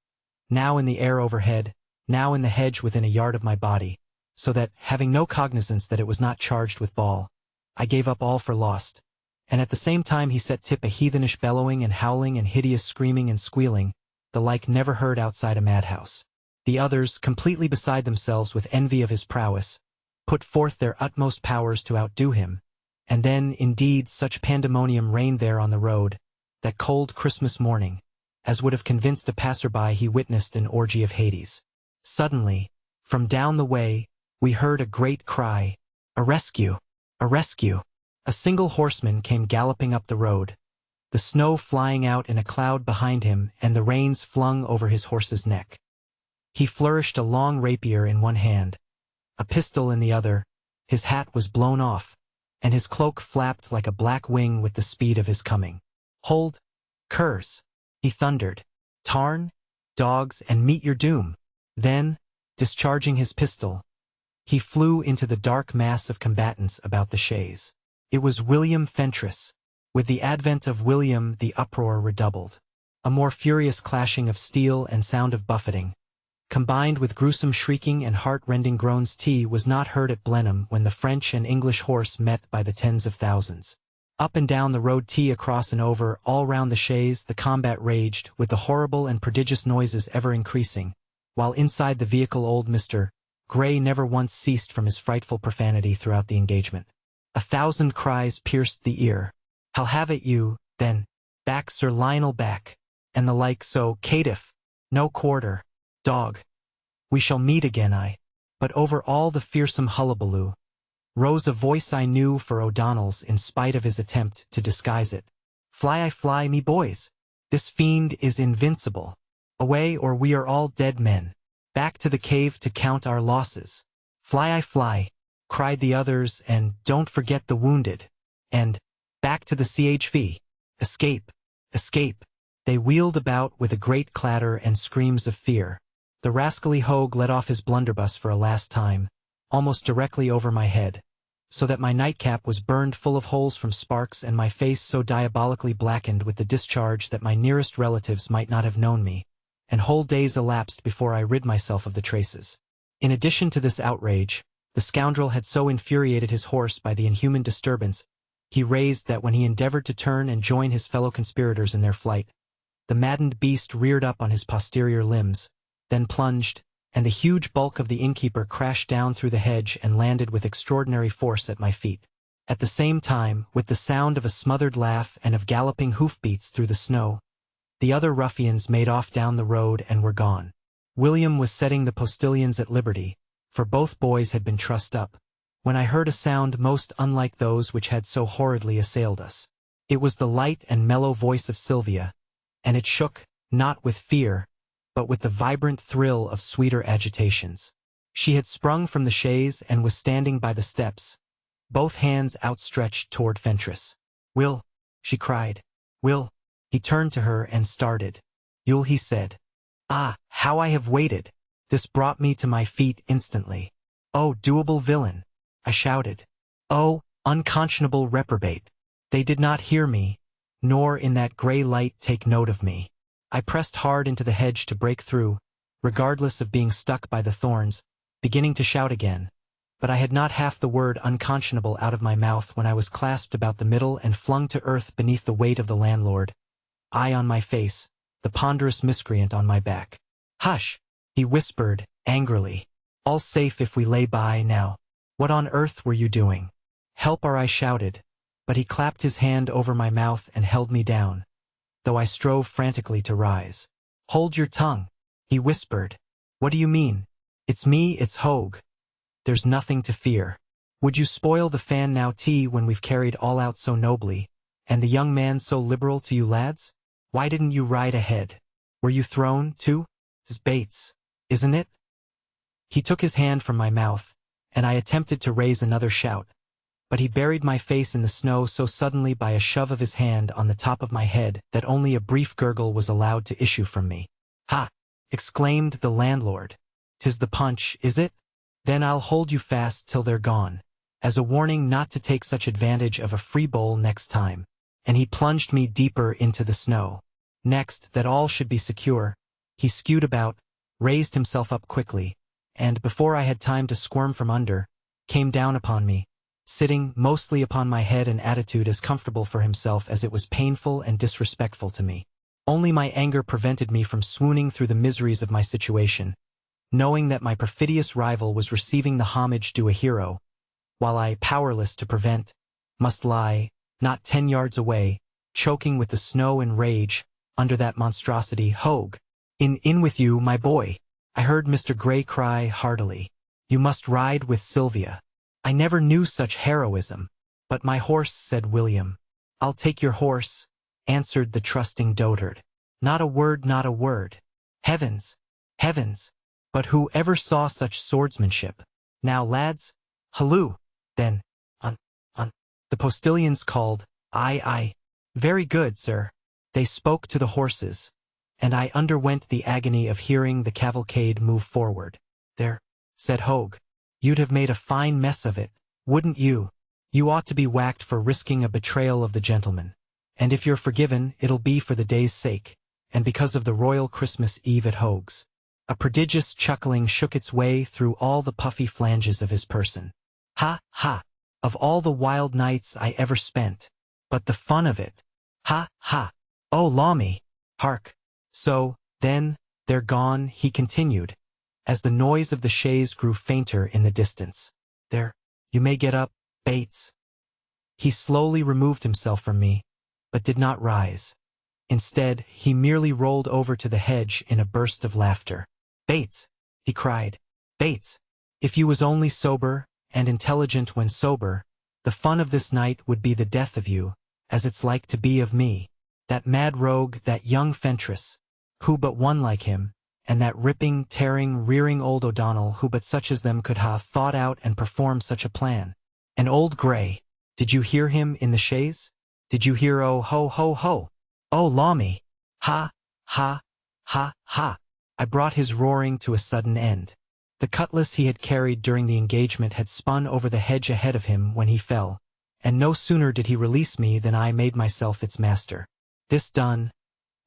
now in the air overhead, now in the hedge within a yard of my body, so that, having no cognizance that it was not charged with ball, I gave up all for lost. And at the same time he set tip a heathenish bellowing and howling and hideous screaming and squealing, the like never heard outside a madhouse. The others, completely beside themselves with envy of his prowess, put forth their utmost powers to outdo him, and then, indeed, such pandemonium reigned there on the road, that cold Christmas morning, as would have convinced a passer-by he witnessed an orgy of Hades. Suddenly, from down the way, we heard a great cry, "A rescue! A rescue!" A single horseman came galloping up the road, the snow flying out in a cloud behind him and the reins flung over his horse's neck. He flourished a long rapier in one hand, a pistol in the other, his hat was blown off, and his cloak flapped like a black wing with the speed of his coming. "Hold, curs!" he thundered. "Tarn, dogs, and meet your doom!" Then, discharging his pistol, he flew into the dark mass of combatants about the chaise. It was William Fentress. With the advent of William the uproar redoubled. A more furious clashing of steel and sound of buffeting, combined with gruesome shrieking and heart-rending groans, was not heard at Blenheim when the French and English horse met by the tens of thousands. Up and down the road, across and over, all round the chaise, the combat raged, with the horrible and prodigious noises ever increasing, while inside the vehicle old Mr. Grey never once ceased from his frightful profanity throughout the engagement. 1,000 cries pierced the ear. "I'll have it you, then! Back, Sir Lionel, back!" and the like, so, "Caitiff! No quarter! Dog! We shall meet again, But over all the fearsome hullabaloo rose a voice I knew for O'Donnell's in spite of his attempt to disguise it. "Fly, I fly, me boys! This fiend is invincible! Away, or we are all dead men! Back to the cave to count our losses! Fly, I fly!" cried the others, and "Don't forget the wounded!" and "Back to the CHV! Escape! Escape!" They wheeled about with a great clatter and screams of fear. The rascally Hogue let off his blunderbuss for a last time, almost directly over my head, so that my nightcap was burned full of holes from sparks and my face so diabolically blackened with the discharge that my nearest relatives might not have known me, and whole days elapsed before I rid myself of the traces. In addition to this outrage, the scoundrel had so infuriated his horse by the inhuman disturbance he raised that when he endeavored to turn and join his fellow conspirators in their flight, the maddened beast reared up on his posterior limbs, then plunged, and the huge bulk of the innkeeper crashed down through the hedge and landed with extraordinary force at my feet. At the same time, with the sound of a smothered laugh and of galloping hoofbeats through the snow, the other ruffians made off down the road and were gone. William was setting the postilions at liberty, for both boys had been trussed up, when I heard a sound most unlike those which had so horridly assailed us. It was the light and mellow voice of Sylvia, and it shook, not with fear, but with the vibrant thrill of sweeter agitations. She had sprung from the chaise and was standing by the steps, both hands outstretched toward Fentress. "Will," she cried. "Will." He turned to her and started. "You'll," he said. "Ah, how I have waited!" This brought me to my feet instantly. "Oh, doable villain!" I shouted. "Oh, unconscionable reprobate!" They did not hear me, nor in that grey light take note of me. I pressed hard into the hedge to break through, regardless of being stuck by the thorns, beginning to shout again, but I had not half the word unconscionable out of my mouth when I was clasped about the middle and flung to earth beneath the weight of the landlord, I on my face, the ponderous miscreant on my back. "Hush!" he whispered, angrily. "All safe if we lay by now. What on earth were you doing?" "Help!" I shouted, but he clapped his hand over my mouth and held me down, though I strove frantically to rise. "Hold your tongue," he whispered. "What do you mean?" "It's me, it's Hogue. There's nothing to fear. Would you spoil the fan now, when we've carried all out so nobly, and the young man so liberal to you lads? Why didn't you ride ahead? Were you thrown, too? 'Tis Bates, isn't it?" He took his hand from my mouth, and I attempted to raise another shout, but he buried my face in the snow so suddenly by a shove of his hand on the top of my head that only a brief gurgle was allowed to issue from me. "Ha!" exclaimed the landlord. "'Tis the punch, is it? Then I'll hold you fast till they're gone, as a warning not to take such advantage of a free bowl next time." and he plunged me deeper into the snow. Next, that all should be secure, he skewed about, raised himself up quickly, and before I had time to squirm from under, came down upon me, sitting mostly upon my head in attitude as comfortable for himself as it was painful and disrespectful to me. Only my anger prevented me from swooning through the miseries of my situation, knowing that my perfidious rival was receiving the homage due a hero, while I, powerless to prevent, must lie, not 10 yards away, choking with the snow and rage, under that monstrosity. "Hogue! In with you, my boy!" I heard Mr. Gray cry heartily. "You must ride with Sylvia." "I never knew such heroism." "But my horse," said William. "I'll take your horse," answered the trusting dotard. "Not a word, not a word." Heavens! Heavens! But who ever saw such swordsmanship? "Now, lads, halloo!" Then, on. The postilions called, "Aye. Very good, sir." They spoke to the horses, and I underwent the agony of hearing the cavalcade move forward. "There," said Hogue. "You'd have made a fine mess of it, wouldn't you? You ought to be whacked for risking a betrayal of the gentleman. And if you're forgiven, it'll be for the day's sake, and because of the royal Christmas Eve at Hogue's." A prodigious chuckling shook its way through all the puffy flanges of his person. "Ha, ha! Of all the wild nights I ever spent. But the fun of it! Ha, ha! Oh, law me! Hark! So, then, they're gone," he continued, as the noise of the chaise grew fainter in the distance. "There, you may get up, Bates." He slowly removed himself from me, but did not rise. Instead, he merely rolled over to the hedge in a burst of laughter. "Bates!" he cried. "Bates! If you was only sober, and intelligent when sober, the fun of this night would be the death of you, as it's like to be of me. That mad rogue, that young Fentress, who but one like him, and that ripping, tearing, rearing old O'Donnell, who but such as them could ha' thought out and performed such a plan. And old Gray, did you hear him in the chaise? Did you hear oh ho ho ho? Oh law me! Ha, ha, ha, ha!" I brought his roaring to a sudden end. The cutlass he had carried during the engagement had spun over the hedge ahead of him when he fell, and no sooner did he release me than I made myself its master. This done,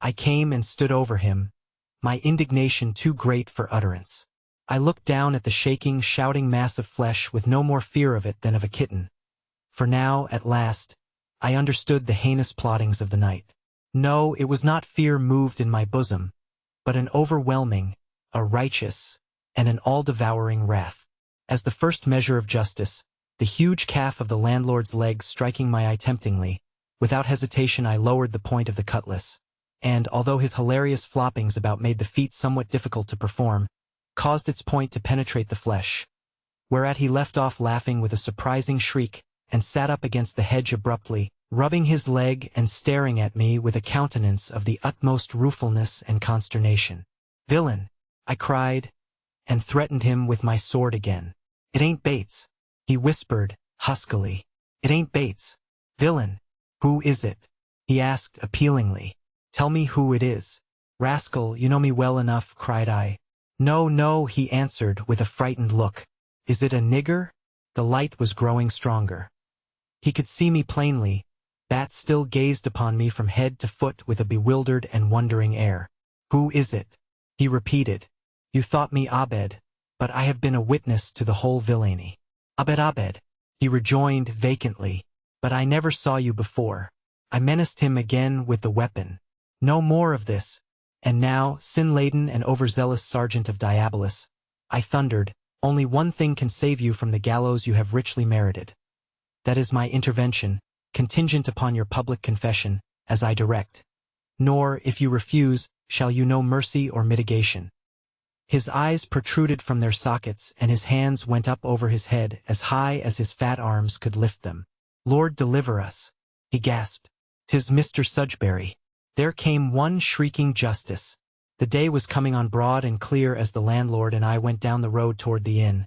I came and stood over him, my indignation too great for utterance. I looked down at the shaking, shouting mass of flesh with no more fear of it than of a kitten. For now, at last, I understood the heinous plottings of the night. No, it was not fear moved in my bosom, but an overwhelming, a righteous, and an all-devouring wrath. As the first measure of justice, the huge calf of the landlord's leg striking my eye temptingly, without hesitation I lowered the point of the cutlass, and, although his hilarious floppings about made the feat somewhat difficult to perform, caused its point to penetrate the flesh, whereat he left off laughing with a surprising shriek, and sat up against the hedge abruptly, rubbing his leg and staring at me with a countenance of the utmost ruefulness and consternation. "Villain!" I cried, and threatened him with my sword again. "It ain't Bates," he whispered, huskily. "It ain't Bates. Villain! Who is it?" he asked appealingly. "Tell me who it is." "Rascal, you know me well enough," cried I. "No, no," he answered with a frightened look. "Is it a nigger?" The light was growing stronger. He could see me plainly. Bat still gazed upon me from head to foot with a bewildered and wondering air. "Who is it?" he repeated. "You thought me Abed, but I have been a witness to the whole villainy." Abed, he rejoined vacantly, "but I never saw you before." I menaced him again with the weapon. "No more of this. And now, sin-laden and overzealous sergeant of Diabolus," I thundered, "only one thing can save you from the gallows you have richly merited. That is my intervention, contingent upon your public confession, as I direct. Nor, if you refuse, shall you know mercy or mitigation." His eyes protruded from their sockets and his hands went up over his head as high as his fat arms could lift them. "Lord deliver us," he gasped. "'Tis Mr. Sudbury." There came one shrieking justice. The day was coming on broad and clear as the landlord and I went down the road toward the inn.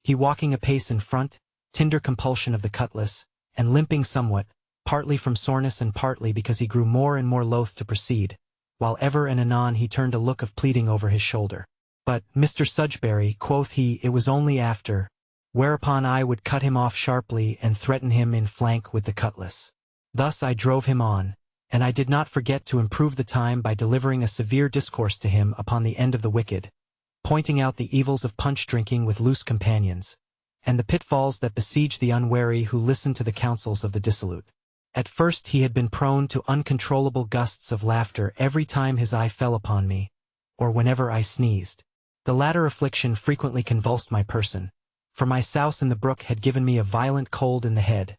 He walking a pace in front, tender compulsion of the cutlass, and limping somewhat, partly from soreness and partly because he grew more and more loath to proceed, while ever and anon he turned a look of pleading over his shoulder. "But, Mr. Sudbury," quoth he, "it was only after," whereupon I would cut him off sharply and threaten him in flank with the cutlass. Thus I drove him on, and I did not forget to improve the time by delivering a severe discourse to him upon the end of the wicked, pointing out the evils of punch drinking with loose companions, and the pitfalls that besiege the unwary who listen to the counsels of the dissolute. At first he had been prone to uncontrollable gusts of laughter every time his eye fell upon me, or whenever I sneezed. The latter affliction frequently convulsed my person, for my souse in the brook had given me a violent cold in the head,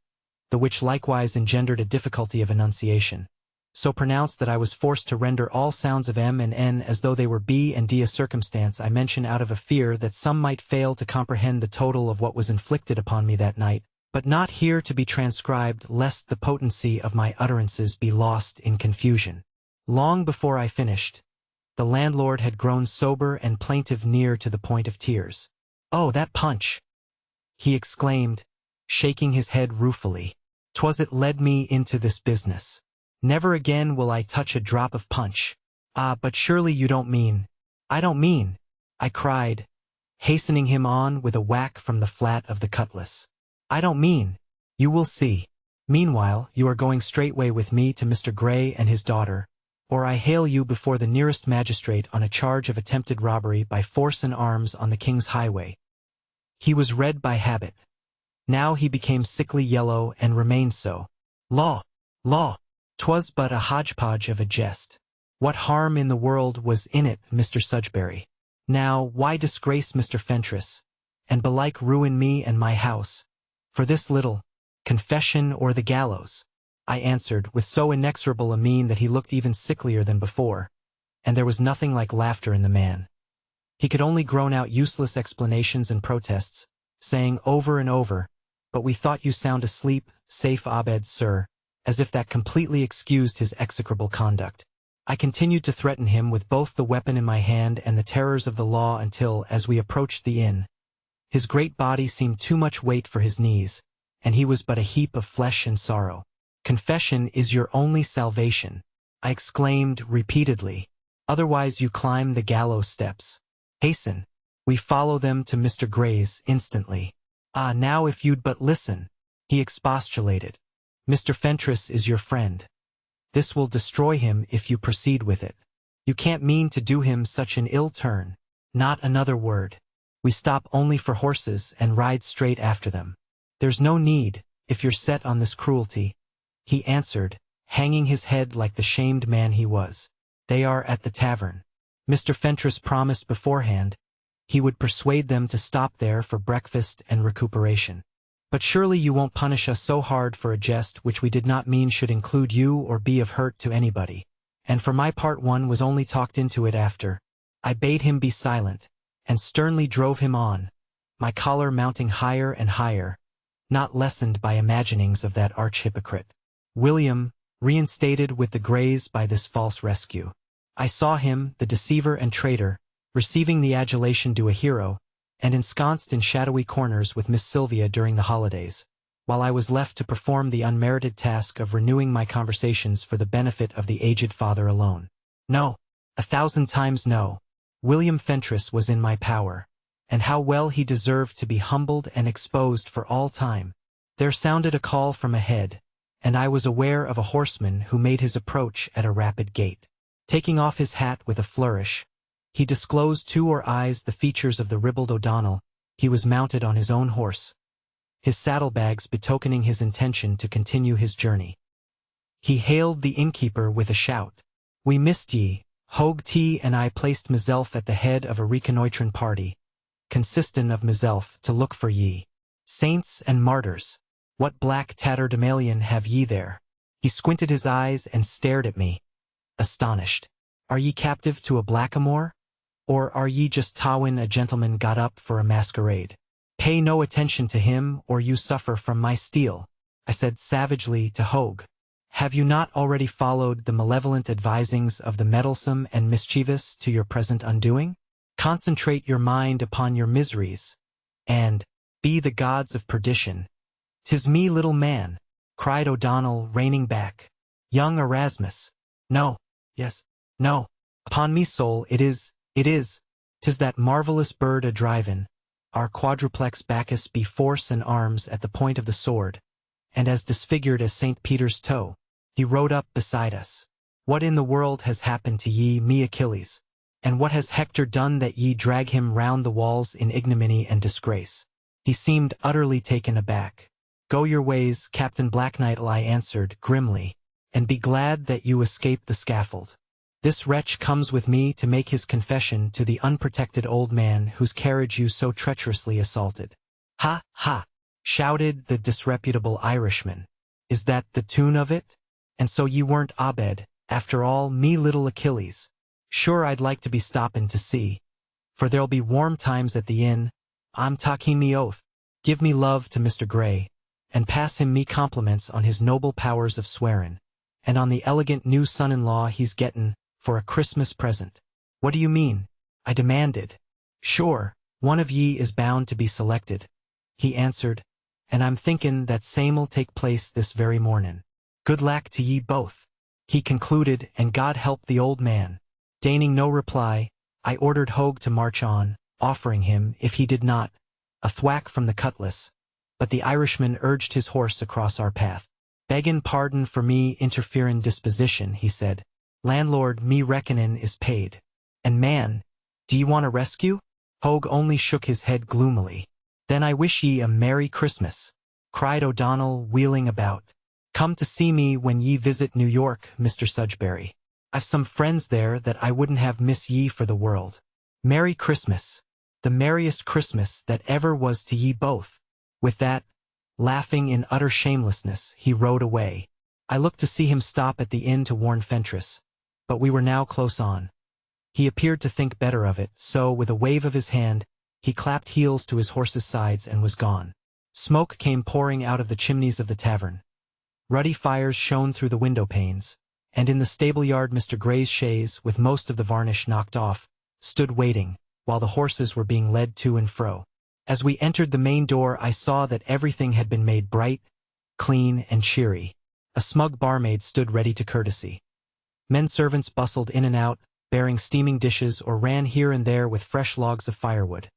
the which likewise engendered a difficulty of enunciation, so pronounced that I was forced to render all sounds of M and N as though they were B and D, a circumstance I mention out of a fear that some might fail to comprehend the total of what was inflicted upon me that night, but not here to be transcribed lest the potency of my utterances be lost in confusion. Long before I finished, the landlord had grown sober and plaintive near to the point of tears. "Oh, that punch!" he exclaimed, shaking his head ruefully. "'Twas it led me into this business. Never again will I touch a drop of punch." "Ah, but surely you don't mean—" "I don't mean," I cried, hastening him on with a whack from the flat of the cutlass. "I don't mean. You will see. Meanwhile, you are going straightway with me to Mr. Gray and his daughter, or I hale you before the nearest magistrate on a charge of attempted robbery by force and arms on the King's highway." He was red by habit. Now he became sickly yellow and remained so. "Law! Law! 'Twas but a hodgepodge of a jest. What harm in the world was in it, Mr. Sudbury? Now, why disgrace Mr. Fentress, and belike ruin me and my house, for this little confession or the gallows?" I answered, with so inexorable a mien that he looked even sicklier than before, and there was nothing like laughter in the man. He could only groan out useless explanations and protests, saying over and over, "But we thought you sound asleep, safe Abed, sir," as if that completely excused his execrable conduct. I continued to threaten him with both the weapon in my hand and the terrors of the law until, as we approached the inn, his great body seemed too much weight for his knees, and he was but a heap of flesh and sorrow. "Confession is your only salvation," I exclaimed repeatedly. "Otherwise you climb the gallows steps. Hasten. We follow them to Mr. Gray's instantly." "Ah, now if you'd but listen," he expostulated. "Mr. Fentress is your friend. This will destroy him if you proceed with it. You can't mean to do him such an ill turn." "Not another word. We stop only for horses and ride straight after them. There's no need, if you're set on this cruelty," he answered, hanging his head like the shamed man he was. "They are at the tavern. Mr. Fentress promised beforehand he would persuade them to stop there for breakfast and recuperation. But surely you won't punish us so hard for a jest which we did not mean should include you or be of hurt to anybody." And for my part one was only talked into it after. I bade him be silent, and sternly drove him on, my choler mounting higher and higher, not lessened by imaginings of that arch-hypocrite, William, reinstated with the Greys by this false rescue. I saw him, the deceiver and traitor, receiving the adulation due a hero, and ensconced in shadowy corners with Miss Sylvia during the holidays, while I was left to perform the unmerited task of renewing my conversations for the benefit of the aged father alone. No, 1,000 times no. William Fentress was in my power, and how well he deserved to be humbled and exposed for all time. There sounded a call from ahead, and I was aware of a horseman who made his approach at a rapid gait. Taking off his hat with a flourish, he disclosed to our eyes the features of the ribald O'Donnell. He was mounted on his own horse, his saddlebags betokening his intention to continue his journey. He hailed the innkeeper with a shout. "We missed ye. Hogue T and I placed meself at the head of a reconnoitring party, consisting of meself to look for ye. Saints and martyrs, what black tatterdemalion have ye there?" He squinted his eyes and stared at me, astonished. "Are ye captive to a blackamoor? Or are ye just Tawin, a gentleman got up for a masquerade?" "Pay no attention to him or you suffer from my steel," I said savagely to Hogue. "Have you not already followed the malevolent advisings of the meddlesome and mischievous to your present undoing? Concentrate your mind upon your miseries, and be the gods of perdition." "'Tis me, little man," cried O'Donnell, reining back. "Young Erasmus." "No, yes, no, upon me soul it is, 'tis that marvellous bird a-drivin', our quadruplex Bacchus be force and arms at the point of the sword, and as disfigured as St. Peter's toe. He rode up beside us. "What in the world has happened to ye, me Achilles? And what has Hector done that ye drag him round the walls in ignominy and disgrace?" He seemed utterly taken aback. "Go your ways, Captain Blacknightle," I answered grimly, "and be glad that you escaped the scaffold. This wretch comes with me to make his confession to the unprotected old man whose carriage you so treacherously assaulted." "Ha, ha!" shouted the disreputable Irishman. "Is that the tune of it? And so ye weren't Abed, after all, me little Achilles? Sure I'd like to be stoppin' to see, for there'll be warm times at the inn. I'm taking me oath. Give me love to Mr. Gray, and pass him me compliments on his noble powers of swearin', and on the elegant new son-in-law he's gettin' for a Christmas present." "What do you mean?" I demanded. "Sure, one of ye is bound to be selected," he answered, "and I'm thinkin' that same'll take place this very mornin'. Good lack to ye both," he concluded, and God help the old man. Deigning no reply, I ordered Hogue to march on, offering him, if he did not, a thwack from the cutlass, but the Irishman urged his horse across our path. "Beggin' pardon for me interferin' disposition," he said. "Landlord, me reckonin' is paid. And man, do ye want a rescue?" Hogue only shook his head gloomily. "Then I wish ye a Merry Christmas," cried O'Donnell, wheeling about. "Come to see me when ye visit New York, Mr. Sudbury. I've some friends there that I wouldn't have miss ye for the world. Merry Christmas, the merriest Christmas that ever was to ye both." With that, laughing in utter shamelessness, he rode away. I looked to see him stop at the inn to warn Fentress, but we were now close on. He appeared to think better of it, so, with a wave of his hand, he clapped heels to his horse's sides and was gone. Smoke came pouring out of the chimneys of the tavern. Ruddy fires shone through the window panes, and in the stable-yard Mr. Gray's chaise, with most of the varnish knocked off, stood waiting, while the horses were being led to and fro. As we entered the main door I saw that everything had been made bright, clean, and cheery. A smug barmaid stood ready to courtesy. Men-servants bustled in and out, bearing steaming dishes, or ran here and there with fresh logs of firewood.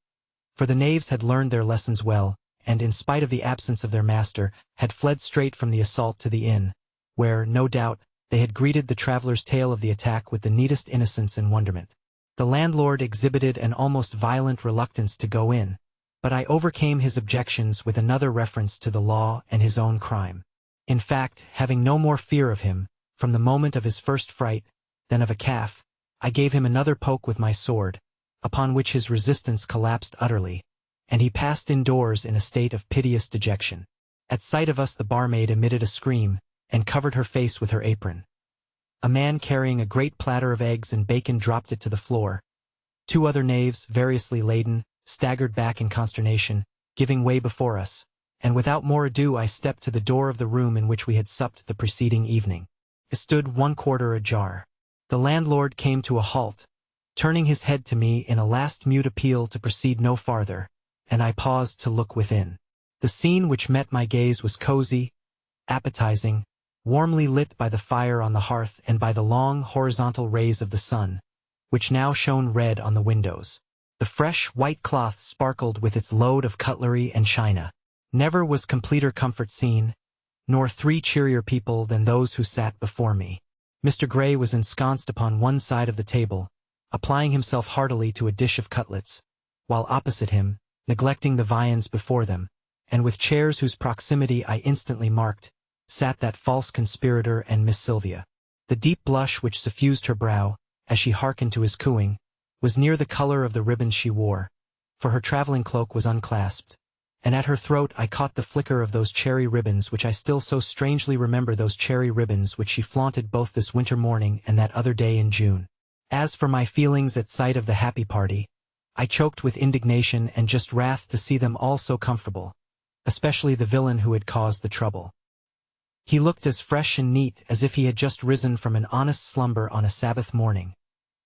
For the knaves had learned their lessons well, and, in spite of the absence of their master, had fled straight from the assault to the inn, where, no doubt, they had greeted the traveler's tale of the attack with the neatest innocence and wonderment. The landlord exhibited an almost violent reluctance to go in, but I overcame his objections with another reference to the law and his own crime. In fact, having no more fear of him, from the moment of his first fright, than of a calf, I gave him another poke with my sword, upon which his resistance collapsed utterly, and he passed indoors in a state of piteous dejection. At sight of us the barmaid emitted a scream, and covered her face with her apron. A man carrying a great platter of eggs and bacon dropped it to the floor. Two other knaves, variously laden, staggered back in consternation, giving way before us, and without more ado I stepped to the door of the room in which we had supped the preceding evening. It stood 1/4 ajar. The landlord came to a halt, turning his head to me in a last mute appeal to proceed no farther, and I paused to look within. The scene which met my gaze was cozy, appetizing, warmly lit by the fire on the hearth and by the long horizontal rays of the sun, which now shone red on the windows. The fresh white cloth sparkled with its load of cutlery and china. Never was completer comfort seen, nor 3 cheerier people than those who sat before me. Mr. Gray was ensconced upon one side of the table, applying himself heartily to a dish of cutlets, while opposite him, neglecting the viands before them, and with chairs whose proximity I instantly marked, sat that false conspirator and Miss Sylvia. The deep blush which suffused her brow, as she hearkened to his cooing, was near the color of the ribbons she wore, for her traveling cloak was unclasped, and at her throat I caught the flicker of those cherry ribbons which I still so strangely remember, those cherry ribbons which she flaunted both this winter morning and that other day in June. As for my feelings at sight of the happy party, I choked with indignation and just wrath to see them all so comfortable, especially the villain who had caused the trouble. He looked as fresh and neat as if he had just risen from an honest slumber on a Sabbath morning,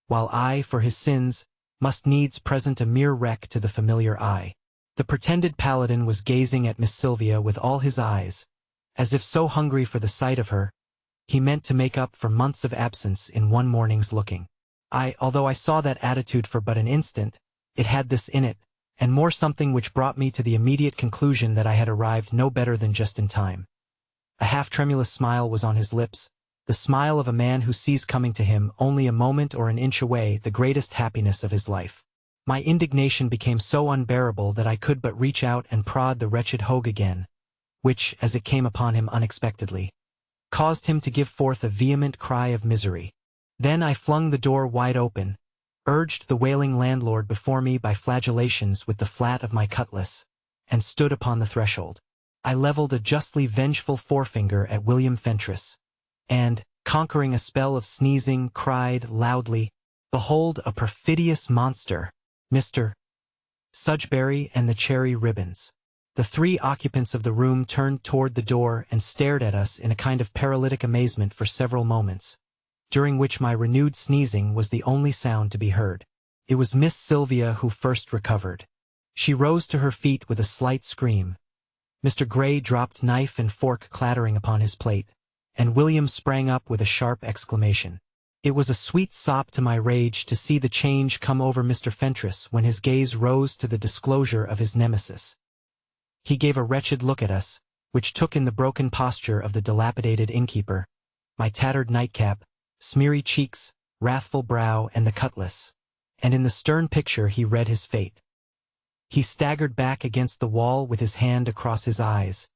while I, for his sins, must needs present a mere wreck to the familiar eye. The pretended paladin was gazing at Miss Sylvia with all his eyes, as if so hungry for the sight of her, he meant to make up for months of absence in one morning's looking. Although I saw that attitude for but an instant, it had this in it, and more something which brought me to the immediate conclusion that I had arrived no better than just in time. A half-tremulous smile was on his lips, the smile of a man who sees coming to him only a moment or an inch away the greatest happiness of his life. My indignation became so unbearable that I could but reach out and prod the wretched Hogue again, which, as it came upon him unexpectedly, caused him to give forth a vehement cry of misery. Then I flung the door wide open, urged the wailing landlord before me by flagellations with the flat of my cutlass, and stood upon the threshold. I leveled a justly vengeful forefinger at William Fentress, and, conquering a spell of sneezing, cried loudly, "Behold a perfidious monster, Mr. Sudbury and the cherry ribbons." The three occupants of the room turned toward the door and stared at us in a kind of paralytic amazement for several moments, during which my renewed sneezing was the only sound to be heard. It was Miss Sylvia who first recovered. She rose to her feet with a slight scream. Mr. Gray dropped knife and fork clattering upon his plate, and William sprang up with a sharp exclamation. It was a sweet sop to my rage to see the change come over Mr. Fentress when his gaze rose to the disclosure of his nemesis. He gave a wretched look at us, which took in the broken posture of the dilapidated innkeeper, my tattered nightcap, smeary cheeks, wrathful brow, and the cutlass, and in the stern picture he read his fate. He staggered back against the wall with his hand across his eyes,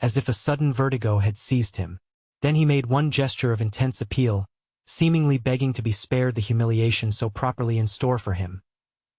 as if a sudden vertigo had seized him. Then he made one gesture of intense appeal, seemingly begging to be spared the humiliation so properly in store for him.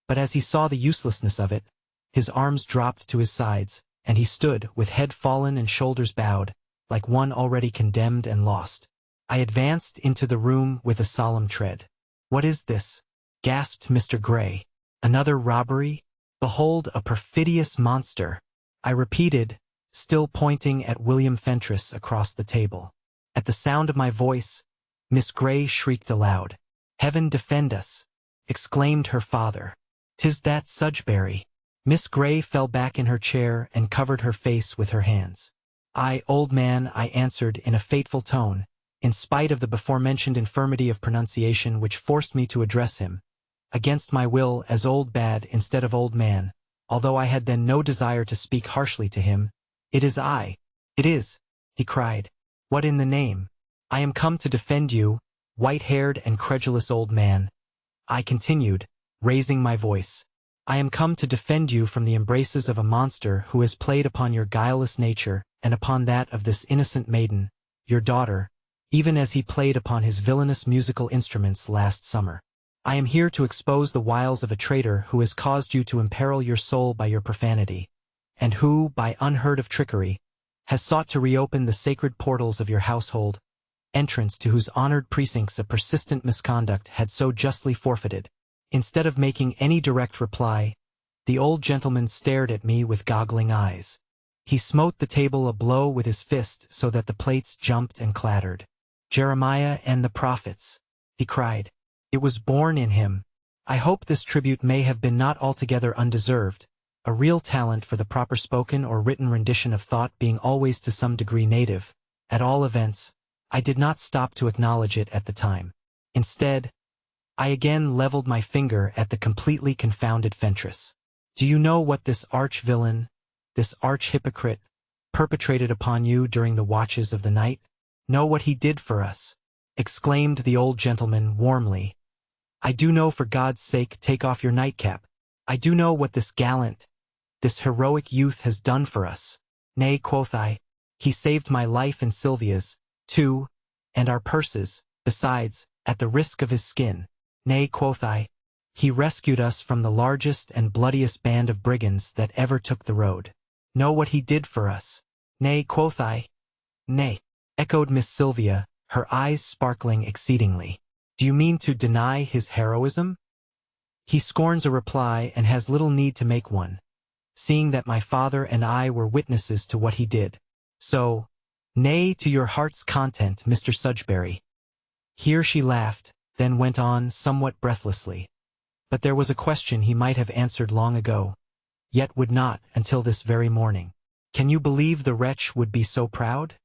But as he saw the uselessness of it, his arms dropped to his sides, and he stood, with head fallen and shoulders bowed, like one already condemned and lost. I advanced into the room with a solemn tread. "What is this?" gasped Mr. Gray. "Another robbery? Behold a perfidious monster," I repeated, still pointing at William Fentress across the table. At the sound of my voice, Miss Gray shrieked aloud. "Heaven defend us!" exclaimed her father. "'Tis that Sudbury." Miss Gray fell back in her chair and covered her face with her hands. "Old man," I answered in a fateful tone, in spite of the before-mentioned infirmity of pronunciation which forced me to address him, against my will, as old bad instead of old man, although I had then no desire to speak harshly to him. "It is I." "It is," he cried. "What in the name?" "I am come to defend you, white-haired and credulous old man," I continued, raising my voice. "I am come to defend you from the embraces of a monster who has played upon your guileless nature and upon that of this innocent maiden, your daughter, even as he played upon his villainous musical instruments last summer. I am here to expose the wiles of a traitor who has caused you to imperil your soul by your profanity, and who, by unheard-of trickery, has sought to reopen the sacred portals of your household, entrance to whose honored precincts a persistent misconduct had so justly forfeited." Instead of making any direct reply, the old gentleman stared at me with goggling eyes. He smote the table a blow with his fist so that the plates jumped and clattered. "Jeremiah and the prophets," he cried. "It was born in him. I hope this tribute may have been not altogether undeserved, a real talent for the proper spoken or written rendition of thought being always to some degree native. At all events, I did not stop to acknowledge it at the time. Instead, I again leveled my finger at the completely confounded Fentress. "Do you know what this arch-villain, this arch-hypocrite, perpetrated upon you during the watches of the night? Know what he did for us?" exclaimed the old gentleman warmly. "I do know. For God's sake, take off your nightcap. I do know what this gallant, this heroic youth has done for us. Nay, quoth I, he saved my life and Sylvia's, too, and our purses, besides, at the risk of his skin. Nay, quoth I, he rescued us from the largest and bloodiest band of brigands that ever took the road. Know what he did for us? Nay, quoth I. Nay, echoed Miss Sylvia, her eyes sparkling exceedingly. Do you mean to deny his heroism? He scorns a reply and has little need to make one, seeing that my father and I were witnesses to what he did. So, nay to your heart's content, Mr. Sudbury. Here she laughed, then went on somewhat breathlessly. But there was a question he might have answered long ago, yet would not until this very morning. Can you believe the wretch would be so proud?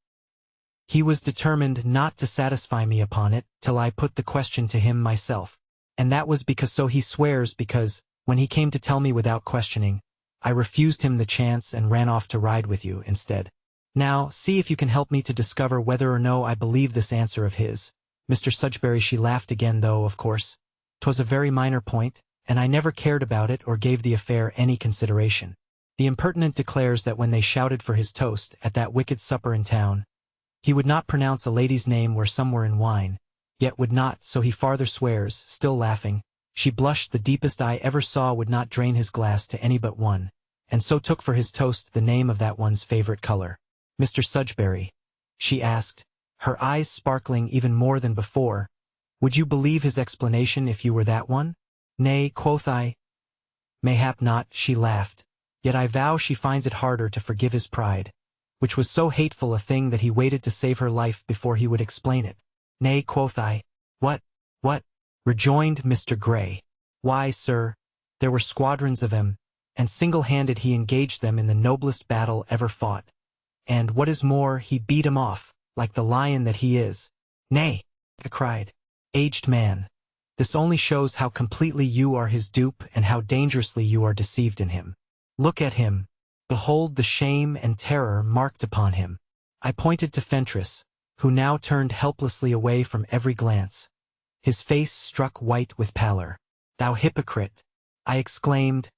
He was determined not to satisfy me upon it till I put the question to him myself. And that was because so he swears because, when he came to tell me without questioning, I refused him the chance and ran off to ride with you instead. Now, see if you can help me to discover whether or no I believe this answer of his. Mr. Sudbury, she laughed again, though, of course, 'twas a very minor point, and I never cared about it or gave the affair any consideration. The impertinent declares that when they shouted for his toast at that wicked supper in town, he would not pronounce a lady's name where some were in wine, yet would not, so he farther swears, still laughing. She blushed the deepest I ever saw, would not drain his glass to any but one, and so took for his toast the name of that one's favorite color. Mr. Sudbury, she asked, her eyes sparkling even more than before, would you believe his explanation if you were that one? Nay, quoth I. Mayhap not, she laughed, yet I vow she finds it harder to forgive his pride, which was so hateful a thing that he waited to save her life before he would explain it. Nay, quoth I. What? Rejoined Mr. Gray. Why, sir, there were squadrons of 'em, and single-handed he engaged them in the noblest battle ever fought. And, what is more, he beat 'em off, like the lion that he is. Nay, I cried. Aged man, this only shows how completely you are his dupe and how dangerously you are deceived in him. Look at him. Behold the shame and terror marked upon him. I pointed to Fentress, who now turned helplessly away from every glance. His face struck white with pallor. Thou hypocrite, I exclaimed,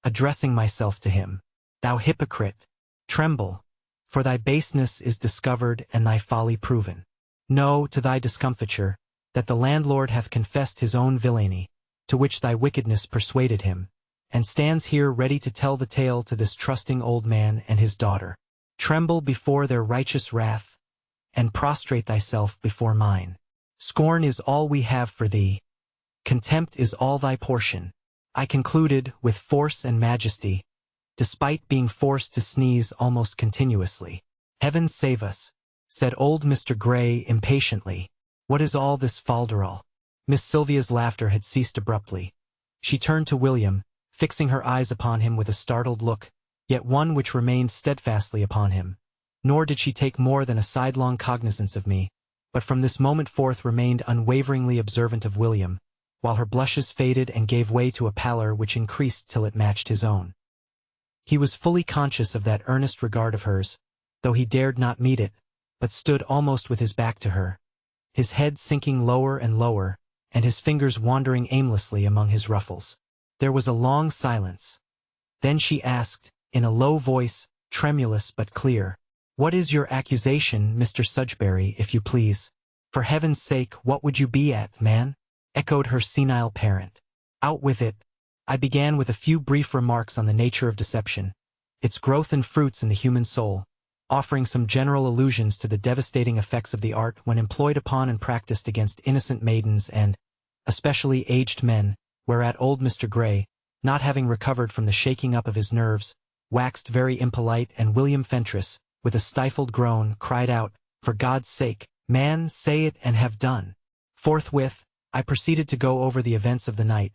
addressing myself to him. Thou hypocrite, tremble, for thy baseness is discovered and thy folly proven. Know, to thy discomfiture, that the landlord hath confessed his own villainy, to which thy wickedness persuaded him, and stands here ready to tell the tale to this trusting old man and his daughter. Tremble before their righteous wrath, and prostrate thyself before mine. Scorn is all we have for thee. Contempt is all thy portion. I concluded, with force and majesty, despite being forced to sneeze almost continuously. Heaven save us, said old Mr. Gray impatiently. What is all this falderall? Miss Sylvia's laughter had ceased abruptly. She turned to William, fixing her eyes upon him with a startled look, yet one which remained steadfastly upon him. Nor did she take more than a sidelong cognizance of me, but from this moment forth remained unwaveringly observant of William, while her blushes faded and gave way to a pallor which increased till it matched his own. He was fully conscious of that earnest regard of hers, though he dared not meet it, but stood almost with his back to her, his head sinking lower and lower, and his fingers wandering aimlessly among his ruffles. There was a long silence. Then she asked, in a low voice, tremulous but clear, "What is your accusation, Mr. Sudbury, if you please? For heaven's sake, what would you be at, man?" echoed her senile parent. "Out with it." I began with a few brief remarks on the nature of deception, its growth and fruits in the human soul, offering some general allusions to the devastating effects of the art when employed upon and practiced against innocent maidens and, especially, aged men, whereat old Mr. Gray, not having recovered from the shaking up of his nerves, waxed very impolite, and William Fentress, with a stifled groan, cried out, "For God's sake, man, say it and have done." Forthwith, I proceeded to go over the events of the night,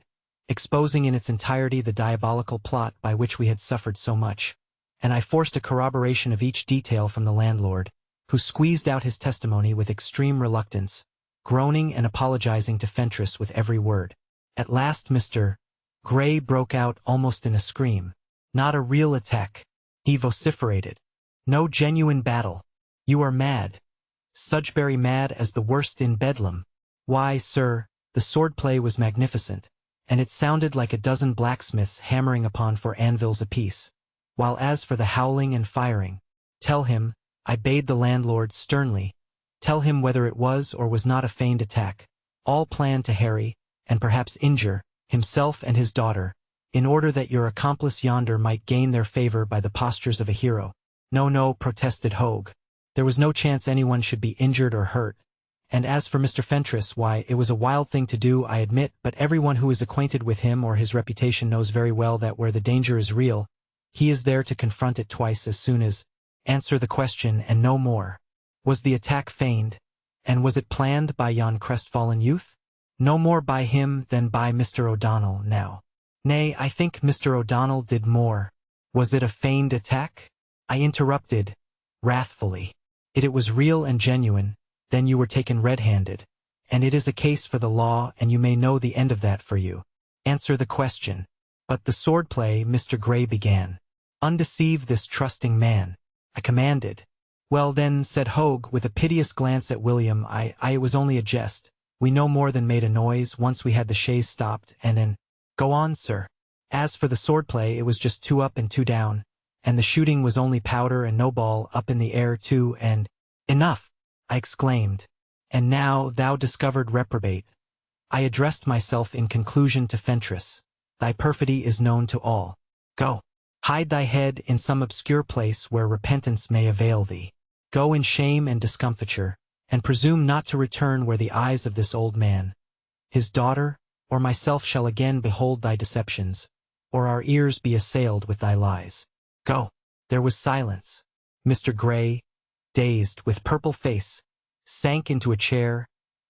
exposing in its entirety the diabolical plot by which we had suffered so much, and I forced a corroboration of each detail from the landlord, who squeezed out his testimony with extreme reluctance, groaning and apologizing to Fentress with every word. At last Mr. Gray broke out almost in a scream. "Not a real attack," he vociferated. "No genuine battle. You are mad. Sudbury mad as the worst in Bedlam. Why, sir, the swordplay was magnificent, and it sounded like a dozen blacksmiths hammering upon 4 anvils apiece. While as for the howling and firing, tell him, I bade the landlord sternly, tell him whether it was or was not a feigned attack, all planned to harry, and perhaps injure, himself and his daughter, in order that your accomplice yonder might gain their favor by the postures of a hero." "No," protested Hogue. "There was no chance anyone should be injured or hurt. And as for Mr. Fentress, why, it was a wild thing to do, I admit, but everyone who is acquainted with him or his reputation knows very well that where the danger is real, he is there to confront it twice as soon as answer the question and no more. Was the attack feigned, and was it planned by yon crestfallen youth? No more by him than by Mr. O'Donnell now. Nay, I think Mr. O'Donnell did more. Was it a feigned attack?" I interrupted, wrathfully. It was real and genuine, then you were taken red-handed, and it is a case for the law, and you may know the end of that for you. Answer the question." "But the swordplay," Mr. Gray began. "Undeceive this trusting man," I commanded. Well then, said Hogue, with a piteous glance at William, it was only a jest. We no more than made a noise once we had the chaise stopped, and Go on, sir. As for the swordplay, it was just 2 up and 2 down, and the shooting was only powder and no ball up in the air too, and— Enough! I exclaimed. And now, thou discovered reprobate, I addressed myself in conclusion to Fentress, thy perfidy is known to all. Go. Hide thy head in some obscure place where repentance may avail thee. Go in shame and discomfiture, and presume not to return where the eyes of this old man, his daughter, or myself shall again behold thy deceptions, or our ears be assailed with thy lies. Go. There was silence. Mr. Gray, dazed, with purple face, sank into a chair,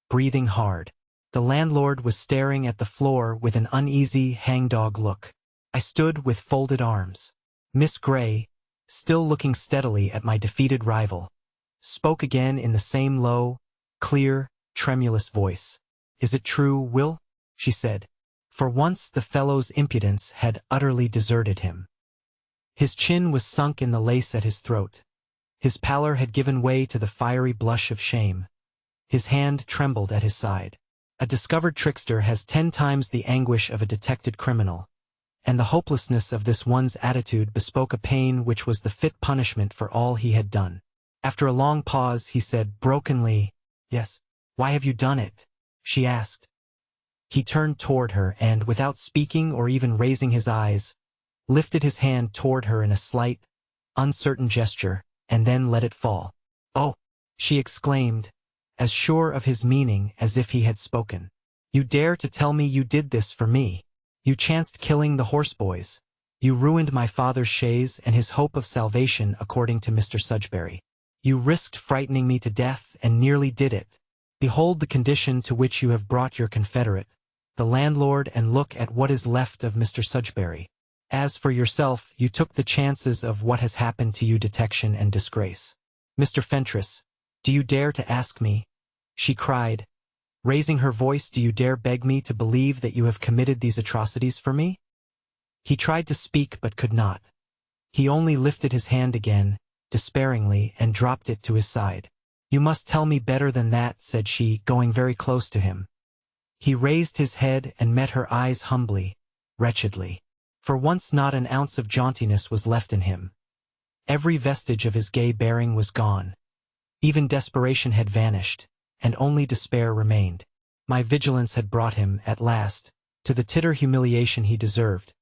breathing hard. The landlord was staring at the floor with an uneasy, hangdog look. I stood with folded arms. Miss Gray, still looking steadily at my defeated rival, spoke again in the same low, clear, tremulous voice. Is it true, Will? She said. For once the fellow's impudence had utterly deserted him. His chin was sunk in the lace at his throat. His pallor had given way to the fiery blush of shame. His hand trembled at his side. A discovered trickster has 10 times the anguish of a detected criminal, and the hopelessness of this one's attitude bespoke a pain which was the fit punishment for all he had done. After a long pause, he said brokenly, Yes. Why have you done it? She asked. He turned toward her and, without speaking or even raising his eyes, lifted his hand toward her in a slight, uncertain gesture, and then let it fall. Oh! She exclaimed, as sure of his meaning as if he had spoken. You dare to tell me you did this for me? You chanced killing the horseboys. You ruined my father's chaise and his hope of salvation according to Mr. Sudbury. You risked frightening me to death and nearly did it. Behold the condition to which you have brought your confederate, the landlord, and look at what is left of Mr. Sudbury. As for yourself, you took the chances of what has happened to you, detection and disgrace. Mr. Fentress, do you dare to ask me? She cried, raising her voice, do you dare beg me to believe that you have committed these atrocities for me? He tried to speak but could not. He only lifted his hand again, despairingly, and dropped it to his side. You must tell me better than that, said she, going very close to him. He raised his head and met her eyes humbly, wretchedly. For once not an ounce of jauntiness was left in him. Every vestige of his gay bearing was gone. Even desperation had vanished, and only despair remained. My vigilance had brought him, at last, to the titter humiliation he deserved,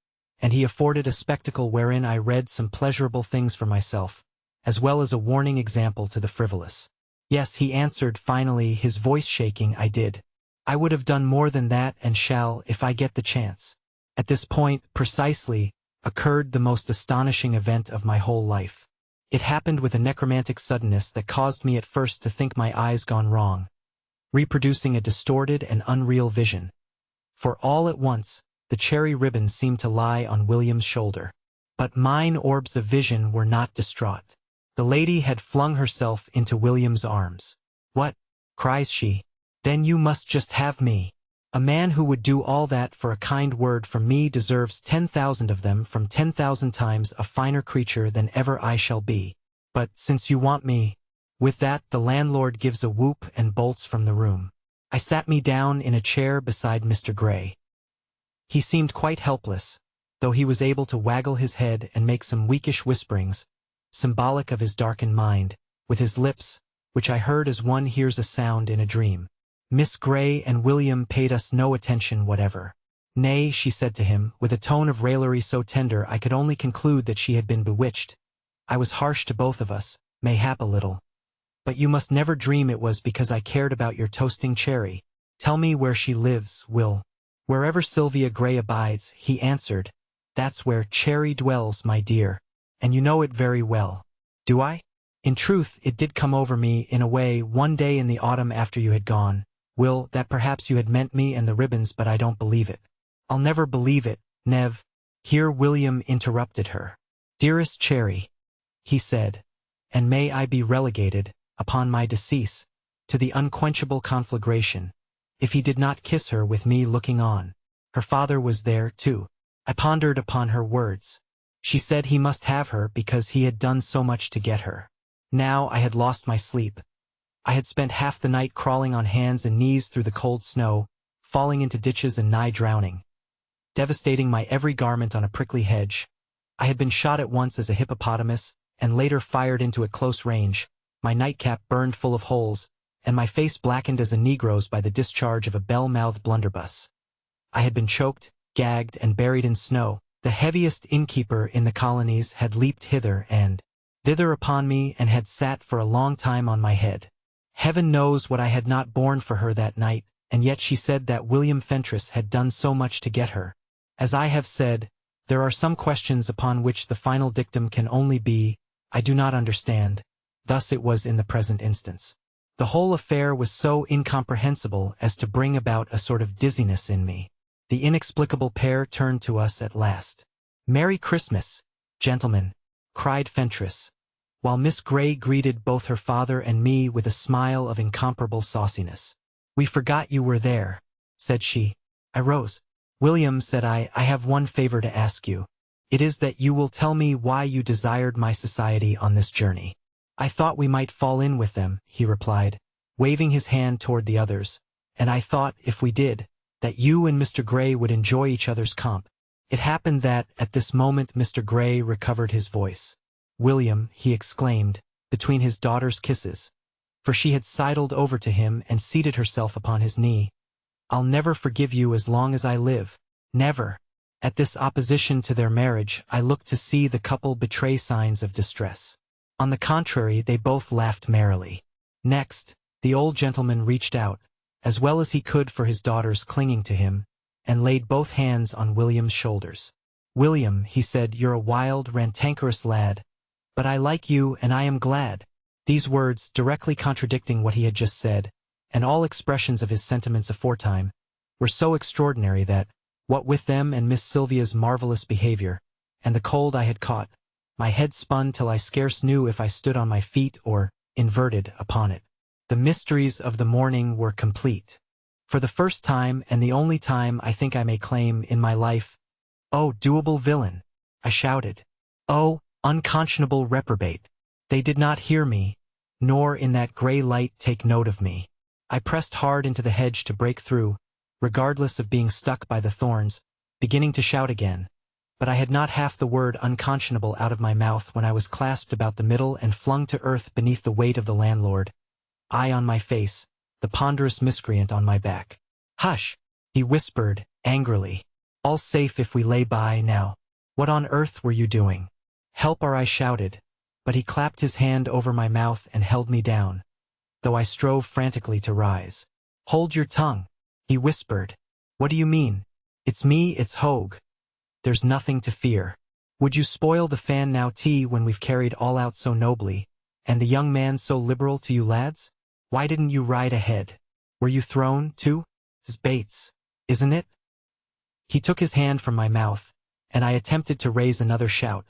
and he afforded a spectacle wherein I read some pleasurable things for myself, as well as a warning example to the frivolous. Yes, he answered finally, his voice shaking, I did. I would have done more than that and shall if I get the chance. At this point, precisely, occurred the most astonishing event of my whole life. It happened with a necromantic suddenness that caused me at first to think my eyes gone wrong, reproducing a distorted and unreal vision. For all at once, the cherry ribbon seemed to lie on William's shoulder. But mine orbs of vision were not distraught. The lady had flung herself into William's arms. What? Cries she. Then you must just have me. A man who would do all that for a kind word from me deserves 10,000 of them, from 10,000 times a finer creature than ever I shall be. But since you want me— With that the landlord gives a whoop and bolts from the room. I sat me down in a chair beside Mr. Gray. He seemed quite helpless, though he was able to waggle his head and make some weakish whisperings, symbolic of his darkened mind, with his lips, which I heard as one hears a sound in a dream. Miss Gray and William paid us no attention whatever. Nay, she said to him, with a tone of raillery so tender I could only conclude that she had been bewitched. I was harsh to both of us, mayhap a little. But you must never dream it was because I cared about your toasting cherry. Tell me where she lives, Will. Wherever Sylvia Gray abides, he answered. That's where Cherry dwells, my dear. And you know it very well. Do I? In truth, it did come over me, in a way, one day in the autumn after you had gone, Will, that perhaps you had meant me and the ribbons, but I don't believe it. I'll never believe it, Nev. Here William interrupted her. Dearest Cherry, he said, and may I be relegated, upon my decease, to the unquenchable conflagration, if he did not kiss her with me looking on. Her father was there, too. I pondered upon her words. She said he must have her because he had done so much to get her. Now I had lost my sleep. I had spent half the night crawling on hands and knees through the cold snow, falling into ditches and nigh drowning, devastating my every garment on a prickly hedge. I had been shot at once as a hippopotamus, and later fired into at close range, my nightcap burned full of holes, and my face blackened as a Negro's by the discharge of a bell-mouthed blunderbuss. I had been choked, gagged, and buried in snow. The heaviest innkeeper in the colonies had leaped hither and thither upon me and had sat for a long time on my head. Heaven knows what I had not borne for her that night, and yet she said that William Fentress had done so much to get her. As I have said, there are some questions upon which the final dictum can only be, I do not understand. Thus it was in the present instance. The whole affair was so incomprehensible as to bring about a sort of dizziness in me. The inexplicable pair turned to us at last. "Merry Christmas, gentlemen," cried Fentress, while Miss Grey greeted both her father and me with a smile of incomparable sauciness. "We forgot you were there," said she. I rose. "William," said I have one favor to ask you. It is that you will tell me why you desired my society on this journey." "I thought we might fall in with them," he replied, waving his hand toward the others, "and I thought, if we did, that you and Mr. Grey would enjoy each other's comp." It happened that, at this moment, Mr. Grey recovered his voice. "William," he exclaimed, between his daughter's kisses, for she had sidled over to him and seated herself upon his knee, "I'll never forgive you as long as I live. Never." At this opposition to their marriage, I looked to see the couple betray signs of distress. On the contrary, they both laughed merrily. Next, the old gentleman reached out, as well as he could for his daughters clinging to him, and laid both hands on William's shoulders. "William," he said, "you're a wild, rantankerous lad, but I like you and I am glad." These words, directly contradicting what he had just said, and all expressions of his sentiments aforetime, were so extraordinary that, what with them and Miss Sylvia's marvelous behavior, and the cold I had caught, my head spun till I scarce knew if I stood on my feet or, inverted, upon it. The mysteries of the morning were complete. For the first time, and the only time I think I may claim in my life, "Oh, doable villain!" I shouted. "Oh, unconscionable reprobate!" They did not hear me, nor in that grey light take note of me. I pressed hard into the hedge to break through, regardless of being stuck by the thorns, beginning to shout again. But I had not half the word unconscionable out of my mouth when I was clasped about the middle and flung to earth beneath the weight of the landlord, I on my face, the ponderous miscreant on my back. "Hush!" he whispered, angrily. "All safe if we lay by now. What on earth were you doing?" "Help her," I shouted, but he clapped his hand over my mouth and held me down, though I strove frantically to rise. "Hold your tongue," he whispered. "What do you mean?" "It's me, it's Hogue. There's nothing to fear. Would you spoil the fan now tea when we've carried all out so nobly, and the young man so liberal to you lads? Why didn't you ride ahead? Were you thrown, too? It's Bates, isn't it?" He took his hand from my mouth, and I attempted to raise another shout,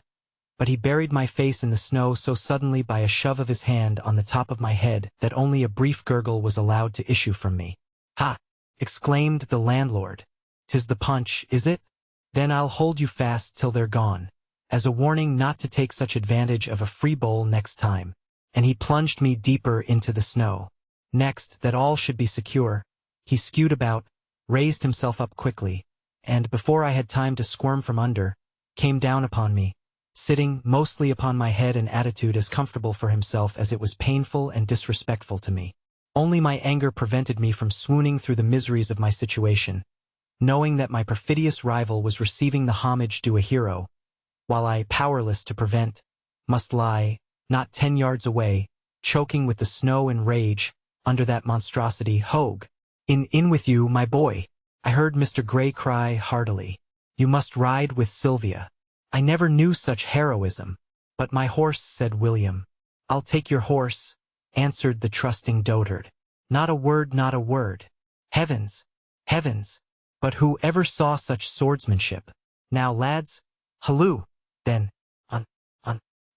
but he buried my face in the snow so suddenly by a shove of his hand on the top of my head that only a brief gurgle was allowed to issue from me. "Ha!" exclaimed the landlord. "'Tis the punch, is it? Then I'll hold you fast till they're gone, as a warning not to take such advantage of a free bowl next time." And he plunged me deeper into the snow. Next, that all should be secure, he skewed about, raised himself up quickly, and, before I had time to squirm from under, came down upon me, sitting mostly upon my head in attitude as comfortable for himself as it was painful and disrespectful to me. Only my anger prevented me from swooning through the miseries of my situation, knowing that my perfidious rival was receiving the homage due a hero, while I, powerless to prevent, must lie, not 10 yards away, choking with the snow and rage, under that monstrosity. "Hogue! In with you, my boy!" I heard Mr. Grey cry heartily. "You must ride with Sylvia." I never knew such heroism. "But my horse," said William. "I'll take your horse," answered the trusting dotard. "Not a word, not a word. Heavens! Heavens! But who ever saw such swordsmanship? Now, lads, halloo!" Then, on.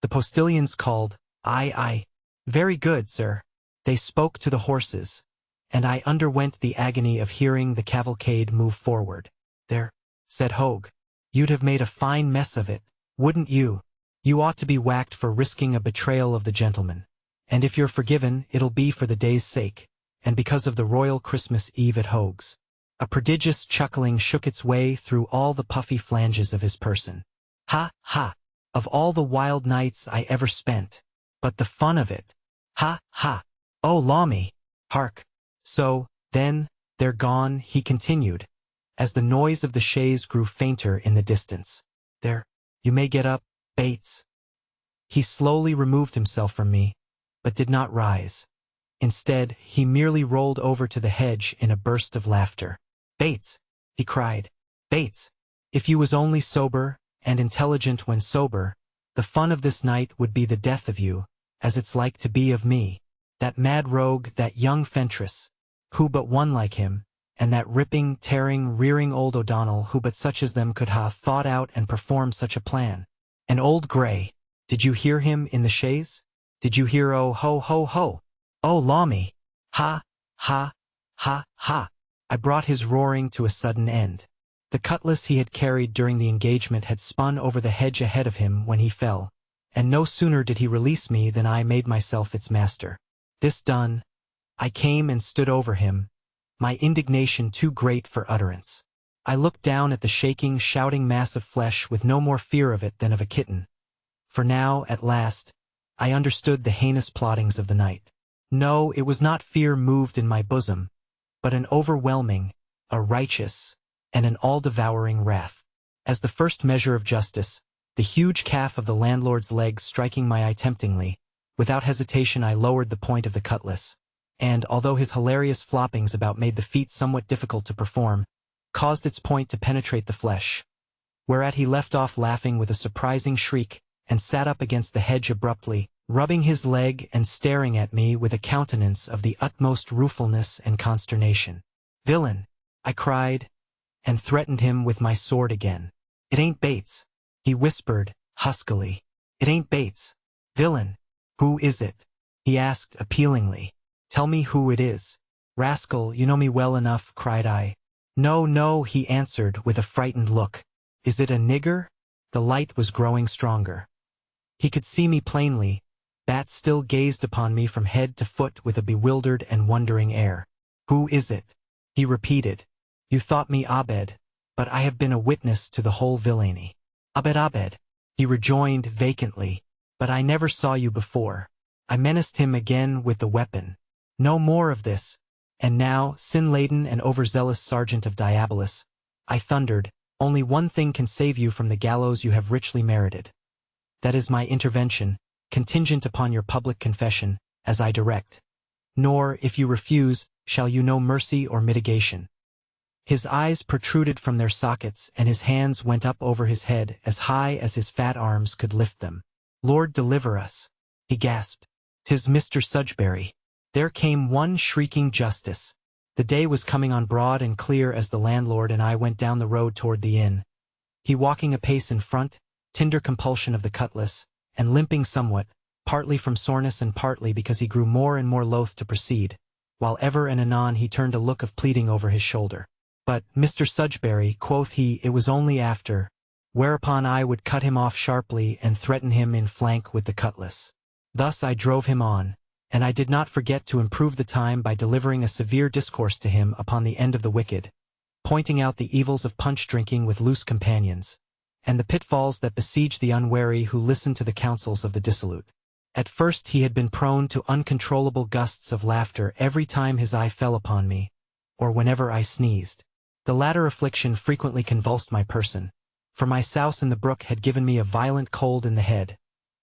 The postilions called, "Aye. Very good, sir." They spoke to the horses, and I underwent the agony of hearing the cavalcade move forward. "There," said Hogue. "You'd have made a fine mess of it, wouldn't you? You ought to be whacked for risking a betrayal of the gentleman." and if you're forgiven, it'll be for the day's sake, and because of the royal Christmas Eve at Hogue's. A prodigious chuckling shook its way through all the puffy flanges of his person. Ha, ha! Of all the wild nights I ever spent. But the fun of it! Ha, ha! Oh, law me! Hark! So, then, they're gone, he continued, as the noise of the chaise grew fainter in the distance. There, you may get up, Bates. He slowly removed himself from me, but did not rise. Instead, he merely rolled over to the hedge in a burst of laughter. Bates, he cried. Bates, if you was only sober, and intelligent when sober, the fun of this night would be the death of you, as it's like to be of me. That mad rogue, that young Fentress, who but one like him, and that ripping, tearing, rearing old O'Donnell who but such as them could ha' thought out and performed such a plan. And old Grey, did you hear him in the chaise? Did you hear oh ho ho ho? Oh law me! Ha, ha, ha, ha! I brought his roaring to a sudden end. The cutlass he had carried during the engagement had spun over the hedge ahead of him when he fell, and no sooner did he release me than I made myself its master. This done, I came and stood over him, my indignation too great for utterance. I looked down at the shaking, shouting mass of flesh with no more fear of it than of a kitten. For now, at last, I understood the heinous plottings of the night. No, it was not fear moved in my bosom, but an overwhelming, a righteous, and an all-devouring wrath. As the first measure of justice, the huge calf of the landlord's leg striking my eye temptingly, without hesitation I lowered the point of the cutlass, and, although his hilarious floppings about made the feat somewhat difficult to perform, caused its point to penetrate the flesh, whereat he left off laughing with a surprising shriek, and sat up against the hedge abruptly, rubbing his leg and staring at me with a countenance of the utmost ruefulness and consternation. Villain! I cried, and threatened him with my sword again. It ain't Bates, he whispered, huskily. It ain't Bates. Villain! Who is it? He asked appealingly. Tell me who it is. Rascal, you know me well enough, cried I. No, no, he answered with a frightened look. Is it a nigger? The light was growing stronger. He could see me plainly. Bat still gazed upon me from head to foot with a bewildered and wondering air. Who is it? He repeated. You thought me Abed, but I have been a witness to the whole villainy. Abed, Abed, he rejoined vacantly, but I never saw you before. I menaced him again with the weapon. No more of this. And now, sin-laden and overzealous sergeant of Diabolus, I thundered, only one thing can save you from the gallows you have richly merited. That is my intervention, contingent upon your public confession, as I direct. Nor, if you refuse, shall you know mercy or mitigation. His eyes protruded from their sockets and his hands went up over his head as high as his fat arms could lift them. Lord deliver us, he gasped. 'Tis Mr. Sudbury. There came one shrieking justice. The day was coming on broad and clear as the landlord and I went down the road toward the inn. He walking a pace in front, tender compulsion of the cutlass, and limping somewhat, partly from soreness and partly because he grew more and more loath to proceed, while ever and anon he turned a look of pleading over his shoulder. But, Mr. Sudbury, quoth he, it was only after, whereupon I would cut him off sharply and threaten him in flank with the cutlass. Thus I drove him on, and I did not forget to improve the time by delivering a severe discourse to him upon the end of the wicked, pointing out the evils of punch drinking with loose companions, and the pitfalls that besiege the unwary who listen to the counsels of the dissolute. At first he had been prone to uncontrollable gusts of laughter every time his eye fell upon me, or whenever I sneezed. The latter affliction frequently convulsed my person, for my souse in the brook had given me a violent cold in the head,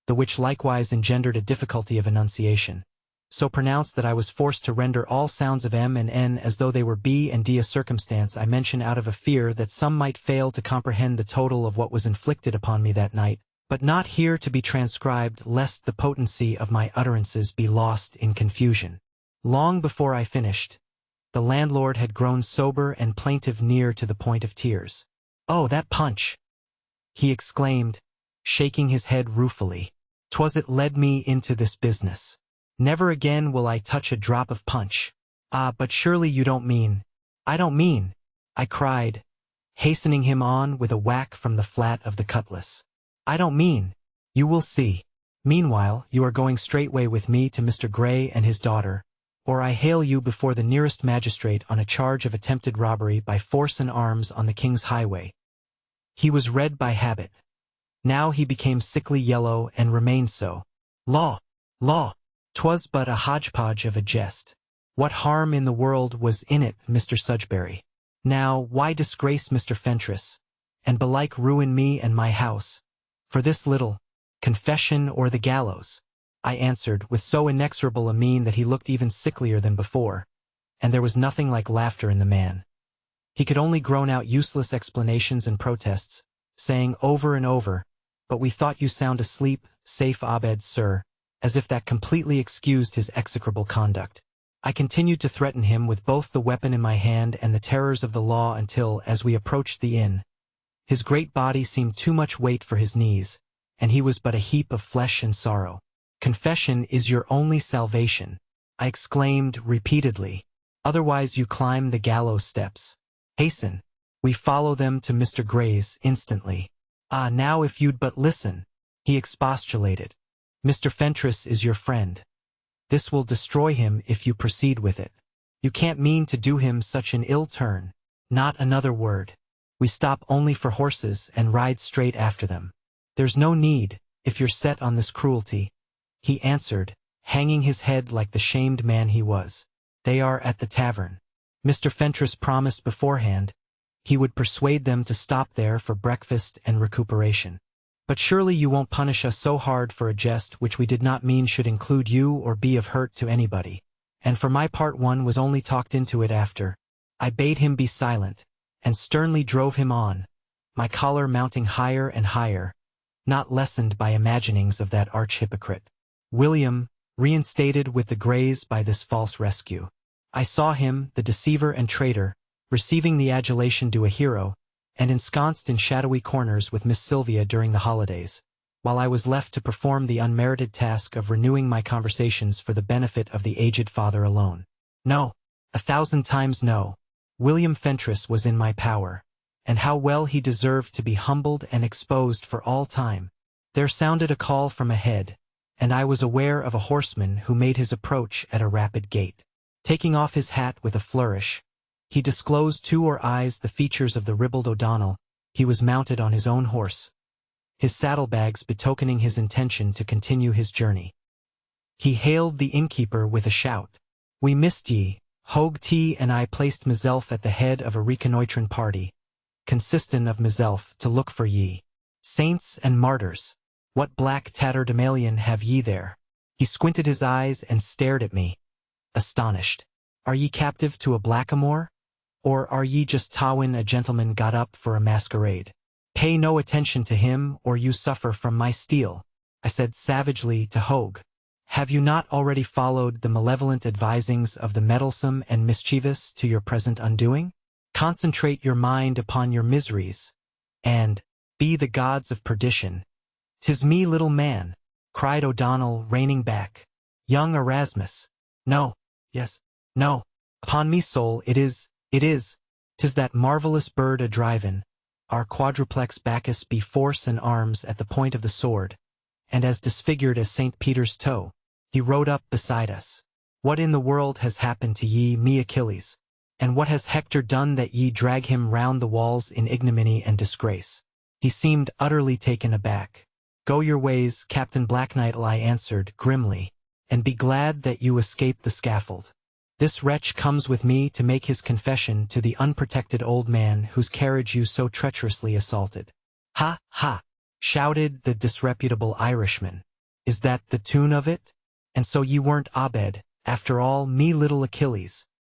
the which likewise engendered a difficulty of enunciation, so pronounced that I was forced to render all sounds of M and N as though they were B and D, a circumstance I mention out of a fear that some might fail to comprehend the total of what was inflicted upon me that night, but not here to be transcribed lest the potency of my utterances be lost in confusion. Long before I finished, the landlord had grown sober and plaintive near to the point of tears. "Oh, that punch!" he exclaimed, shaking his head ruefully. "'Twas it led me into this business. Never again will I touch a drop of punch. Ah, but surely you don't mean—" "I don't mean," I cried, hastening him on with a whack from the flat of the cutlass. "I don't mean. You will see." Meanwhile, you are going straightway with me to Mr. Gray and his daughter, or I hale you before the nearest magistrate on a charge of attempted robbery by force and arms on the King's highway." He was red by habit. Now he became sickly yellow and remained so. "Law! Law! 'Twas but a hodgepodge of a jest. What harm in the world was in it, Mr. Sudbury? Now, why disgrace Mr. Fentress, and belike ruin me and my house, for this little confession or the gallows?" I answered, with so inexorable a mien that he looked even sicklier than before, and there was nothing like laughter in the man. He could only groan out useless explanations and protests, saying over and over, "But we thought you sound asleep, safe abed, sir," as if that completely excused his execrable conduct. I continued to threaten him with both the weapon in my hand and the terrors of the law until, as we approached the inn, his great body seemed too much weight for his knees, and he was but a heap of flesh and sorrow. "Confession is your only salvation," I exclaimed repeatedly. "Otherwise you climb the gallows steps. Hasten. We follow them to Mr. Gray's instantly." "Ah, now if you'd but listen," he expostulated. "Mr. Fentress is your friend. This will destroy him if you proceed with it. You can't mean to do him such an ill turn." "Not another word. We stop only for horses and ride straight after them. There's no need, if you're set on this cruelty," he answered, hanging his head like the shamed man he was. "They are at the tavern. Mr. Fentress promised beforehand he would persuade them to stop there for breakfast and recuperation. But surely you won't punish us so hard for a jest which we did not mean should include you or be of hurt to anybody." And for my part one was only talked into it after. I bade him be silent, and sternly drove him on, my choler mounting higher and higher, not lessened by imaginings of that arch-hypocrite, William, reinstated with the Greys by this false rescue. I saw him, the deceiver and traitor, receiving the adulation due a hero, and ensconced in shadowy corners with Miss Sylvia during the holidays, while I was left to perform the unmerited task of renewing my conversations for the benefit of the aged father alone. No, 1,000 times no. William Fentress was in my power, and how well he deserved to be humbled and exposed for all time. There sounded a call from ahead, and I was aware of a horseman who made his approach at a rapid gait. Taking off his hat with a flourish, he disclosed to our eyes the features of the ribald O'Donnell. He was mounted on his own horse, his saddlebags betokening his intention to continue his journey. He hailed the innkeeper with a shout. "We missed ye. Hogue T and I placed meself at the head of a reconnoitring party, consistin' of meself, to look for ye. Saints and martyrs, what black tatterdemalion have ye there?" He squinted his eyes and stared at me, astonished. "Are ye captive to a blackamoor? Or are ye just tawin a gentleman got up for a masquerade? Pay no attention to him, or you suffer from my steel," I said savagely to Hogue. "Have you not already followed the malevolent advisings of the meddlesome and mischievous to your present undoing? Concentrate your mind upon your miseries, and be the gods of perdition." "'Tis me, little man," cried O'Donnell, reining back. "Young Erasmus." "No, yes, no, upon me soul it is, 'tis that marvellous bird a-drivin', our quadruplex Bacchus be force and arms at the point of the sword, and as disfigured as St. Peter's toe." He rode up beside us. "What in the world has happened to ye, me Achilles? And what has Hector done that ye drag him round the walls in ignominy and disgrace?" He seemed utterly taken aback. "Go your ways, Captain Blacknightle," I answered grimly, "and be glad that you escaped the scaffold. This wretch comes with me to make his confession to the unprotected old man whose carriage you so treacherously assaulted." "Ha, ha!" shouted the disreputable Irishman. "Is that the tune of it? And so ye weren't Abed, after all, me little Achilles?